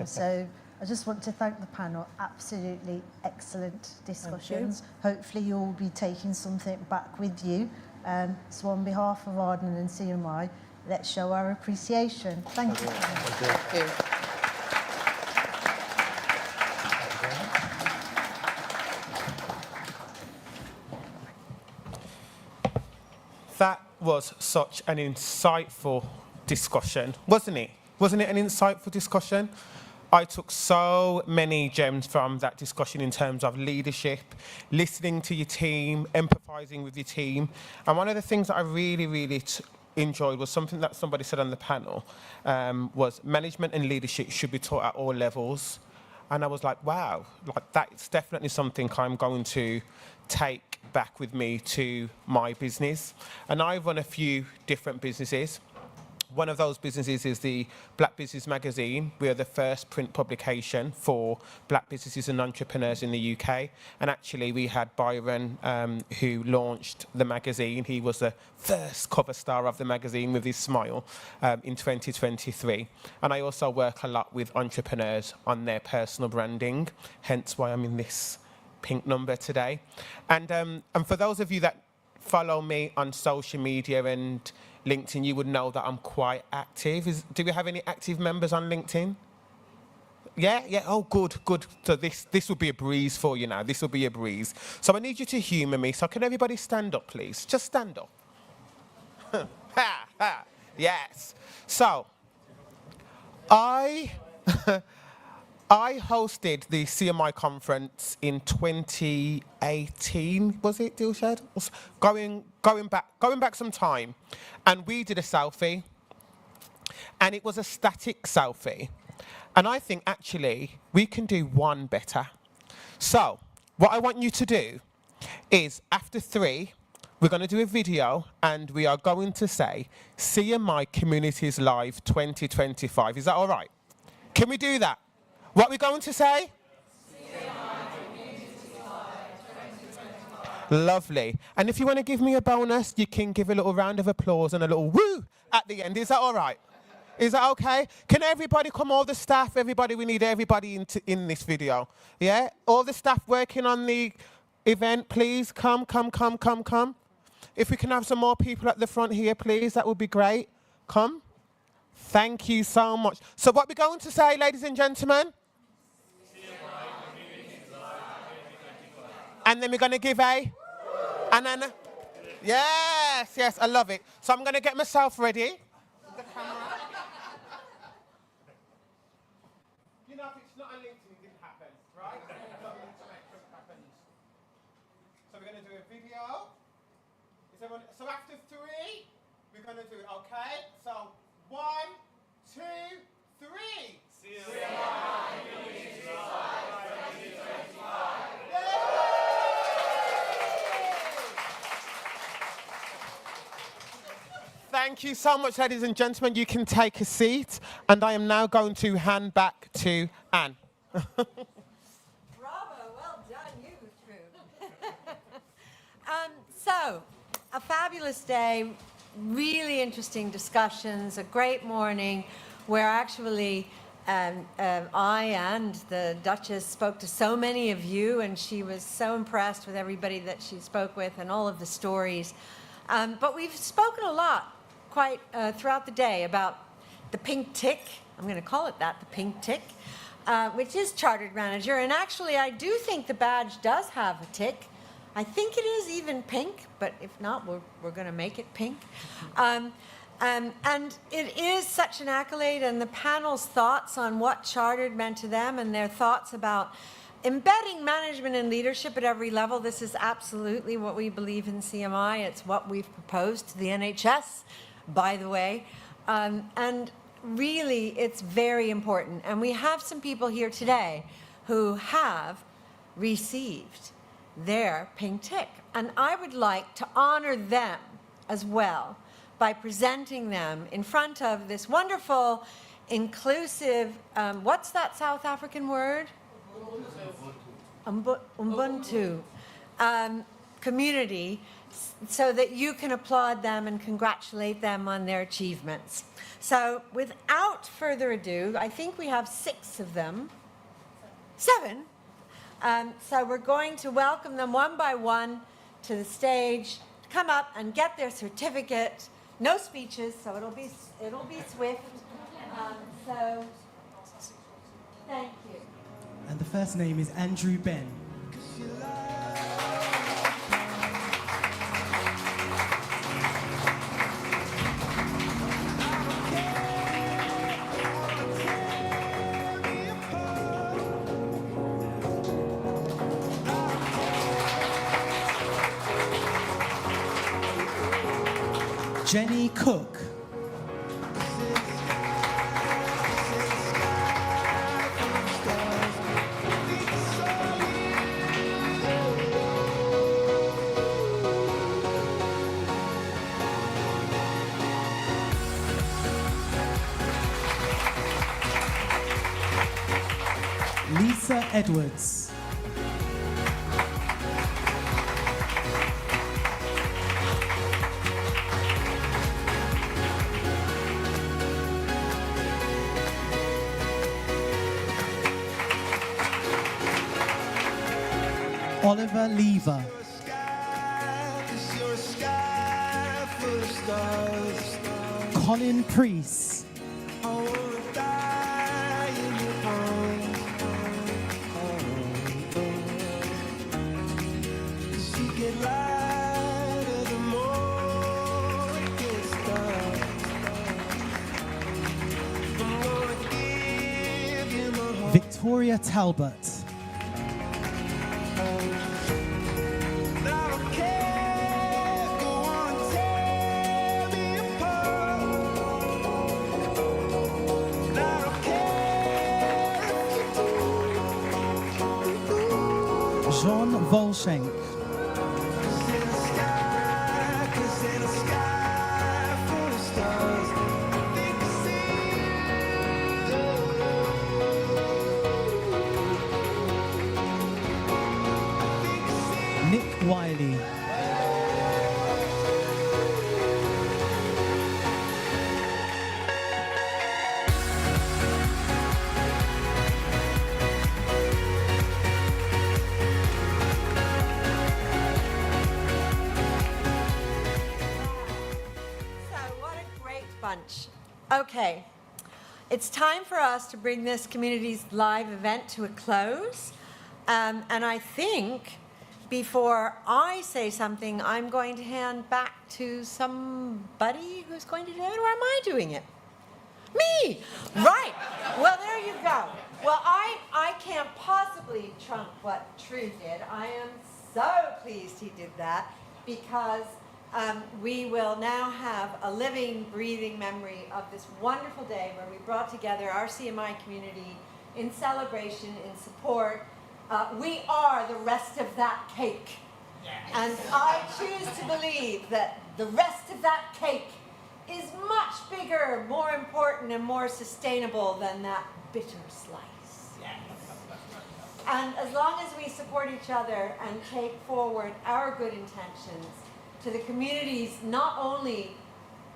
So I just want to thank the panel. Absolutely excellent discussions. Hopefully you'll be taking something back with you. So on behalf of Arden and CMI, let's show our appreciation. Thank you. Thank you. was such an insightful discussion, wasn't it? Wasn't it an insightful discussion? I took so many gems from that discussion in terms of leadership, listening to your team, empathizing with your team. And one of the things that I really enjoyed was something that somebody said on the panel, was management and leadership should be taught at all levels. And I was like, wow, like that's definitely something I'm going to take back with me to my business. And I run a few different businesses. One of those businesses is the Black Business Magazine. We are the first print publication for black businesses and entrepreneurs in the UK. And actually, we had Byron, who launched the magazine. He was the first cover star of the magazine with his smile in 2023. And I also work a lot with entrepreneurs on their personal branding, hence why I'm in this pink number today. And for those of you that follow me on social media and LinkedIn, you would know that I'm quite active. Do we have any active members on LinkedIn? Yeah. Oh, good. So this will be a breeze for you now. This will be a breeze. So I need you to humour me. So can everybody stand up, please? Just stand up. Yes. So I hosted the CMI conference in 2018, was it, Dilshad? Going back some time, and we did a selfie, and it was a static selfie. And I think actually we can do one better. So what I want you to do is after 3, we're going to do a video, and we are going to say CMI Communities Live 2025. Is that all right? Can we do that? What are we going to say? Lovely. And if you want to give me a bonus, you can give a little round of applause and a little woo at the end. Is that all right? Is that okay? Can everybody come, all the staff, everybody, we need everybody in this video. Yeah? All the staff working on the event, please come. If we can have some more people at the front here, please, that would be great. Come. Thank you so much. So what we're going to say, ladies and gentlemen? And then we're going to give and then, yes, I love it. So I'm going to get myself ready. The camera. You know, if it's not a LinkedIn, it didn't happen, right? So we're going to make sure it happens. So we're going to do a video. So after 3, we're going to do it, okay? So 1, 2, 3. Thank you so much, ladies and gentlemen. You can take a seat, and I am now going to hand back to Anne. Bravo, well done, you two. So, a fabulous day, really interesting discussions, a great morning where actually I and the Duchess spoke to so many of you, and she was so impressed with everybody that she spoke with and all of the stories. But we've spoken a lot quite throughout the day about the pink tick. I'm going to call it that, the pink tick, which is chartered manager. And actually, I do think the badge does have a tick. I think it is even pink, but if not, we're going to make it pink. And it is such an accolade, and the panel's thoughts on what chartered meant to them and their thoughts about embedding management and leadership at every level. This is absolutely what we believe in CMI. It's what we've proposed to the NHS, by the way. And really, it's very important. And we have some people here today who have received their pink tick. And I would like to honor them as well by presenting them in front of this wonderful, inclusive, what's that South African word? Ubuntu community, so that you can applaud them and congratulate them on their achievements. So without further ado, I think we have 6 of them. 7. So we're going to welcome them one by one to the stage, to come up and get their certificate. No speeches, so it'll be swift. So thank you. And the first name is Andrew Ben. Jenny Cook. Lisa Edwards. Oliver Lever. Colin Priest. Victoria Talbot. Jean Volchenk. Nick Wiley. Bunch. Okay, it's time for us to bring this community's live event to a close. And I think before I say something, I'm going to hand back to somebody who's going to do it, or am I doing it? Me! Right. Well, there you go. Well, I can't possibly trump what True did. I am so pleased he did that because we will now have a living, breathing memory of this wonderful day where we brought together our CMI community in celebration, in support. We are the rest of that cake. Yes. And I choose to believe that the rest of that cake is much bigger, more important, and more sustainable than that bitter slice. Yes. And as long as we support each other and take forward our good intentions to the communities not only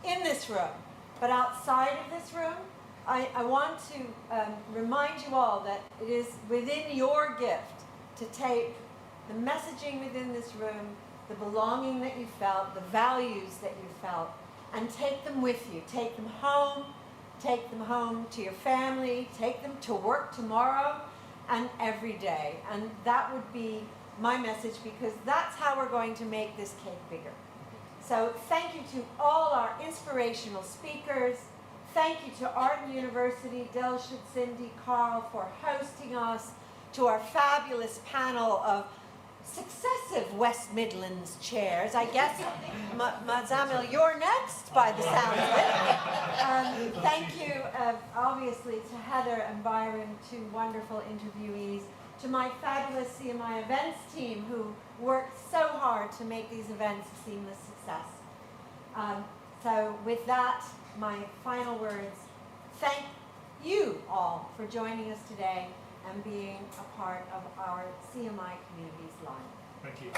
in this room, but outside of this room, I want to remind you all that it is within your gift to take the messaging within this room, the belonging that you felt, the values that you felt, and take them with you. Take them home to your family, take them to work tomorrow and every day. And that would be my message, because that's how we're going to make this cake bigger. So thank you to all our inspirational speakers. Thank you to Arden University, Dilshad, Cindy, Carl for hosting us, to our fabulous panel of successive West Midlands chairs. I guess, Mazamil, you're next by the sound of it. Thank you, obviously, to Heather and Byron, two wonderful interviewees, to my fabulous CMI events team who worked so hard to make these events a seamless success. So with that, my final words, thank you all for joining us today and being a part of our CMI community's life. Thank you.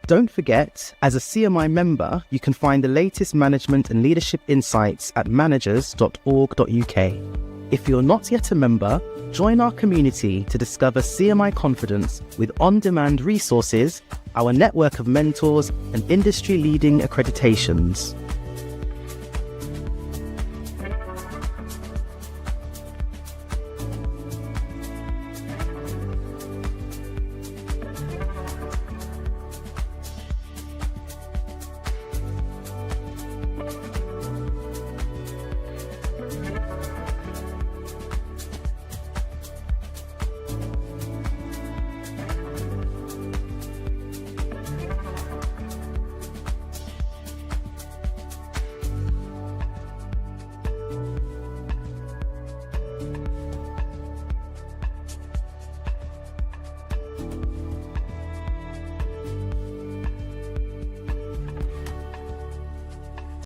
Don't forget, as a CMI member, you can find the latest management and leadership insights at managers.org.uk. If you're not yet a member, join our community to discover CMI Confidence with on-demand resources, our network of mentors, and industry-leading accreditations.